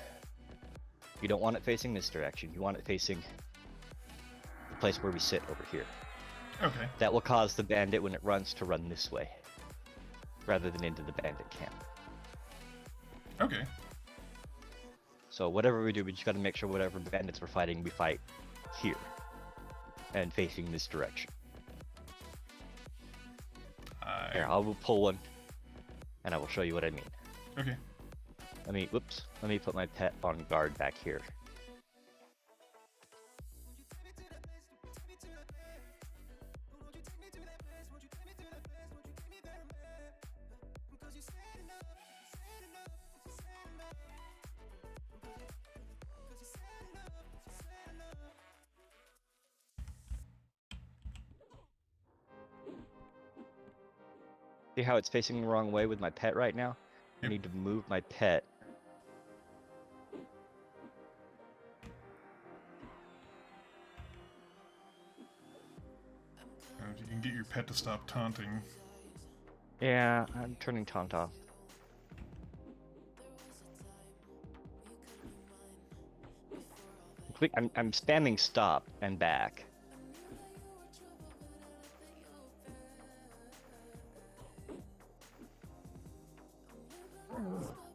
B: You don't want it facing this direction. You want it facing the place where we sit over here.
A: Okay.
B: That will cause the bandit, when it runs, to run this way, rather than into the bandit camp.
A: Okay.
B: So whatever we do, we just got to make sure whatever bandits we're fighting, we fight here, and facing this direction. Here, I will pull one, and I will show you what I mean.
A: Okay.
B: Let me put my pet on guard back here. See how it's facing the wrong way with my pet right now? I
A: Yep.
B: need to move my pet.
A: If you can get your pet to stop taunting.
B: Yeah, I'm turning taunt off. I'm spamming stop and back.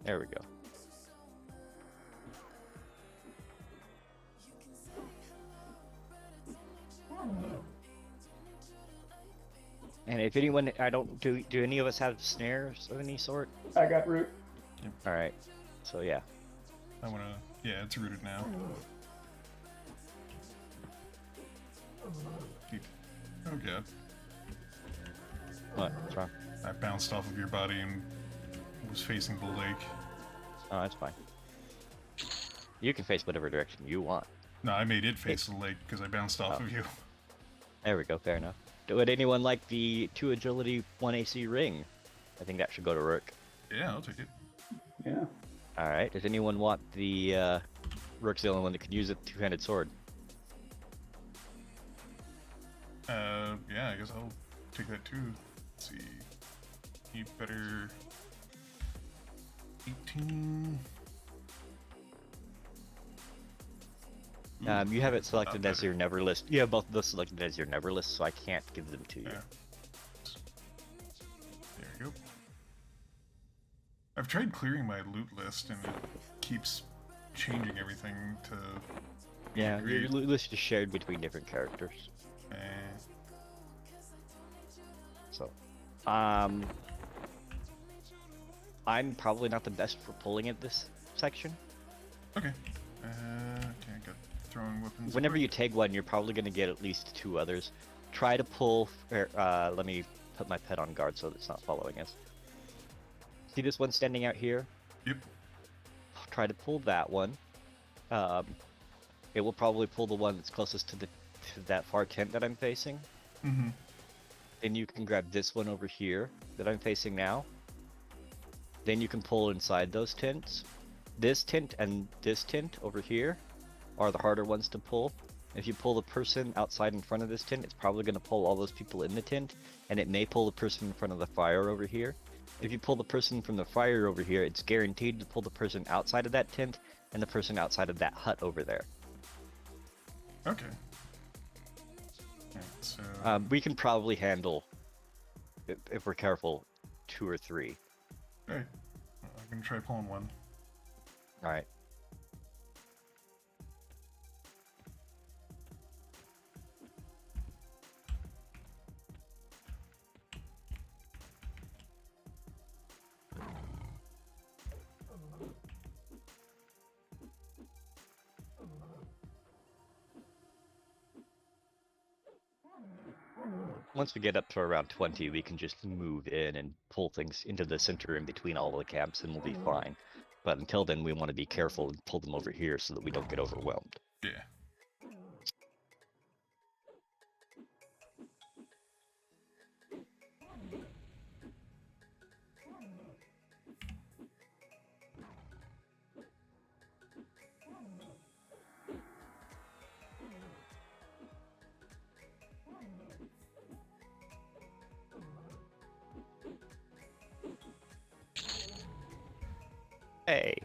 B: There we go. And if anyone, do any of us have snares of any sort?
C: I got root.
B: All right. So yeah.
A: I want to. Yeah, it's rooted now. Oh god.
B: What's wrong?
A: I bounced off of your body and was facing the lake.
B: Oh, that's fine. You can face whatever direction you want.
A: No, I made it face the lake because I bounced off
B: Oh.
A: of you.
B: There we go, fair enough. Would anyone like the 2 agility, 1 AC ring? I think that should go to Rook.
A: Yeah, I'll take it.
C: Yeah.
B: Alright, does anyone want the, Rook's the only one that can use a 2-handed sword.
A: Yeah, I guess I'll take that too. Let's see. You better. 18.
B: You have it selected
A: Not
B: as
A: better.
B: your never list. You have both of those selected as your never list, so I can't give them to you.
A: Yeah. There you go. I've tried clearing my loot list and it keeps changing everything to.
B: Yeah,
A: Agreed.
B: your loot list is shared between different characters.
A: Eh,
B: So, I'm probably not the best for pulling at this section.
A: okay. Okay, I got throwing weapons.
B: Whenever you take one, you're probably going to get at least 2 others. Try to pull. Let me put my pet on guard so that it's not following us. See this one standing out here?
A: Yep.
B: Try to pull that one. It will probably pull the one that's closest to that far tent that I'm facing.
A: Mm-hmm.
B: Then you can grab this one over here that I'm facing now. Then you can pull inside those tents. This tent and this tent over here are the harder ones to pull. If you pull the person outside in front of this tent, it's probably going to pull all those people in the tent, and it may pull the person in front of the fire over here. If you pull the person from the fire over here, it's guaranteed to pull the person outside of that tent and the person outside of that hut over there.
A: Okay. Alright, so.
B: We can probably handle if we're careful, 2 or 3.
A: Alright. I'm gonna try pulling one.
B: All right. Once we get up to around 20, we can just move in and pull things into the center in between all of the camps and we'll be fine. But until then, we want to be careful and pull them over here so that we don't get overwhelmed.
A: Yeah.
B: Hey!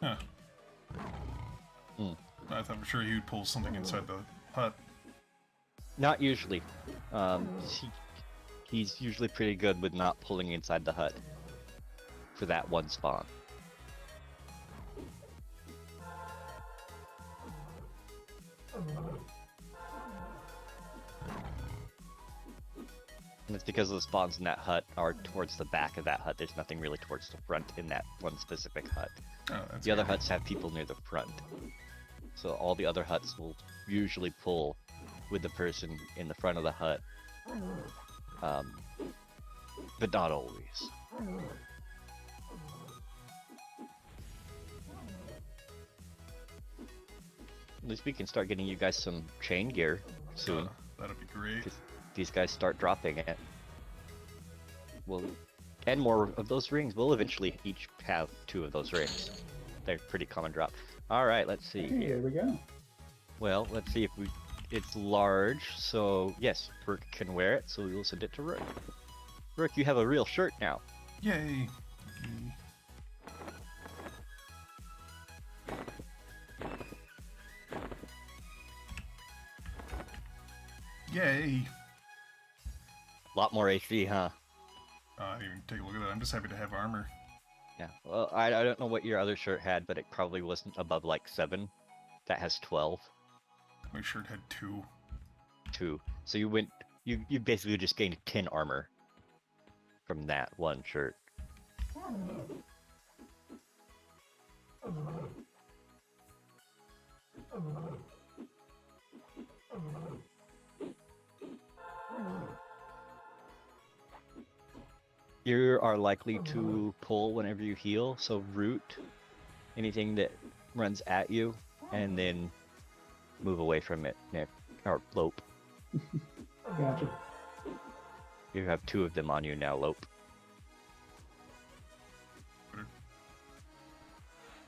A: Huh.
B: Hmm.
A: I thought for sure he would pull something inside the hut.
B: Not usually. He's usually pretty good with not pulling inside the hut for that one spawn. And it's because the spawns in that hut are towards the back of that hut. There's nothing really towards the front in that one specific hut.
A: Oh, that's
B: The other
A: good.
B: huts have people near the front. So all the other huts will usually pull with the person in the front of the hut. But not always. At least we can start getting you guys some chain gear soon.
A: That'll be great.
B: 'Cause these guys start dropping it. Well, and more of those rings. We'll eventually each have 2 of those rings. They're pretty common drop. All right, let's see
C: Hey,
B: here.
C: there we go.
B: Well, let's see if we. It's large, so yes, Rook can wear it. So we will send it to Rook. Rook, you have a real shirt now.
A: Yay! Yay!
B: A lot more AC, huh?
A: I didn't even take a look at that. I'm just happy to have armor.
B: Yeah. Well, I don't know what your other shirt had, but it probably wasn't above like 7. That has 12.
A: My shirt had 2.
B: 2. So you went. You basically just gained 10 armor from that one shirt. You are likely to pull whenever you heal, so root anything that runs at you, and then move away from it, or lope.
C: Gotcha.
B: You have 2 of them on you now, lope.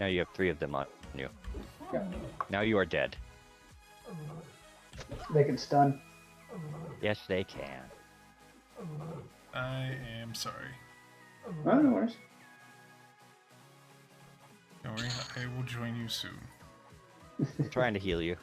B: Now you have 3 of them on you.
C: Yeah.
B: Now you are dead.
C: They can stun.
B: Yes, they can.
A: I am sorry.
C: Oh, no worries.
A: Don't worry, I will join you soon.
B: I'm trying to heal you.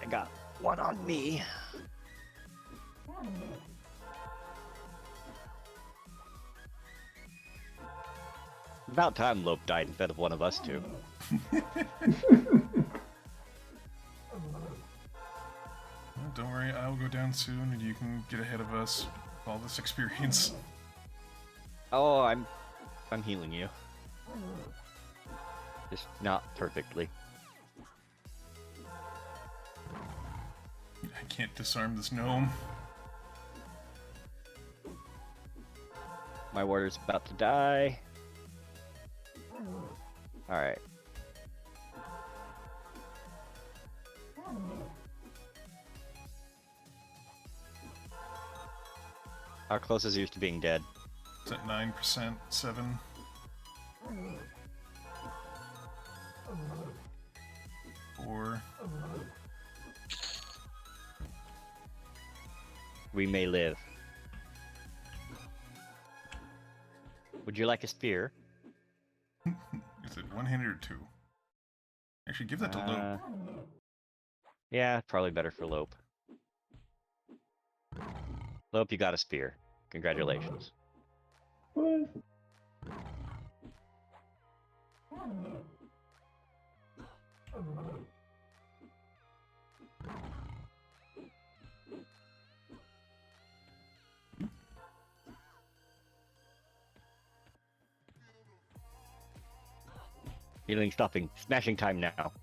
B: I got 1 on me. About time Lope died instead of one of us 2.
A: Well, don't worry, I will go down soon and you can get ahead of us with all this experience.
B: Oh, I'm healing you. Just not perfectly.
A: I can't disarm this gnome.
B: My warrior's about to die. Alright. How close is yours to being dead?
A: It's at 9%, 7. Four.
B: We may live. Would you like a spear?
A: Is it one-handed or two? Actually, give that to Lope.
B: Yeah, probably better for Lope. Lope, you got a spear. Congratulations.
C: What?
B: Healing, stopping, smashing time now.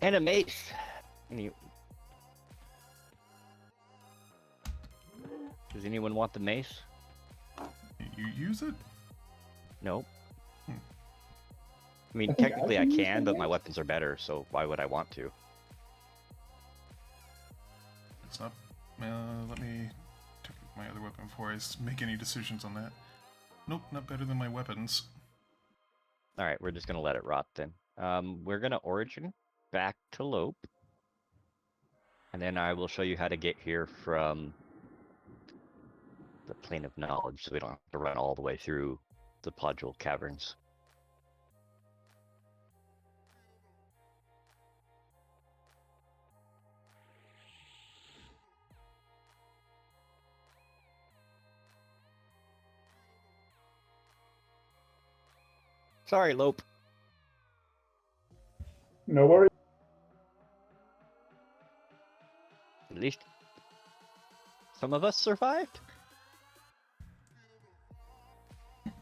B: And a mace. Does anyone want the mace?
A: You use it?
B: Nope. I mean,
C: I think
B: technically
C: I
B: I
C: can use
B: can,
C: the
B: but my
C: mace.
B: weapons are better, so why would I want to?
A: It's not. Let me take my other weapon before I make any decisions on that. Nope, not better than my weapons.
B: Alright, we're just gonna let it rot then. We're gonna origin back to Lope. And then I will show you how to get here from the plane of knowledge, so we don't have to run all the way through the podule caverns. Sorry, Lope.
C: No worries.
B: At least some of us survived.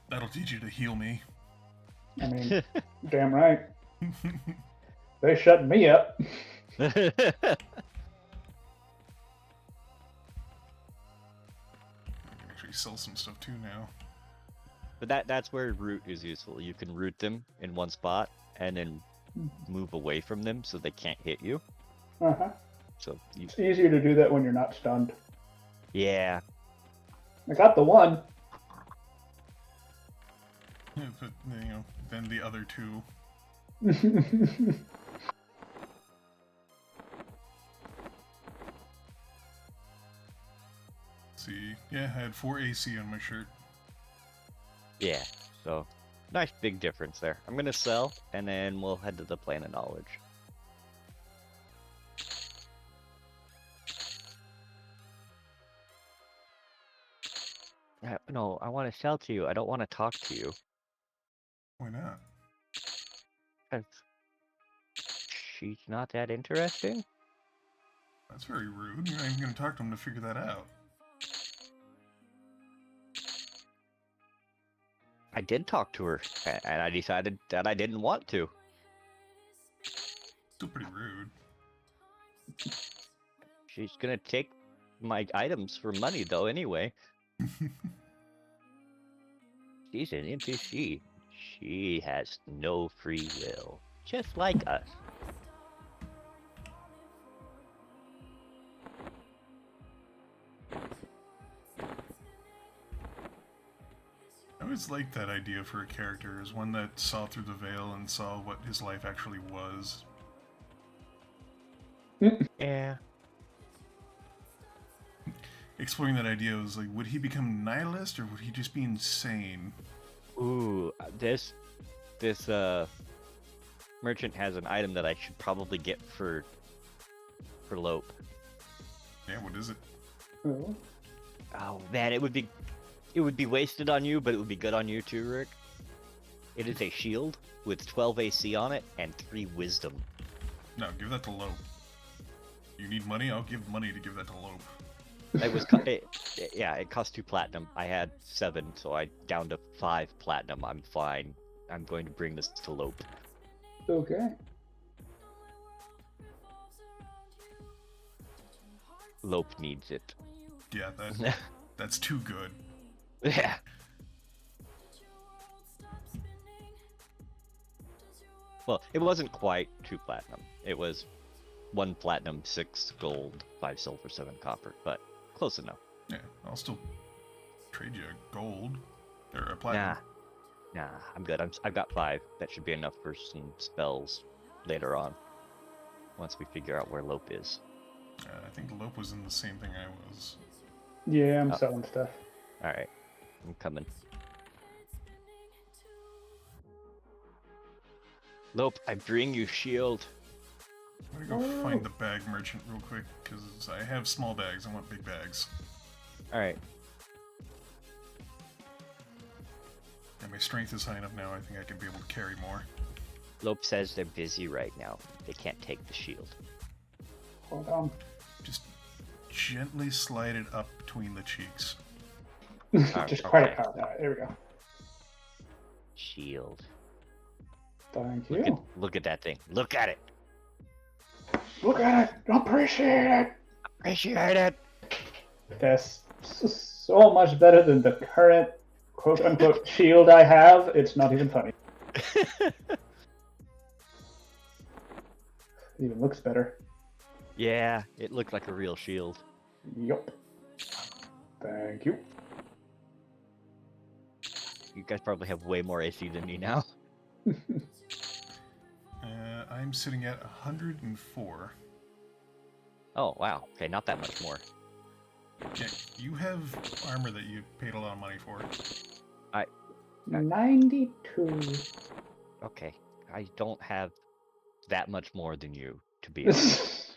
A: That'll teach you to heal me.
C: I mean, damn right. They shut me up.
A: Actually, sell some stuff too now.
B: But that's where root is useful. You can root them in one spot and then move away from them so they can't hit you.
C: Uh-huh.
B: So you,
C: It's easier to do that when you're not stunned.
B: yeah.
C: I got the one.
A: Yeah, but, then the other two. See, yeah, I had 4 AC on my shirt.
B: Yeah. So nice big difference there. I'm gonna sell and then we'll head to the plane of knowledge. No, I want to sell to you. I don't want to talk to you.
A: Why not?
B: 'Cause she's not that interesting.
A: That's very rude. You're not even going to talk to him to figure that out.
B: I did talk to her, and I decided that I didn't want to.
A: Still pretty rude.
B: She's gonna take my items for money, though, anyway. She's an NPC. She has no free will, just like us.
A: I always liked that idea for a character, as one that saw through the veil and saw what his life actually was.
B: Yeah.
A: Exploring that idea was like, would he become nihilist or would he just be insane?
B: Ooh, this merchant has an item that I should probably get for Lope.
A: Yeah, what is it?
C: Oh.
B: Oh man, it would be wasted on you, but it would be good on you too, Rick. It is a shield with 12 AC on it and 3 wisdom.
A: No, give that to Lope. You need money? I'll give money to give that to Lope.
B: It was yeah, it cost 2 platinum. I had 7, so I down to 5 platinum. I'm fine. I'm going to bring this to Lope.
C: Okay.
B: Lope needs it.
A: Yeah, that's too good.
B: Yeah. Well, it wasn't quite 2 platinum. It was 1 platinum, 6 gold, 5 silver, 7 copper, but close enough.
A: Yeah, I'll still trade you a gold or a platinum.
B: Nah, I'm good. I've got 5. That should be enough for some spells later on. Once we figure out where Lope is.
A: I think Lope was in the same thing I was.
C: Yeah, I'm
B: Oh.
C: selling stuff.
B: All right, I'm coming. Lope, I bring you shield.
A: I'm gonna go find the bag merchant real quick, because I have small bags, I want big bags.
B: Alright.
A: And my strength is high enough now, I think I can be able to carry more.
B: Lope says they're busy right now. They can't take the shield.
C: Hold on.
A: Just gently slide it up between the cheeks.
C: Just
B: okay.
C: credit card. All right, there we go.
B: Shield.
C: Thank
B: Look
C: you.
B: look at that thing. Look at it.
C: Look at it. Appreciate it.
B: Appreciate it.
C: That's so much better than the current quote-unquote shield I have. It's not even funny. It even looks better.
B: Yeah, it looked like a real shield.
C: Yup. Thank you.
B: You guys probably have way more AC than me now.
A: I'm sitting at 104.
B: Oh, wow. Okay, not that much more.
A: Yeah, you have armor that you paid a lot of money for.
C: 92.
B: Okay, I don't have that much more than you, to be honest.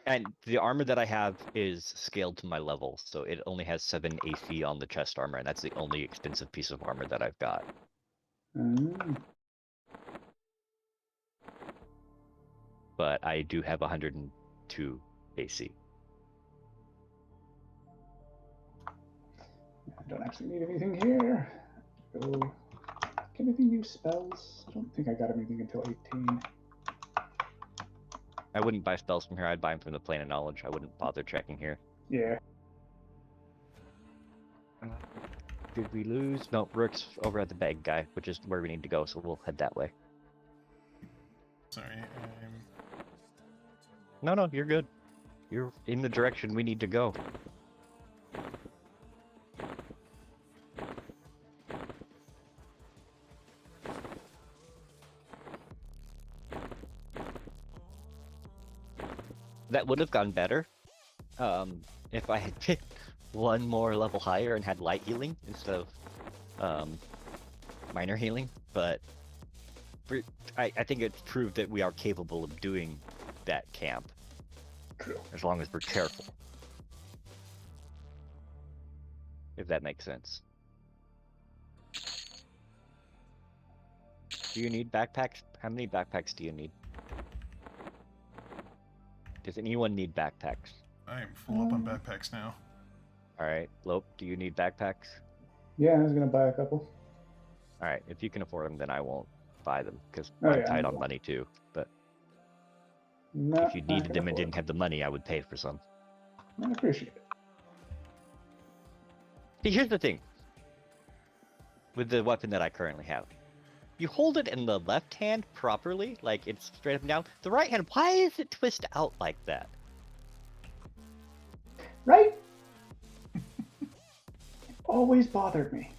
B: And the armor that I have is scaled to my level, so it only has 7 AC on the chest armor, and that's the only expensive piece of armor that I've got. But I do have 102 AC.
C: I don't actually need anything here. Go. Can anything use spells? I don't think I got anything until 18.
B: I wouldn't buy spells from here, I'd buy them from the Plane of Knowledge. I wouldn't bother checking here.
C: Yeah.
B: Did we lose? No, Rook's over at the bag guy, which is where we need to go, so we'll head that way.
A: Sorry,
B: No, you're good. You're in the direction we need to go. That would have gone better if I had picked 1 more level higher and had light healing instead of minor healing, but I think it's proved that we are capable of doing that camp.
C: True.
B: As long as we're careful. If that makes sense. Do you need backpacks? How many backpacks do you need? Does anyone need backpacks?
A: I am full up on backpacks now.
B: Alright, Lope, do you need backpacks?
C: Yeah, I was gonna buy a couple.
B: Alright, if you can afford them, then I won't buy them, because
C: Oh,
B: I'm
C: yeah,
B: tight
C: I
B: on
C: will.
B: money too. But
C: No,
B: if you
C: I
B: needed
C: can
B: them and
C: afford
B: didn't have the money, I would pay for some.
C: it. I appreciate it.
B: See, here's the thing. With the weapon that I currently have. You hold it in the left hand properly, like it's straight up and down. The right hand, why is it twist out like that?
C: Right? Always bothered me.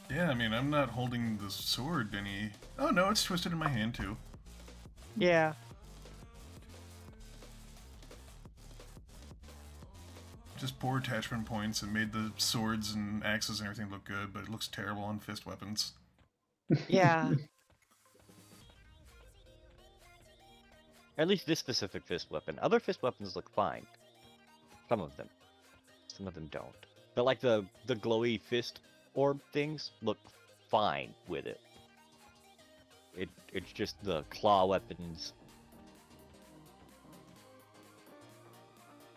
A: Yeah, I mean, I'm not holding the sword any... Oh, no, it's twisted in my hand, too.
B: Yeah.
A: Just poor attachment points and made the swords and axes and everything look good, but it looks terrible on fist weapons.
B: Yeah. At least this specific fist weapon. Other fist weapons look fine. Some of them. Some of them don't. But like the glowy fist orb things look fine with it. It's just the claw weapons.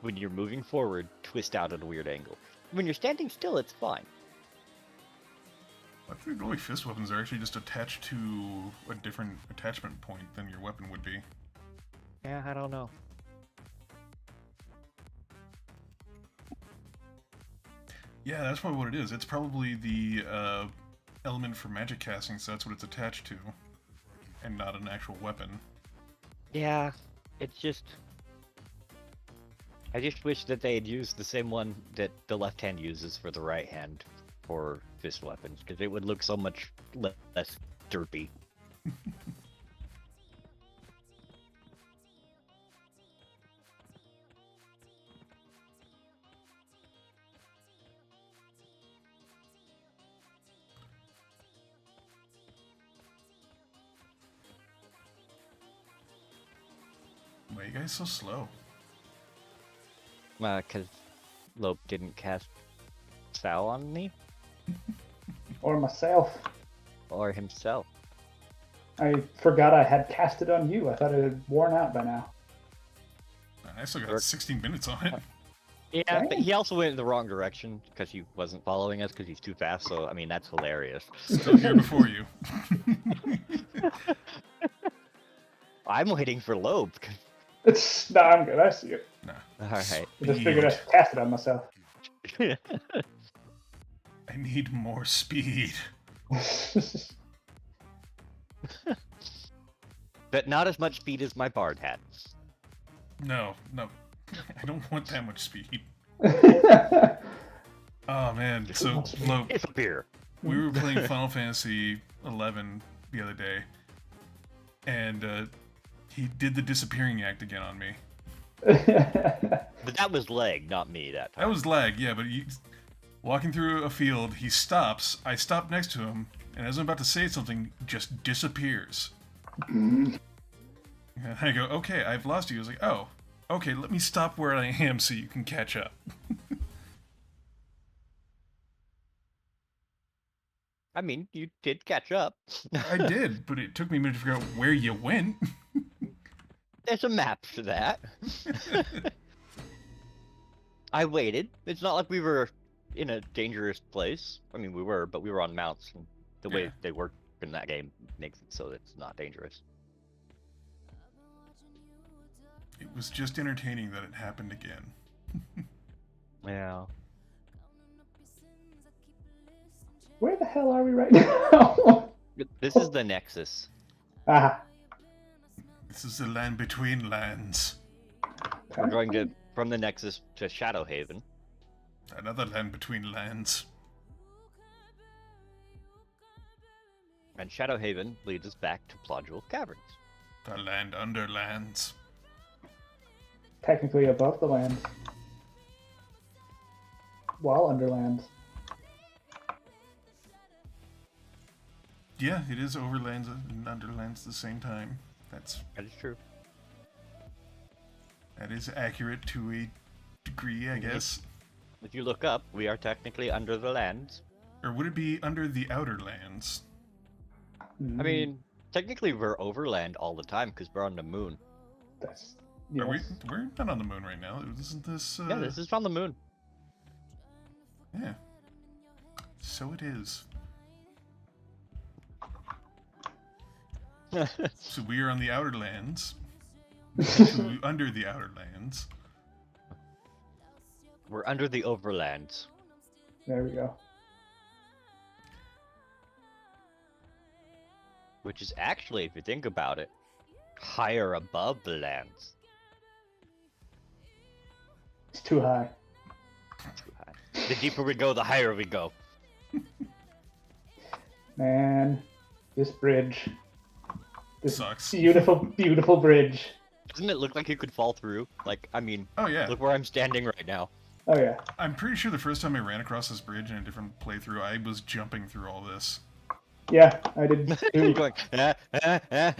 B: When you're moving forward, twist out at a weird angle. When you're standing still, it's fine.
A: I think glowy fist weapons are actually just attached to a different attachment point than your weapon would be.
B: Yeah, I don't know.
A: Yeah, that's probably what it is. It's probably the element for magic casting, so that's what it's attached to, and not an actual weapon.
B: Yeah, it's just. I just wish that they had used the same one that the left hand uses for the right hand for fist weapons, because it would look so much less derpy.
A: Why are you guys so slow?
B: Because Lope didn't cast Sal on me
C: Or myself.
B: or himself.
C: I forgot I had cast it on you. I thought it had worn out by now.
A: I still got 16 minutes on it.
B: Yeah,
C: Dang.
B: but he also went in the wrong direction because he wasn't following us because he's too fast. So I mean, that's hilarious.
A: Still here before you.
B: I'm waiting for Lope.
C: No, I'm good. I see it.
A: Nah.
B: All right.
C: I just figured I should cast it on myself.
A: I need more speed.
B: But not as much speed as my bard had.
A: No. I don't want that much speed. Oh man, so Lope,
B: Disappear.
A: we were playing Final Fantasy 11 the other day, and he did the disappearing act again on me.
B: But that was leg, not me that time.
A: That was lag, yeah, but walking through a field, he stops, I stop next to him, and as I'm about to say something, just disappears. And I go, okay, I've lost you. He was like, oh, okay, let me stop where I am so you can catch up.
B: I mean, you did catch up.
A: I did, but it took me a minute to figure out where you went.
B: There's a map for that. I waited. It's not like we were in a dangerous place. I mean, we were, but we were on mounts. And the way
A: Yeah.
B: they work in that game makes it so it's not dangerous.
A: It was just entertaining that it happened again.
B: Yeah.
C: Where the hell are we right now?
B: This is the Nexus.
C: Ah,
A: This is the land between lands.
B: We're going to from the Nexus to Shadowhaven.
A: Another land between lands.
B: And Shadowhaven leads us back to Plodule Caverns.
A: The land under lands.
C: technically above the land. While under land.
A: Yeah, it is overlands and underlands at the same time.
B: That is true.
A: That is accurate to a degree, I guess.
B: If you look up, we are technically under the lands.
A: Or would it be under the outer lands?
C: Mm,
B: I mean, technically we're overland all the time because we're on the moon.
C: that's,
A: Are we?
C: yes.
A: We're not on the moon right now. Isn't this?
B: Yeah, this is on the moon.
A: Yeah. So it is. So we are on the outer lands. To under the outer lands.
B: We're under the overlands.
C: There we go.
B: Which is actually, if you think about it, higher above the lands.
C: It's too high.
B: Too high. The deeper we go, the higher we go.
C: Man, this bridge. This
A: Sucks.
C: beautiful, beautiful bridge.
B: Doesn't it look like you could fall through? Like, I mean,
A: Oh yeah.
B: look where I'm standing right now.
C: Oh yeah.
A: I'm pretty sure the first time I ran across this bridge in a different playthrough, I was jumping through all this.
C: Yeah, I did
B: You're
C: too.
B: going, ah, ah, ah.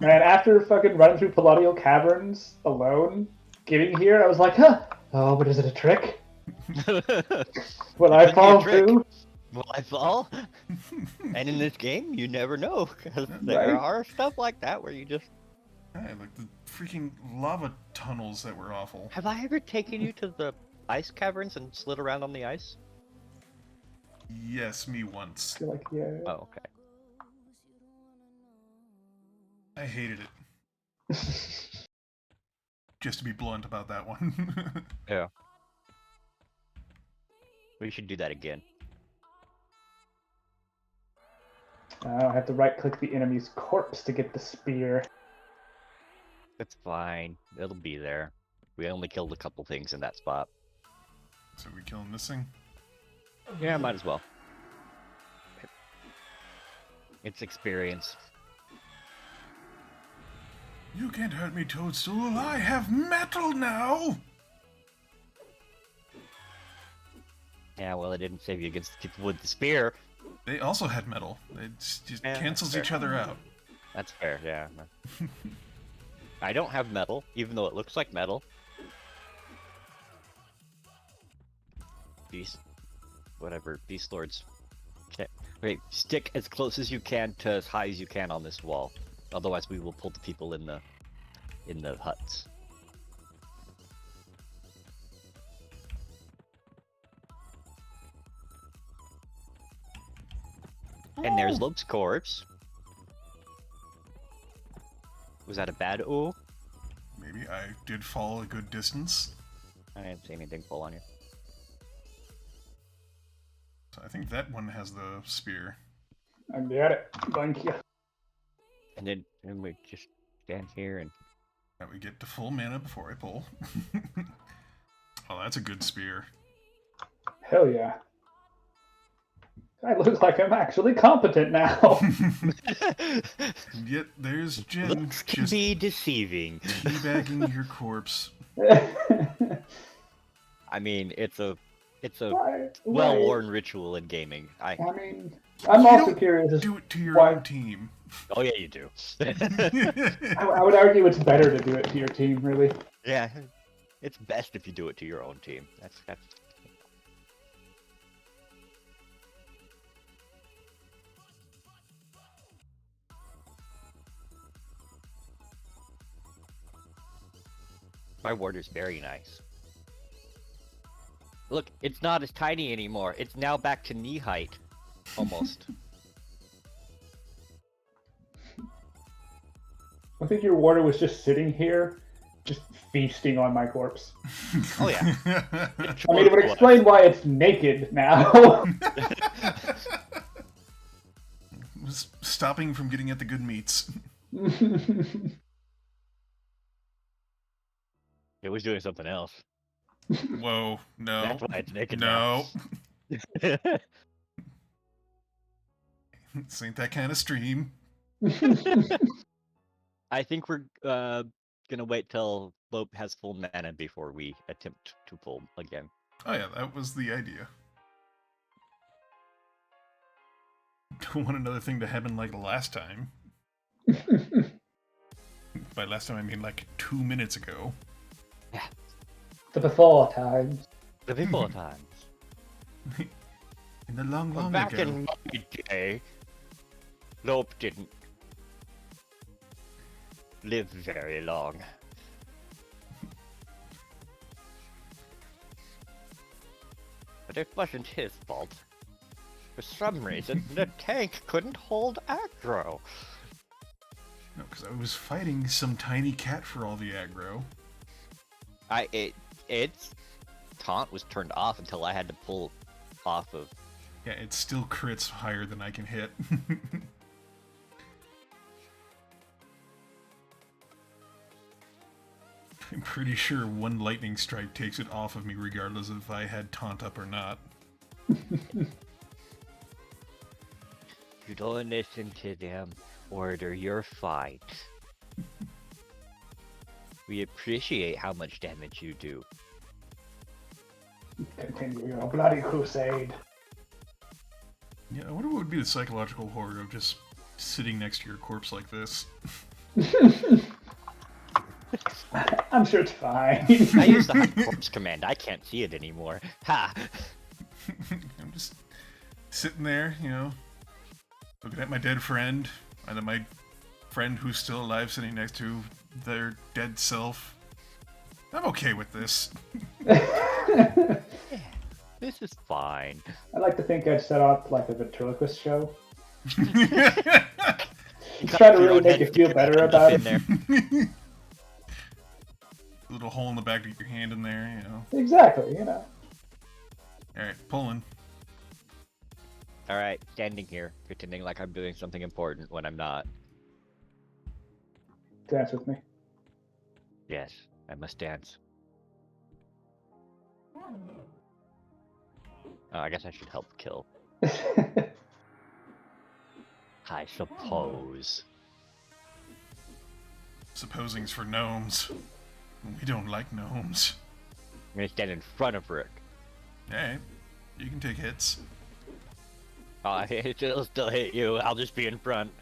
C: Man, after fucking running through Palladio Caverns alone, getting here, I was like, huh, oh, but is it a trick? Will I
B: It could be a
C: fall
B: trick.
C: through?
B: Will I fall? And in this game, you never know. 'Cause there
C: Right.
B: are stuff like that where you just...
A: Yeah, like the freaking lava tunnels that were awful.
B: Have I ever taken you to the ice caverns and slid around on the ice?
A: Yes, me once.
C: I feel like, yeah.
B: Oh, okay.
A: I hated it. Just to be blunt about that one.
B: Yeah. We should do that again.
C: I have to right-click the enemy's corpse to get the spear.
B: It's fine. It'll be there. We only killed a couple things in that spot.
A: So we killing this thing?
B: Yeah, might as well. It's experience.
A: You can't hurt me, Toadstool. I have metal now!
B: Yeah, well, it didn't save you against people with the spear.
A: They also had metal. It just
B: Yeah,
A: cancels
B: that's
A: each
B: fair.
A: other out.
B: That's fair, yeah. I don't have metal, even though it looks like metal. Beast... Whatever. Beast Lords. Okay. Wait, stick as close as you can to as high as you can on this wall. Otherwise we will pull the people in the huts. And there's Lope's corpse. Was that a bad ooh?
A: Maybe I did fall a good distance.
B: I didn't see anything fall on you.
A: So I think that one has the spear.
C: I get it. Thank you.
B: And then we just stand here and...
A: Now we get to full mana before I pull. Oh, that's a good spear.
C: Hell yeah. I look like I'm actually competent now.
A: And yet there's Jen
B: Looks can
A: just
B: be deceiving.
A: teabagging your corpse.
B: I mean, it's a
C: Why-
B: well-worn ritual in gaming.
C: I mean, I'm
A: You
C: also
A: don't
C: curious.
A: Do it to your
C: why-
A: own team.
B: Oh yeah, you do.
C: I would argue it's better to do it to your team, really.
B: Yeah, it's best if you do it to your own team. That's My warder's very nice. Look, it's not as tiny anymore. It's now back to knee height, almost.
C: I think your warder was just sitting here, just feasting on my corpse.
B: Oh yeah.
C: I mean, it would explain why it's naked now.
A: Was stopping from getting at the good meats.
B: It was doing something else.
A: Whoa, no.
B: That's why it's naked
A: No.
B: now.
A: This ain't that kind of stream.
B: I think we're gonna wait till Lope has full mana before we attempt to pull again.
A: Oh yeah, that was the idea. Don't want another thing to happen like last time. By last time I mean like 2 minutes ago.
C: The before times.
B: The before times.
A: In the long, long
B: Back
A: ago.
B: in my day, Lope didn't live very long. But it wasn't his fault. For some reason, the tank couldn't hold aggro.
A: No, because I was fighting some tiny cat for all the aggro.
B: Its taunt was turned off until I had to pull off of.
A: Yeah, it still crits higher than I can hit. I'm pretty sure one lightning strike takes it off of me regardless of if I had taunt up or not.
B: You don't listen to them. Order your fight. We appreciate how much damage you do.
C: Continue your bloody crusade.
A: Yeah, I wonder what would be the psychological horror of just sitting next to your corpse like this.
C: I'm sure it's fine.
B: I use the hide corpse command. I can't see it anymore. Ha!
A: I'm just sitting there, you know, looking at my dead friend, and then my friend who's still alive sitting next to their dead self. I'm okay with this.
B: This is fine.
C: I like to think I'd set up like a ventriloquist show.
B: You
C: Try to
B: cut your
C: really
B: own
C: make
B: head
C: you feel
B: to
C: better
B: get
C: about
B: in
C: it.
B: there.
A: Little hole in the back of your hand in there, you know.
C: Exactly, you know.
A: Alright, pulling.
B: Alright, standing here, pretending like I'm doing something important when I'm not.
C: Dance with me.
B: Yes, I must dance. Oh, I guess I should help kill. I suppose.
A: Supposing's for gnomes. We don't like gnomes.
B: I'm gonna stand in front of Rick.
A: Hey, you can take hits.
B: Oh, it'll still hit you. I'll just be in front.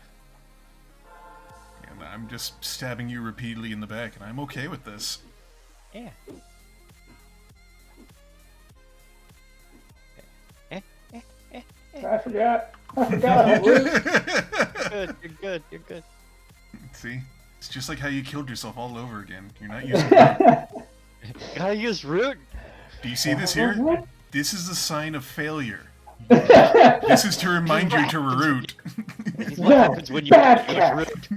A: And I'm just stabbing you repeatedly in the back, and I'm okay with this.
B: Yeah.
C: I forgot how Root.
B: Good, you're good, you're good.
A: See? It's just like how you killed yourself all over again. You're not using root.
B: Gotta use root.
A: Do you see this here? This is a sign of failure. This is to remind you to root.
B: This is what happens when you use root.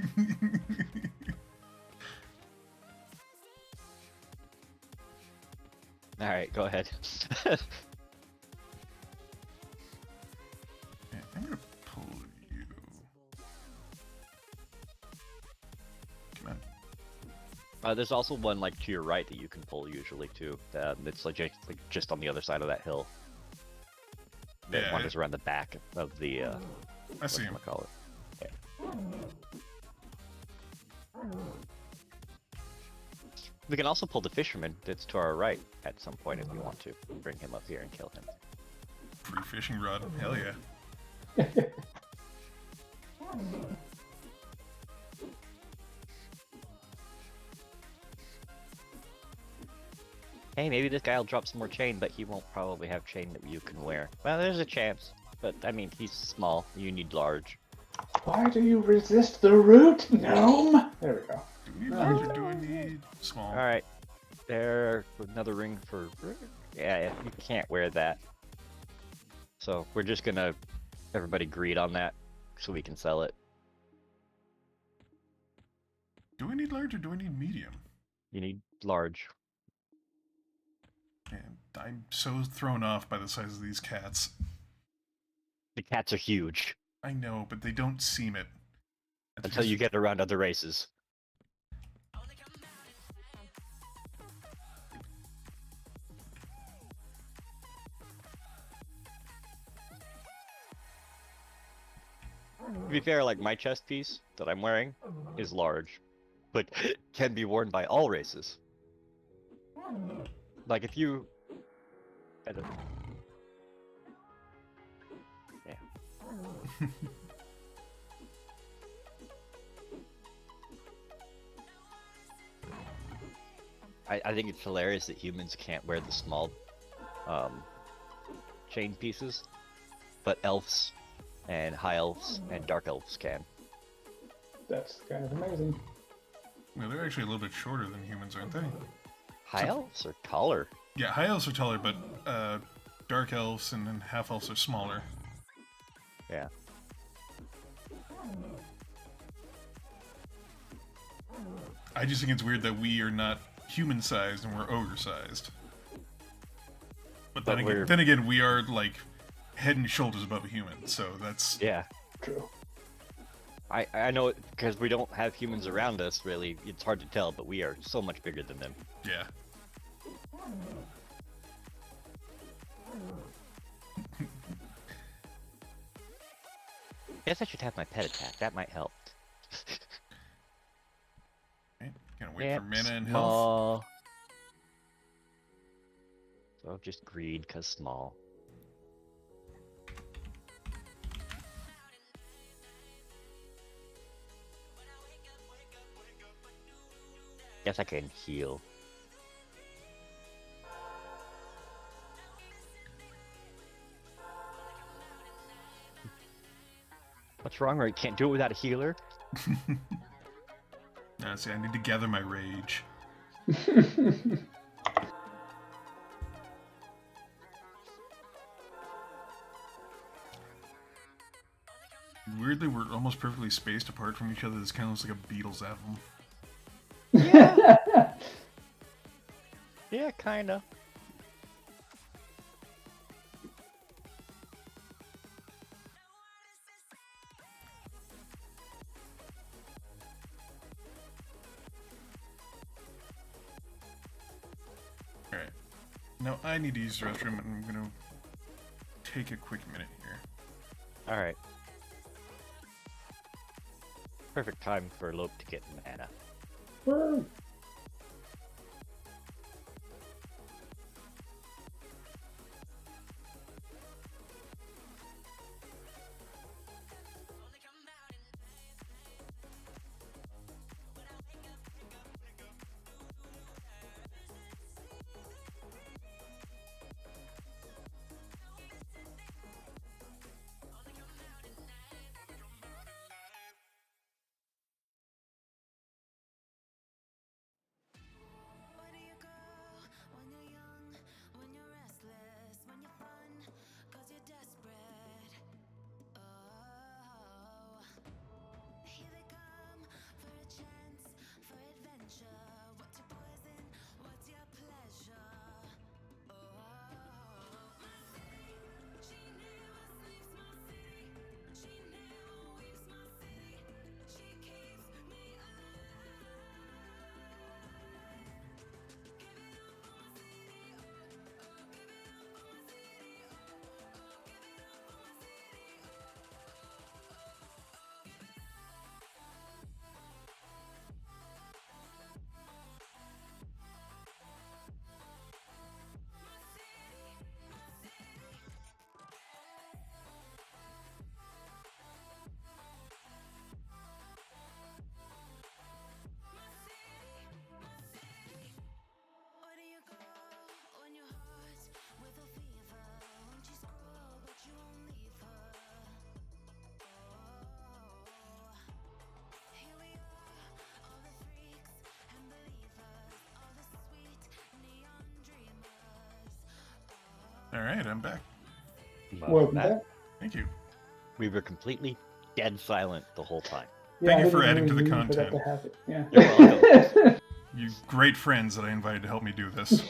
B: Alright, go ahead.
A: I'm gonna pull you. Come on.
B: There's also one like to your right that you can pull usually too. It's like just on the other side of that hill. That
A: Yeah,
B: wanders around the back of the.
A: I see him.
B: Call it. Yeah. We can also pull the fisherman that's to our right at some point if you want to. Bring him up here and kill him.
A: Free fishing rod. Hell yeah.
B: Hey, maybe this guy will drop some more chain, but he won't probably have chain that you can wear. Well, there's a chance. But, I mean, he's small. You need large.
C: Why do you resist the root, gnome? There we go.
A: Do we need large or do we need small?
B: Alright. There, another ring for... Yeah, you can't wear that. So, we're just gonna... Everybody agreed on that, so we can sell it.
A: Do we need large or do we need medium?
B: You need large.
A: Man, I'm so thrown off by the size of these cats.
B: The cats are huge.
A: I know, but they don't seem it.
B: Until you get around other races. To be fair, like my chest piece that I'm wearing is large, but can be worn by all races. Like if you... I don't... Yeah. I think it's hilarious that humans can't wear the small chain pieces, but elves and high elves and dark elves can.
C: That's kind of amazing.
A: Well, they're actually a little bit shorter than humans, aren't they?
B: High elves are taller.
A: Yeah, high elves are taller, but dark elves and then half elves are smaller.
B: Yeah.
A: I just think it's weird that we are not human-sized and we're ogre-sized. But then again, we are like head and shoulders above a human, so that's...
B: Yeah.
C: True.
B: I know it because we don't have humans around us, really. It's hard to tell, but we are so much bigger than them.
A: Yeah.
B: Guess I should have my pet attack. That might help.
A: Okay, gotta wait for mana and health.
B: Small. So just greed, cause small. Guess I can heal. What's wrong? Right? Can't do it without a healer?
A: See, I need to gather my rage. Weirdly, we're almost perfectly spaced apart from each other. This kind of looks like a Beatles album.
B: Yeah. Yeah, kinda.
A: Now I need to use the restroom, and I'm gonna take a quick minute here.
B: Alright. Perfect time for Lope to get mana.
C: Woo.
A: Alright, I'm back.
C: Welcome back.
A: Thank you.
B: We were completely dead silent the whole time.
C: Yeah,
A: Thank
C: I
A: you for
C: didn't
A: adding to the
C: mean for that
A: content.
C: to happen. Yeah.
B: You're welcome.
A: You great friends that I invited to help me do this.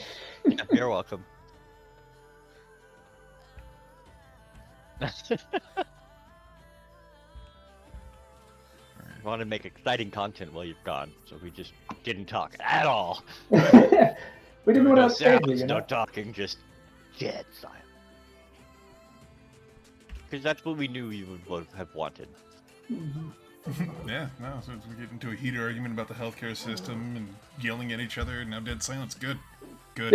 B: Yeah, you're welcome. Want to make exciting content while you've gone, so we just didn't talk at all.
C: We didn't want to
B: No
C: upstage you,
B: sounds,
C: you
B: no
C: know?
B: talking, just dead silent. Because that's what we knew you would have wanted.
A: Yeah, no, so we get into a heated argument about the healthcare system and yelling at each other, and now dead silence. Good. Good.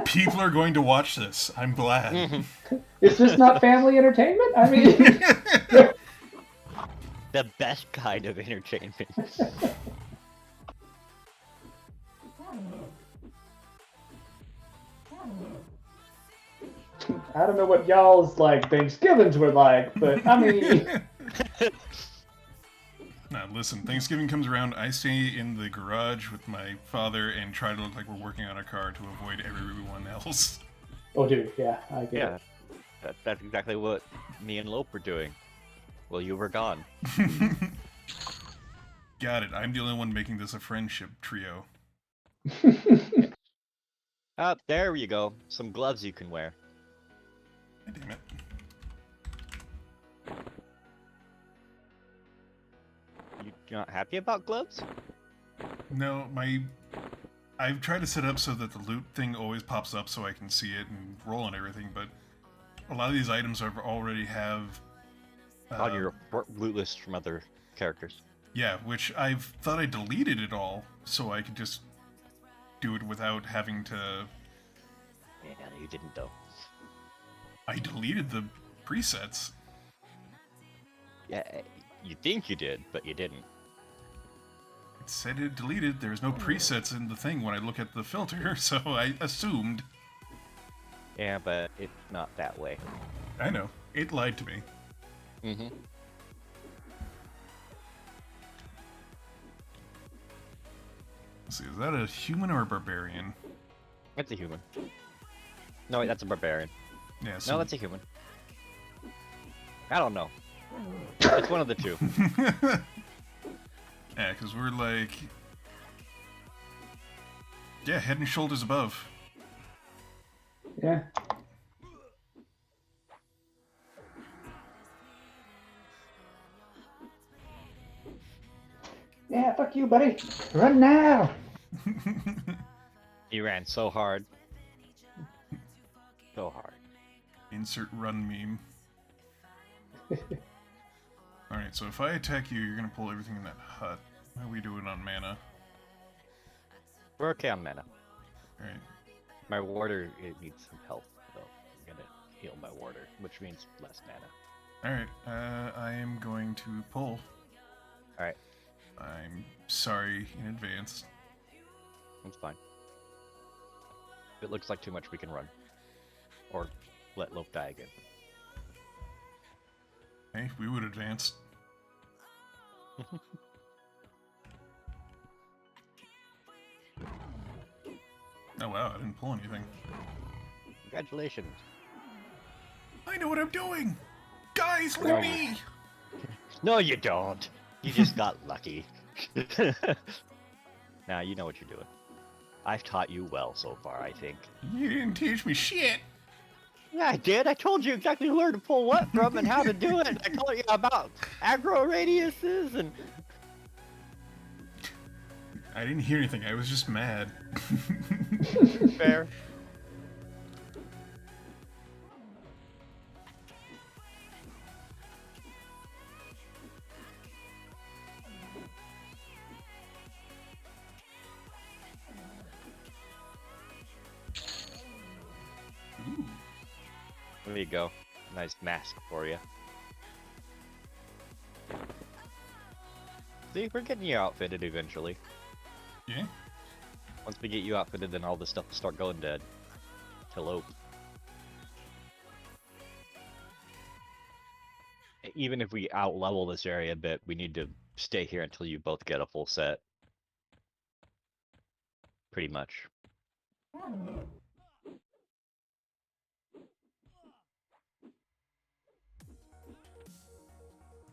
A: People are going to watch this. I'm glad.
C: Is this not family entertainment? I mean,
B: The best kind of entertainment.
C: I don't know what y'all's like Thanksgivings were like, but I mean,
A: Now, listen, Thanksgiving comes around, I stay in the garage with my father and try to look like we're working on a car to avoid everyone else.
C: oh dude, yeah, I get
B: Yeah,
C: it.
B: that's exactly what me and Lope were doing. Well, you were gone.
A: Got it. I'm the only one making this a friendship trio.
B: There you go. Some gloves you can wear.
A: Damn it.
B: You're not happy about gloves?
A: No, I've tried to set up so that the loot thing always pops up so I can see it and roll and everything, but a lot of these items already have...
B: On your loot list from other characters.
A: Yeah, which I've thought I deleted it all so I could just do it without having to...
B: Yeah, no, you didn't though.
A: I deleted the presets.
B: Yeah, you think you did, but you didn't.
A: It said it deleted. There's no presets in the thing when I look at the filter, so I assumed.
B: Yeah, but it's not that way.
A: I know. It lied to me.
B: Mm-hmm.
A: Let's see, is that a human or a barbarian?
B: That's a human. No, wait, that's a barbarian.
A: Yeah, so...
B: No, that's a human. I don't know. It's one of the two.
A: Yeah, because we're like... Yeah, head and shoulders above.
C: Yeah. Yeah, fuck you, buddy. Run now.
B: He ran so hard.
A: Insert run meme. Alright, so if I attack you, you're gonna pull everything in that hut. How are we doing on mana?
B: We're okay on mana.
A: Alright.
B: My warder, it needs some help, though. I'm gonna heal my warder, which means less mana.
A: Alright, I am going to pull.
B: Alright.
A: I'm sorry in advance.
B: That's fine. If it looks like too much, we can run. Or let Lope die again.
A: Hey, we would advance. Oh wow, I didn't pull anything.
B: Congratulations.
A: I know what I'm doing! Guys, look at me!
B: No, you don't. You just got lucky. Now you know what you're doing. I've taught you well so far, I think.
A: You didn't teach me shit!
B: Yeah, I did. I told you exactly where to pull what from and how to do it. I told you about aggro radiuses and...
A: I didn't hear anything, I was just mad.
B: Fair.
A: Ooh.
B: There you go. Nice mask for you. See, we're getting you outfitted eventually.
A: Yeah?
B: Once we get you outfitted, then all the stuff will start going dead. Hello. Even if we out-level this area a bit, we need to stay here until you both get a full set. Pretty much.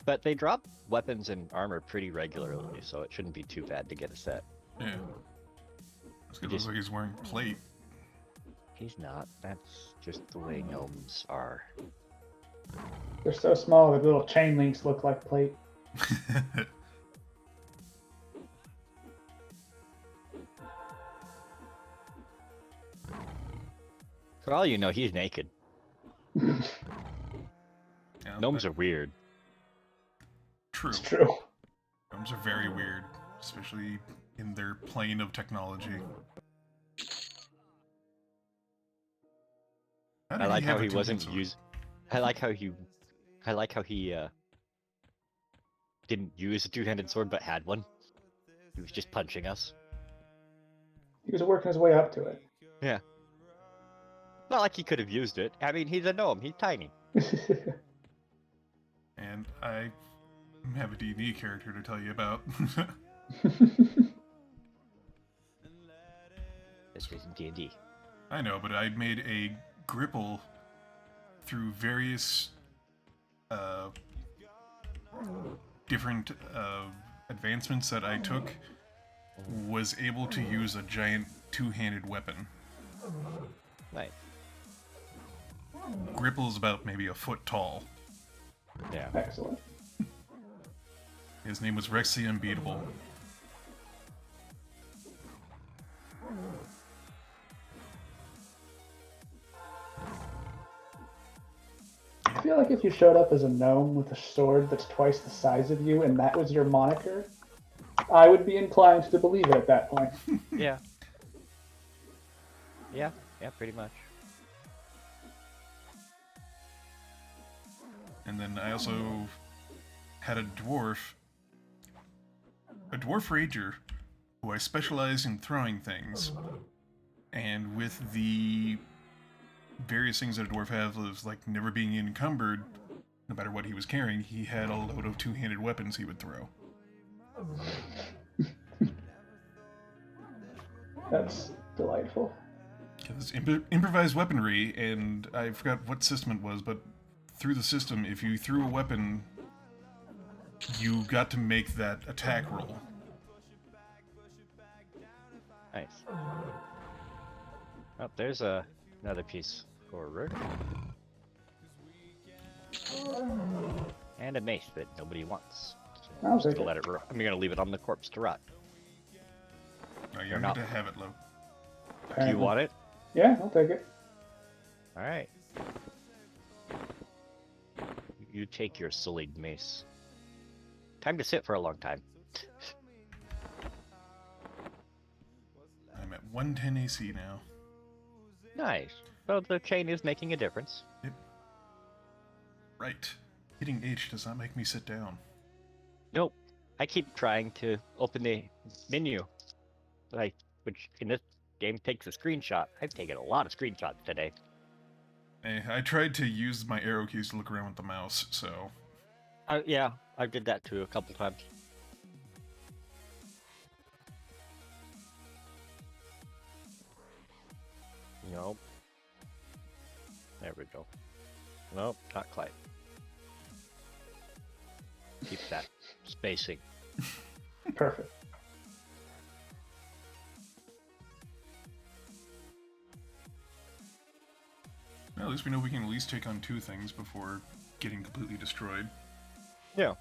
B: But they drop weapons and armor pretty regularly, so it shouldn't be too bad to get a set.
A: Yeah. This guy looks like he's wearing plate.
B: He's not. That's just the way gnomes are.
C: They're so small that little chain links look like plate.
B: For all you know, he's naked.
A: Yeah,
B: Gnomes are weird.
A: True.
C: It's true.
A: Gnomes are very weird, especially in their plane of technology.
B: I like how he wasn't used. I like how he didn't use a two-handed sword but had one. He was just punching us.
C: He was working his way up to it.
B: Yeah. Not like he could have used it. I mean, he's a gnome. He's tiny.
A: And I have a D&D character to tell you about.
B: This isn't D&D.
A: I know, but I made a gripple through various different advancements that I took, was able to use a giant two-handed weapon.
B: Nice.
A: Gripple is about maybe a foot tall.
B: Yeah.
C: Excellent.
A: His name was Rex the Unbeatable.
C: I feel like if you showed up as a gnome with a sword that's twice the size of you and that was your moniker, I would be inclined to believe it at that point.
B: Yeah. Yeah, pretty much.
A: And then I also had a dwarf ranger, who I specialized in throwing things. And with the various things that a dwarf has, of like never being encumbered, no matter what he was carrying, he had a load of two-handed weapons he would throw.
C: That's delightful.
A: Because improvised weaponry, and I forgot what system it was, but through the system, if you threw a weapon, you got to make that attack roll.
B: Nice. Oh, there's another piece for Rook. And a mace that nobody wants. So
C: I'll
B: I'm just
C: take
B: gonna
C: it.
B: let it rot. I'm gonna leave it on the corpse to rot.
A: No, you
B: Or
A: don't
B: not.
A: get to have it, Lo.
B: Do you want it?
C: Yeah, I'll take it.
B: Alright. you take your sullied mace. Time to sit for a long time.
A: I'm at 110 AC now.
B: Nice. So the chain is making a difference.
A: Yep. Right. Hitting H does not make me sit down.
B: Nope. I keep trying to open the menu, which in this game takes a screenshot. I've taken a lot of screenshots today.
A: I tried to use my arrow keys to look around with the mouse, so...
B: Yeah, I did that too a couple times. Nope. There we go. Nope, not quite. Keep that spacing.
C: Perfect.
A: Well, at least we know we can at least take on 2 things before getting completely destroyed.
B: Yeah.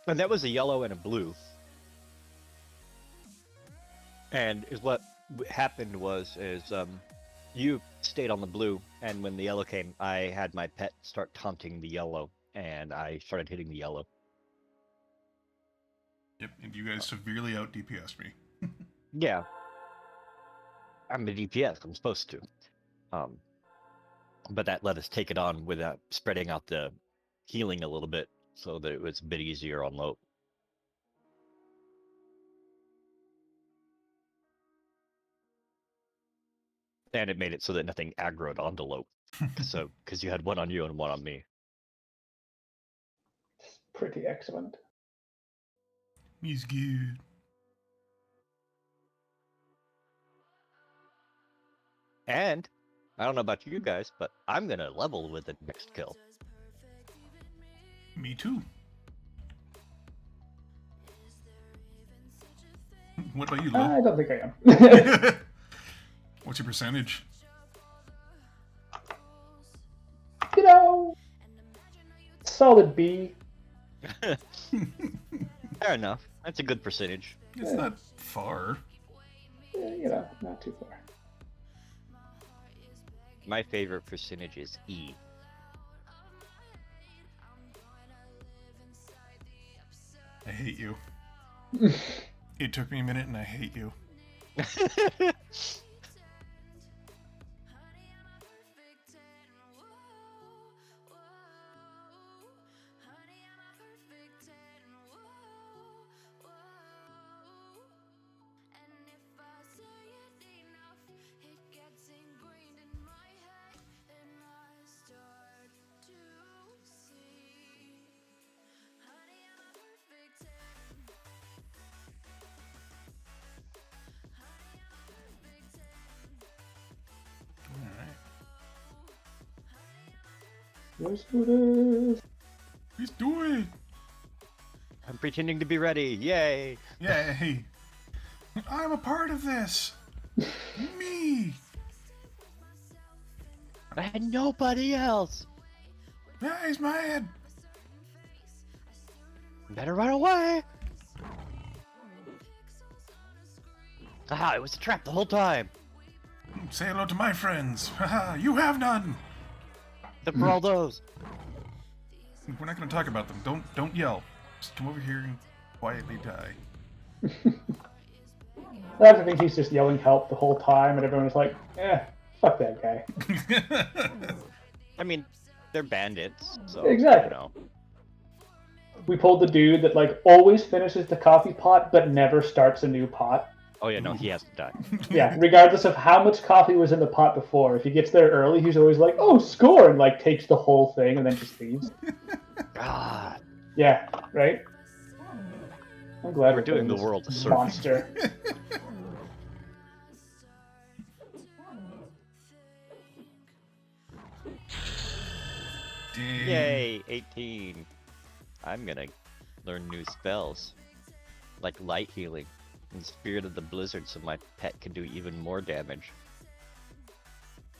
B: And that was a yellow and a blue. And what happened was you stayed on the blue, and when the yellow came, I had my pet start taunting the yellow, and I started hitting the yellow.
A: Yep, and you guys severely out DPS'd me.
B: Yeah. I'm a DPS, I'm supposed to. But that let us take it on without spreading out the healing a little bit, so that it was a bit easier on low. And it made it so that nothing aggroed onto low. So, because you had one on you and one on me.
C: It's pretty excellent.
A: He's good.
B: And I don't know about you guys, but I'm gonna level with the next kill.
A: Me too. What about you, Lo?
C: I don't think I am.
A: What's your percentage?
C: You know, solid B.
B: Fair enough. That's a good percentage.
A: It's not far.
C: You know, not too far.
B: My favorite percentage is E.
A: I hate you. It took me a minute and I hate you.
C: Let's do this.
A: Let's do it!
B: I'm pretending to be ready. Yay!
A: Yay! I'm a part of this! Me!
B: I had nobody else.
A: Yeah, he's mad!
B: Better run away. Aha, it was a trap the whole time.
A: Say hello to my friends! Haha, you have none!
B: Except for all those.
A: We're not gonna talk about them. Don't yell. Just come over here and quietly die.
C: I have to think he's just yelling help the whole time, and everyone's like, fuck that guy.
B: I mean, they're bandits, so
C: Exactly.
B: you know.
C: We pulled the dude that like always finishes the coffee pot but never starts a new pot.
B: Oh yeah, no, he has to die.
C: Yeah, regardless of how much coffee was in the pot before. If he gets there early, he's always like, "Oh, score!" and like takes the whole thing and then just leaves.
B: God,
C: Yeah, right. I'm glad
B: we're doing the
C: this
B: world a service.
C: monster.
A: Dang.
B: Yay, 18. I'm gonna learn new spells, like light healing and Spirit of the Blizzard, so my pet can do even more damage.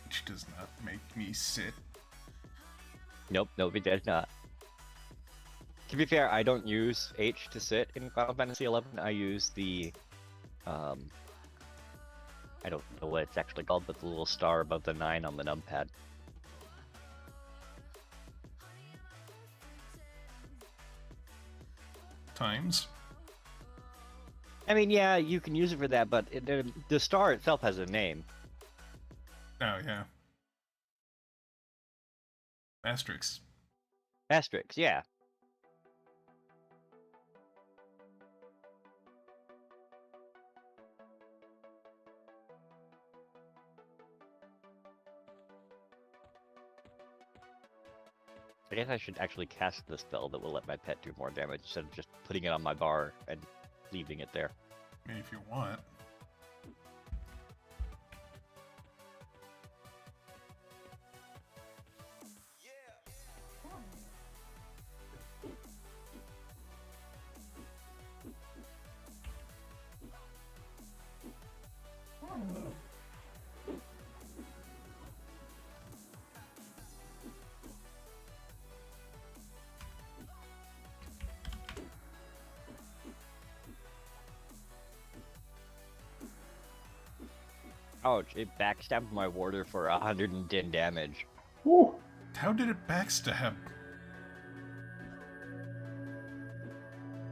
A: Which does not make me sit.
B: Nope, it does not. To be fair, I don't use H to sit in Final Fantasy XI. I use the, I don't know what it's actually called, but the little star above the 9 on the numpad.
A: times.
B: I mean, yeah, you can use it for that, but the star itself has a name.
A: Oh, yeah. Asterix.
B: Asterix, yeah. I guess I should actually cast the spell that will let my pet do more damage instead of just putting it on my bar and leaving it there.
A: I mean, if you want.
B: Ouch, it backstabbed my warder for 110 damage.
C: Woo.
A: How did it backstab?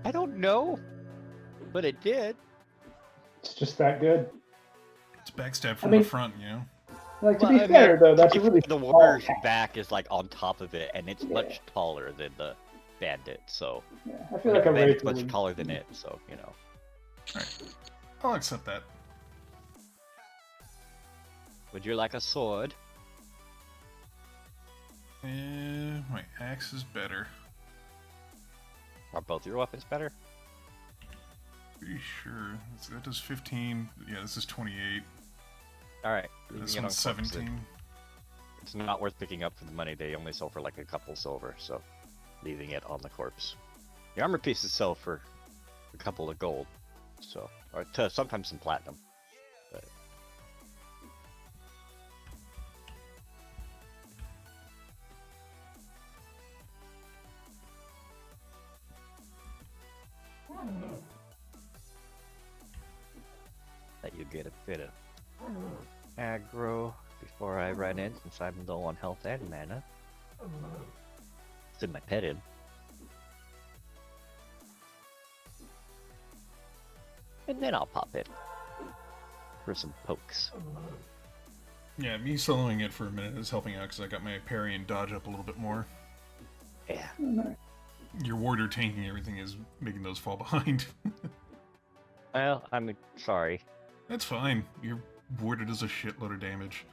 B: I don't know, but it did.
C: It's just that good.
A: It's backstab from
C: mean-
A: the front, you know?
C: Like, to
B: Well,
C: be
B: I
C: fair,
B: mean,
C: though, that's a
B: if
C: really
B: the
C: small
B: warder's
C: attack.
B: back is like on top of it, and it's much taller than the bandit, so
C: Yeah, I feel like a
B: the bandit's
C: rifle
B: much
C: would-
B: taller than it, so you know.
A: Alright. I'll accept that.
B: Would you like a sword?
A: My axe is better.
B: Are both your weapons better?
A: Pretty sure. That does 15. Yeah, this is 28.
B: All right.
A: This one's 17.
B: It's not worth picking up for the money. They only sell for like a couple silver, so leaving it on the corpse. The armor pieces sell for a couple of gold, so or sometimes some platinum. But let you get a bit of aggro before I run in, since I'm low on health and mana. Send my pet in. And then I'll pop in for some pokes.
A: Yeah, me soloing it for a minute is helping out because I got my parry and dodge up a little bit more.
B: Yeah.
C: Oh, nice.
A: Your warder tanking everything is making those fall behind.
B: Well, I'm sorry.
A: That's fine. Your warder does a shitload of damage.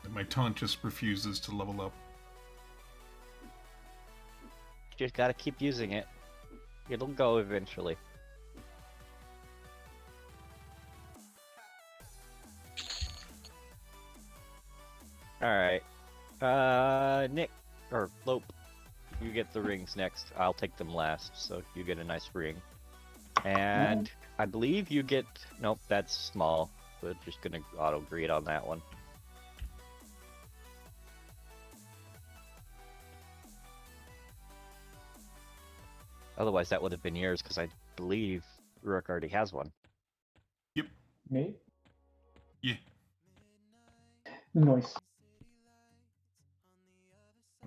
A: And my taunt just refuses to level up.
B: Just gotta keep using it. It'll go eventually. Alright. Nick, or Lope, you get the rings next. I'll take them last, so you get a nice ring. And I believe you get... Nope, that's small. We're just gonna auto-greed on that one. Otherwise, that would have been yours, because I believe Rourke already has one.
C: Me?
A: Yeah.
C: Nice.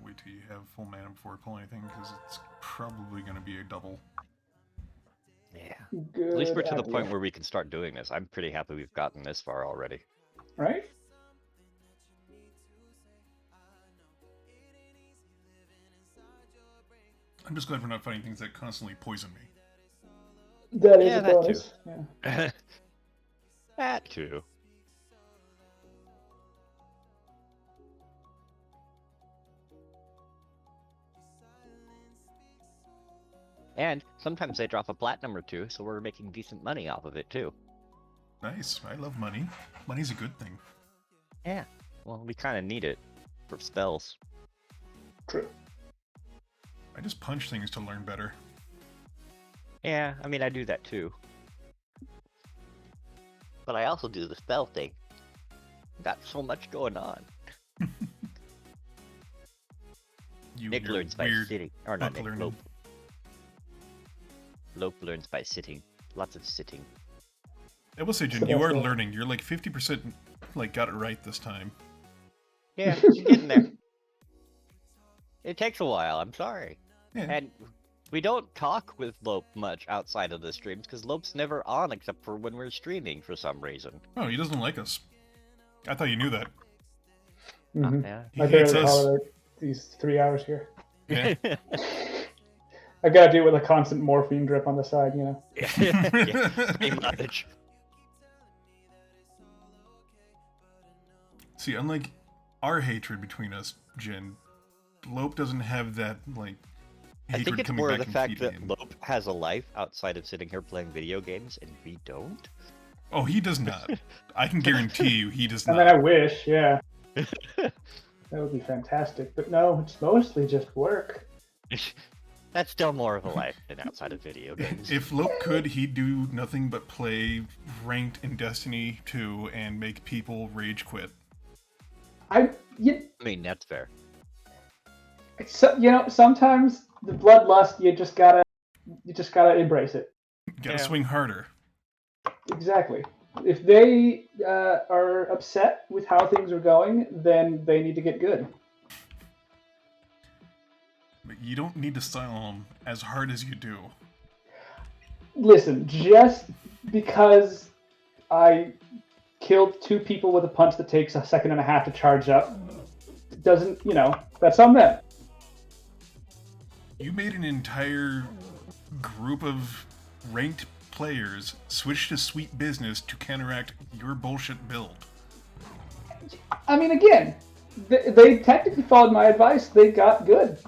A: Wait till you have full mana before I pull anything, because it's probably going to be a double.
B: Yeah.
C: Good.
B: At least we're to the
C: idea.
B: point where we can start doing this. I'm pretty happy we've gotten this far already.
C: Right?
A: I'm just glad we're not fighting things that constantly poison me.
C: That is
B: Yeah,
C: a
B: that
C: bonus. Yeah.
B: That too. And sometimes they drop a platinum or two, so we're making decent money off of it too.
A: Nice. I love money. Money's a good thing.
B: Yeah. Well, we kind of need it for spells.
C: True.
A: I just punch things to learn better.
B: Yeah, I mean, I do that too. But I also do the spell thing. Got so much going on.
A: You
B: Nick
A: and your
B: learns by
A: weird
B: sitting. Or not
A: book
B: Nick,
A: learning.
B: Lope. Lope learns by sitting. Lots of sitting.
A: I will say, Jen, you are learning. You're like 50% like got it right this time.
B: Yeah, you're getting there. It takes a while, I'm sorry.
A: Yeah.
B: And we don't talk with Lope much outside of the streams, because Lope's never on except for when we're streaming for some reason.
A: Oh, he doesn't like us. I thought you knew that.
C: Mhm.
B: Yeah.
A: He
C: I
A: hates
C: barely
A: us.
C: tolerate these 3 hours here.
A: Yeah.
C: I gotta deal with a constant morphine drip on the side, you know.
B: Yeah, pretty much.
A: See, unlike our hatred between us, Jen, Lope doesn't have that, like,
B: I think
A: hatred
B: it's
A: coming
B: more
A: back
B: the
A: and
B: fact
A: feeding
B: that
A: him.
B: Lope has a life outside of sitting here playing video games, and we don't.
A: Oh, he does not. I can guarantee you he does
C: I
A: not.
C: mean, I wish, yeah. That would be fantastic. But no, it's mostly just work.
B: That's still more of a life than outside of video games.
A: If Lope could, he'd do nothing but play ranked in Destiny 2 and make people rage quit.
B: I mean, that's fair.
C: You know, sometimes the bloodlust, you just gotta embrace it.
A: Gotta
B: Yeah.
A: swing harder.
C: Exactly. If they are upset with how things are going, then they need to get good.
A: But you don't need to style them as hard as you do.
C: Listen, just because I killed 2 people with a punch that takes a second and a half to charge up doesn't, you know, that's on them.
A: You made an entire group of ranked players switch to sweet business to counteract your bullshit build.
C: I mean, again, they technically followed my advice. They got good.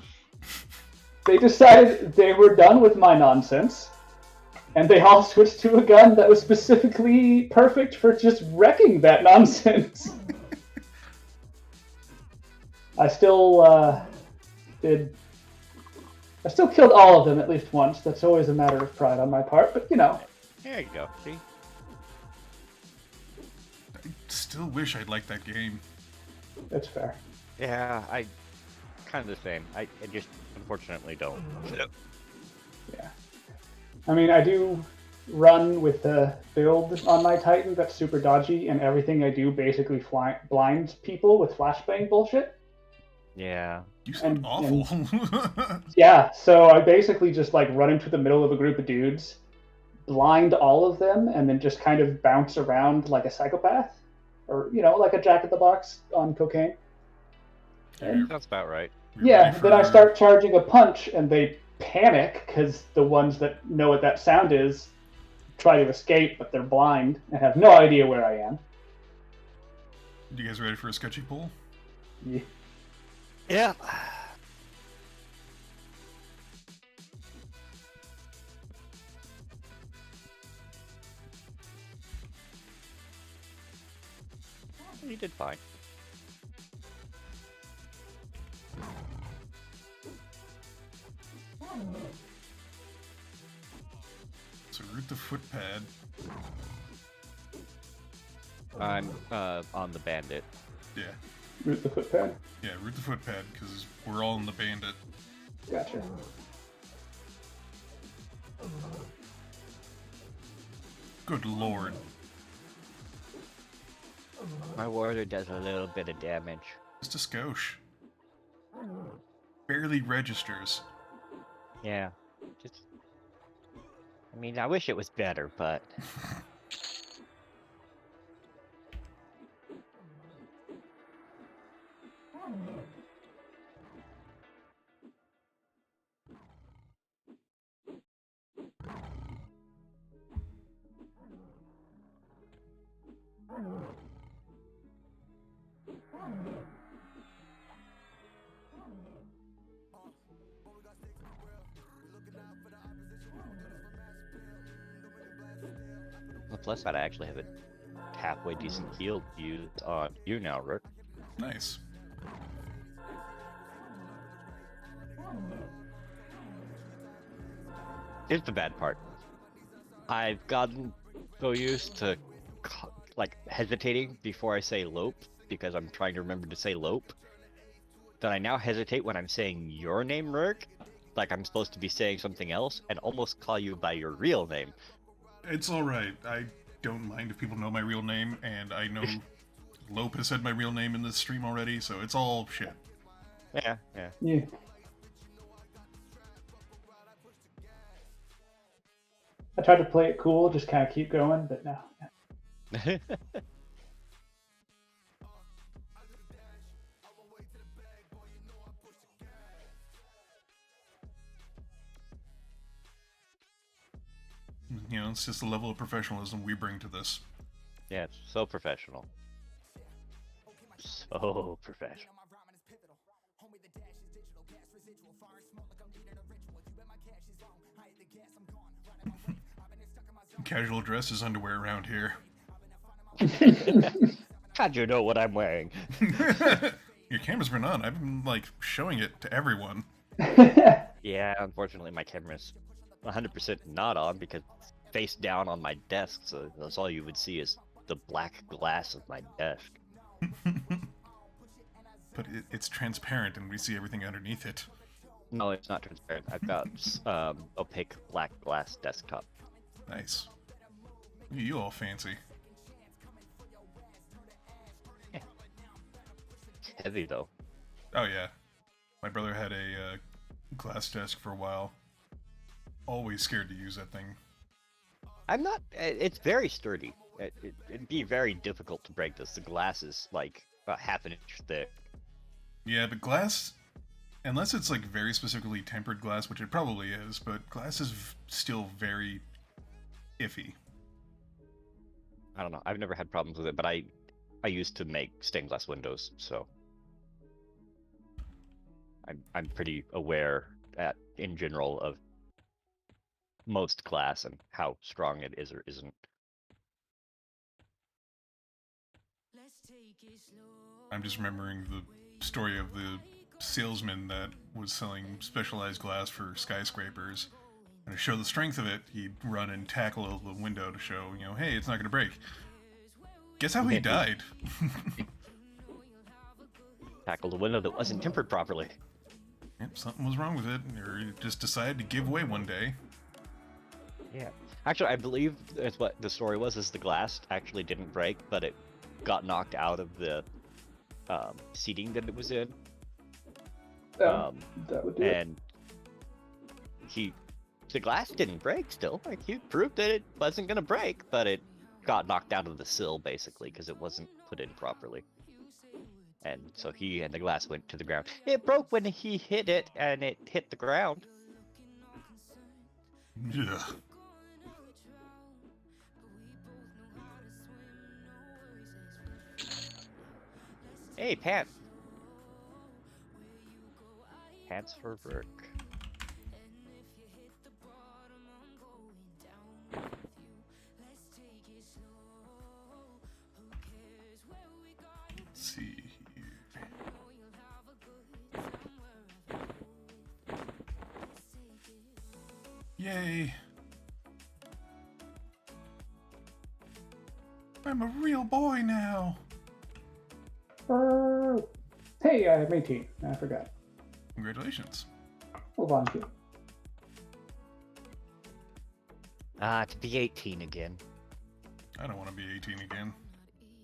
C: They decided they were done with my nonsense, and they all switched to a gun that was specifically perfect for just wrecking that nonsense. I still I still killed all of them at least once. That's always a matter of pride on my part, but you know.
B: There you go. See?
A: I still wish I'd liked that game.
C: That's fair.
B: Yeah, I kind of the same. I just unfortunately don't.
C: Yeah. I mean, I do run with a build on my Titan that's super dodgy, and everything I do basically blinds people with flashbang bullshit.
B: Yeah.
A: You sound awful.
C: Yeah, so I basically just like run into the middle of a group of dudes, blind all of them, and then just kind of bounce around like a psychopath, or you know, like a Jack in the Box on cocaine. And
B: That's about right.
A: We're
C: yeah,
A: ready
C: then I
A: for-
C: start charging a punch, and they panic because the ones that know what that sound is try to escape, but they're blind and have no idea where I am.
A: You guys ready for a sketchy pull?
C: Yeah.
B: Yeah. You did fine.
A: So root the footpad.
B: I'm on the bandit.
A: Yeah.
C: Root the footpad.
A: Yeah, root the footpad, because we're all in the bandit.
C: Gotcha.
A: Good lord.
B: My warder does a little bit of damage.
A: Just a skosh. Barely registers.
B: Yeah. Just. I mean, I wish it was better, but. Well, plus that I actually have a halfway decent heal used on you now, Rick.
A: Nice.
B: Here's the bad part. I've gotten so used to like hesitating before I say Lope because I'm trying to remember to say Lope that I now hesitate when I'm saying your name, Rick, like I'm supposed to be saying something else, and almost call you by your real name.
A: It's alright. I don't mind if people know my real name, and I know Lopez said my real name in this stream already, so it's all shit.
B: Yeah.
C: Yeah. I tried to play it cool, just kind of keep going, but no.
A: You know, it's just the level of professionalism we bring to this.
B: Yeah, it's so professional. So professional.
A: Casual dress is underwear around here.
B: How'd you know what I'm wearing?
A: Your camera's been on. I've been, like, showing it to everyone.
B: Yeah, unfortunately my camera's 100% not on because it's face down on my desk, so that's all you would see is the black glass of my desk.
A: But it's transparent and we see everything underneath it.
B: No, it's not transparent. I've got opaque black glass desktop.
A: Nice. You all fancy.
B: It's heavy though.
A: Oh yeah. My brother had a glass desk for a while. Always scared to use that thing.
B: I'm not. It's very sturdy. It'd be very difficult to break this. The glass is like about half an inch thick.
A: Yeah, but glass, unless it's like very specifically tempered glass, which it probably is, but glass is still very iffy.
B: I don't know. I've never had problems with it, but I used to make stained glass windows, so I'm pretty aware in general of most glass and how strong it is or isn't.
A: I'm just remembering the story of the salesman that was selling specialized glass for skyscrapers. And to show the strength of it, he'd run and tackle the window to show, you know, hey, it's not going to break. Guess how he died?
B: Tackle the window that wasn't tempered properly.
A: Yep, something was wrong with it, or he just decided to give way one day.
B: Yeah. Actually, I believe that's what the story was, is the glass actually didn't break, but it got knocked out of the seating that it was in.
C: That would do it.
B: And the glass didn't break still. Like, he proved that it wasn't going to break, but it got knocked out of the sill, basically, because it wasn't put in properly. And so he and the glass went to the ground. It broke when he hit it, and it hit the ground.
A: Yeah.
B: Hey, pants. Pants for work.
A: Let's see here. Yay. I'm a real boy now.
C: Hey, I'm 18. I forgot.
A: Congratulations.
C: Hold on to.
B: To be 18 again.
A: I don't want to be 18 again.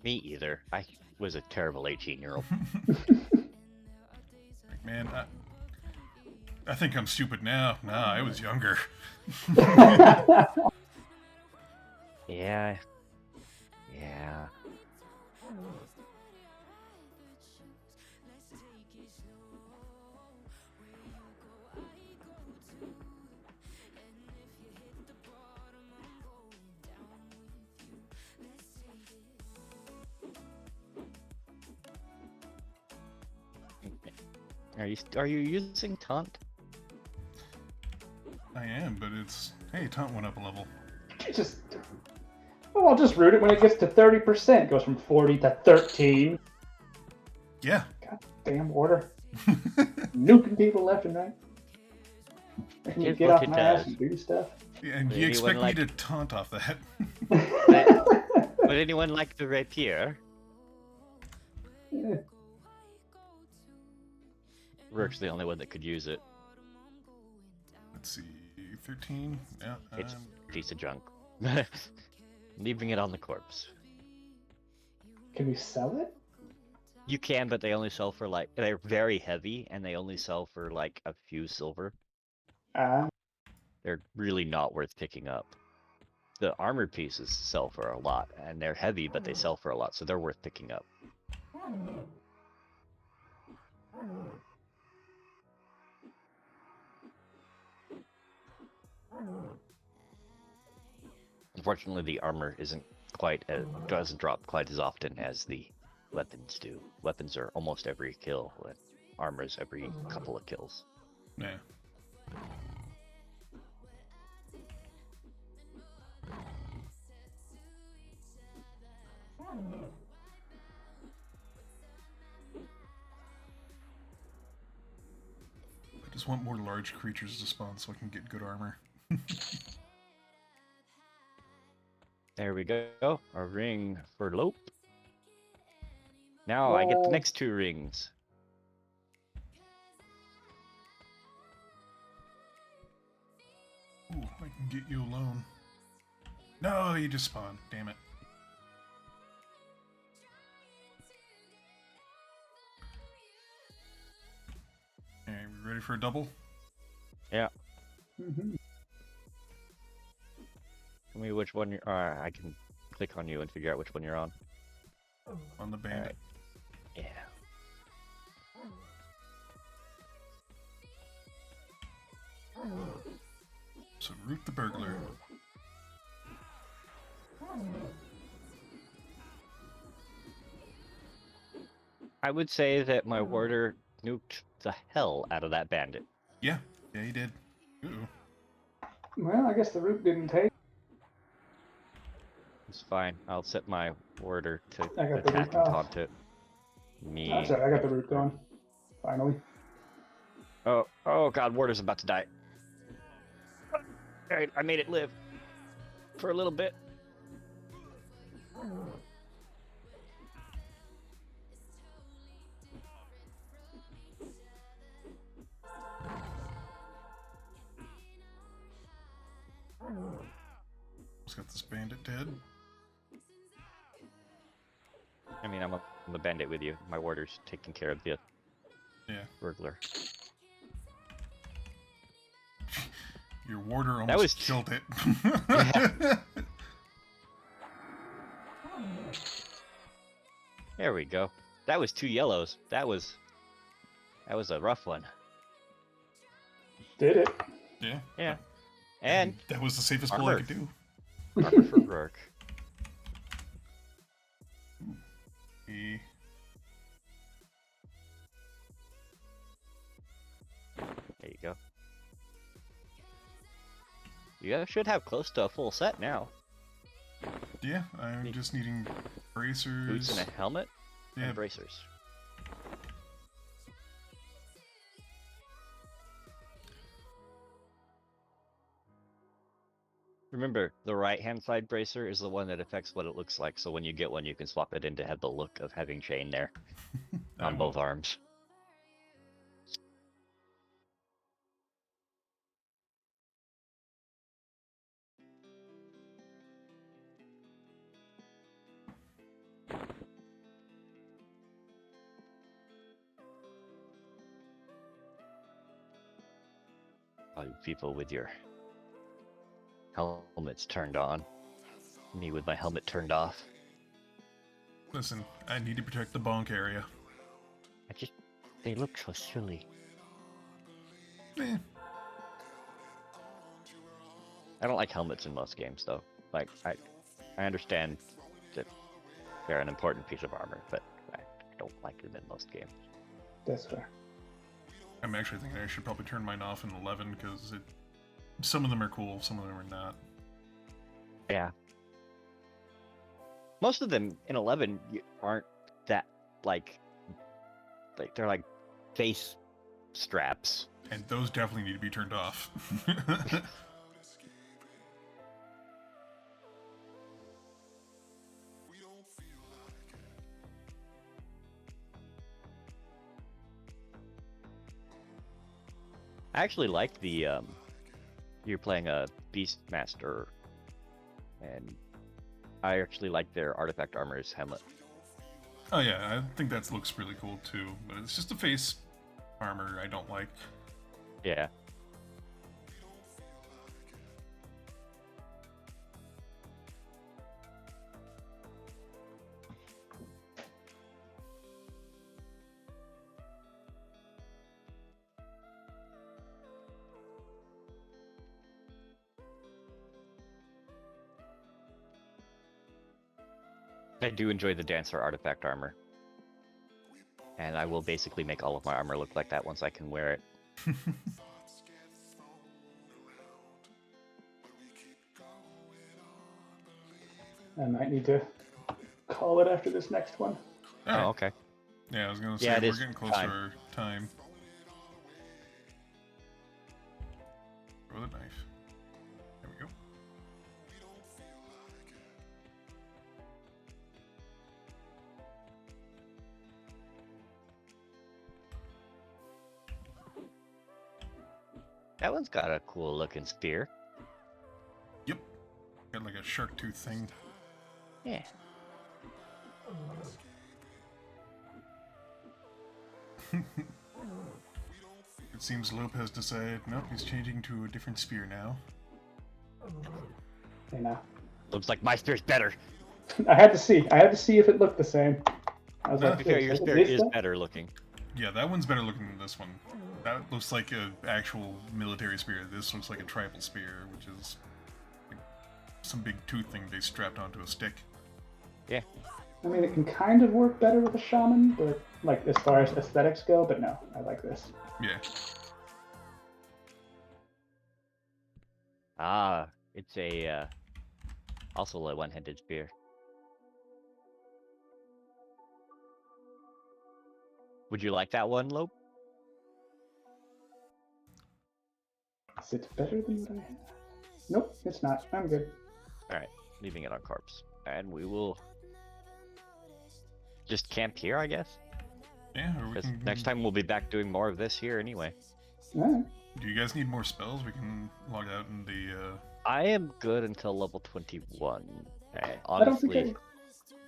B: Me either. I was a terrible 18-year-old.
A: Like, man, I think I'm stupid now. Nah, I was younger.
B: Yeah. Yeah. Are you using taunt?
A: I am, but it's... Hey, taunt went up a level.
C: I'll just root it when it gets to 30%. It goes from 40 to 13.
A: Yeah.
C: God damn order. Nuking people left and right. Making me get off my ass and do stuff.
A: Yeah, and you expect me to taunt off that?
B: Would anyone like the rapier?
C: Yeah.
B: Rourke's the only one that could use it.
A: Let's see, 13? Yeah,
B: It's a piece of junk. Leaving it on the corpse.
C: Can we sell it?
B: You can, but they only sell for like they're very heavy, and they only sell for like a few silver.
C: Ah,
B: They're really not worth picking up. The armored pieces sell for a lot, and they're heavy, but they sell for a lot, so they're worth picking up. Unfortunately, the armor isn't quite doesn't drop quite as often as the weapons do. Weapons are almost every kill, and armor is every couple of kills.
A: Yeah. I just want more large creatures to spawn so I can get good armor.
B: There we go. A ring for Lope. Now I get the
C: Whoa.
B: next 2 rings.
A: Ooh, I can get you alone. No, you just spawned. Damn it. Alright, we ready for a double?
B: Yeah.
C: mhm.
B: Tell me which one you're. I can click on you and figure out which one you're on.
A: On the bandit.
B: Yeah.
A: So root the burglar.
B: I would say that my warder nuked the hell out of that bandit.
A: Yeah, yeah, he did. Ooh.
C: Well, I guess the root didn't take.
B: It's fine. I'll set my warder to
C: I got the
B: attack
C: root
B: and
C: off.
B: taunt it. Me.
C: That's right, I got the root going. Finally.
B: Oh god, warder's about to die. Alright, I made it live. For a little bit.
A: Just got this bandit dead.
B: I mean, I'm a bandit with you. My warder's taking care of the
A: Yeah.
B: burglar.
A: Your warder almost
B: was
A: killed it.
B: Yeah. There we go. That was 2 yellows. That was a rough one.
C: Did it?
A: Yeah.
B: Yeah. And
A: that was the safest pull I
B: armor.
A: could do.
B: armor for Rourke.
A: He...
B: There you go. You guys should have close to a full set now.
A: Yeah, I'm just needing bracers.
B: Boots and a helmet
A: Yeah,
B: and bracers. Remember, the right-hand side bracer is the one that affects what it looks like, so when you get one, you can swap it in to have the look of having chain there on both arms. All you people with your helmets turned on. Me with my helmet turned off.
A: Listen, I need to protect the bonk area.
B: They look so silly.
A: Eh,
B: I don't like helmets in most games, though. Like, I understand that they're an important piece of armor, but I don't like them in most games.
C: That's fair.
A: I'm actually thinking I should probably turn mine off in 11 because some of them are cool, some of them are not.
B: Yeah. Most of them in 11 aren't that, like they're like face straps.
A: And those definitely need to be turned off.
B: I actually like the, you're playing a Beastmaster, and I actually like their artifact armor's helmet.
A: Oh yeah, I think that looks really cool too. But it's just a face armor I don't like.
B: Yeah. I do enjoy the dancer artifact armor. And I will basically make all of my armor look like that once I can wear it.
C: I might need to call it after this next one.
A: All right.
B: Oh, okay.
A: Yeah, I was gonna say
B: Yeah, it
A: we're
B: is
A: getting close to
B: time.
A: our time. Throw the knife. There we go.
B: That one's got a cool looking spear.
A: Yep. Got like a shark tooth thing.
B: Yeah.
A: It seems Lopez decided, nope, he's changing to a different spear now.
C: You know,
B: Looks like my spear's better.
C: I had to see. I had to see if it looked the same. I was
A: To
C: like,
A: be
B: Your
C: "Is
B: spear
C: this
B: is
C: stuff?"
B: better looking.
A: Yeah, that one's better looking than this one. That looks like an actual military spear. This looks like a tribal spear, which is like some big tooth thing they strapped onto a stick.
B: Yeah.
C: I mean, it can kind of work better with a shaman, but like as far as aesthetics go. But no, I like this.
A: Yeah.
B: Ah, it's a also a one-handed spear. Would you like that one, Lope?
C: Is it better than what I have? Nope, it's not. I'm good.
B: Alright, leaving it on corpse. And we will just camp here, I guess?
A: Yeah, or we
B: Because
A: can...
B: next time we'll be back doing more of this here anyway.
C: Alright.
A: Do you guys need more spells? We can log out in the...
B: I am good until level 21. And
C: I don't
B: honestly,
C: think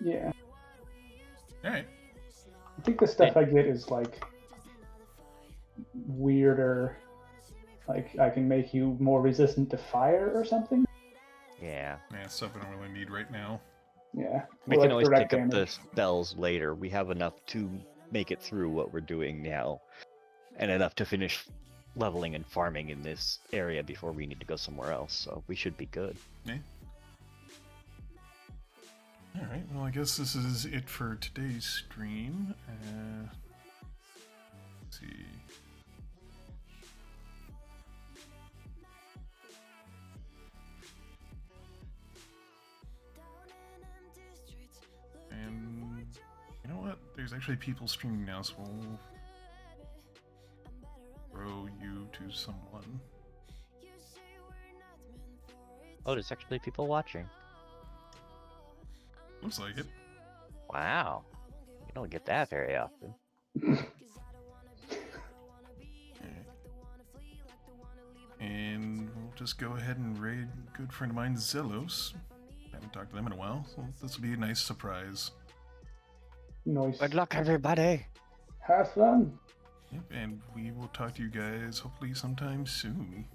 C: yeah.
A: Alright.
C: I think the stuff I get is like weirder. Like I can make you more resistant to fire or something.
B: yeah.
A: Yeah, stuff I don't really need right now.
C: Yeah.
B: We
C: Or
B: can
C: like
B: always
C: direct
B: pick up the
C: damage.
B: spells later. We have enough to make it through what we're doing now. And enough to finish leveling and farming in this area before we need to go somewhere else. So we should be good.
A: Yeah. Alright, well I guess this is it for today's stream. Let's see. And you know what? There's actually people streaming now, so we'll throw you to someone.
B: Oh, there's actually people watching.
A: Looks like it.
B: Wow. You don't get that very often.
A: And we'll just go ahead and raid a good friend of mine, Zelos. Haven't talked to them in a while, so this will be a nice surprise.
C: Nice.
B: Good luck, everybody.
C: Have fun.
A: Yep, and we will talk to you guys hopefully sometime soon.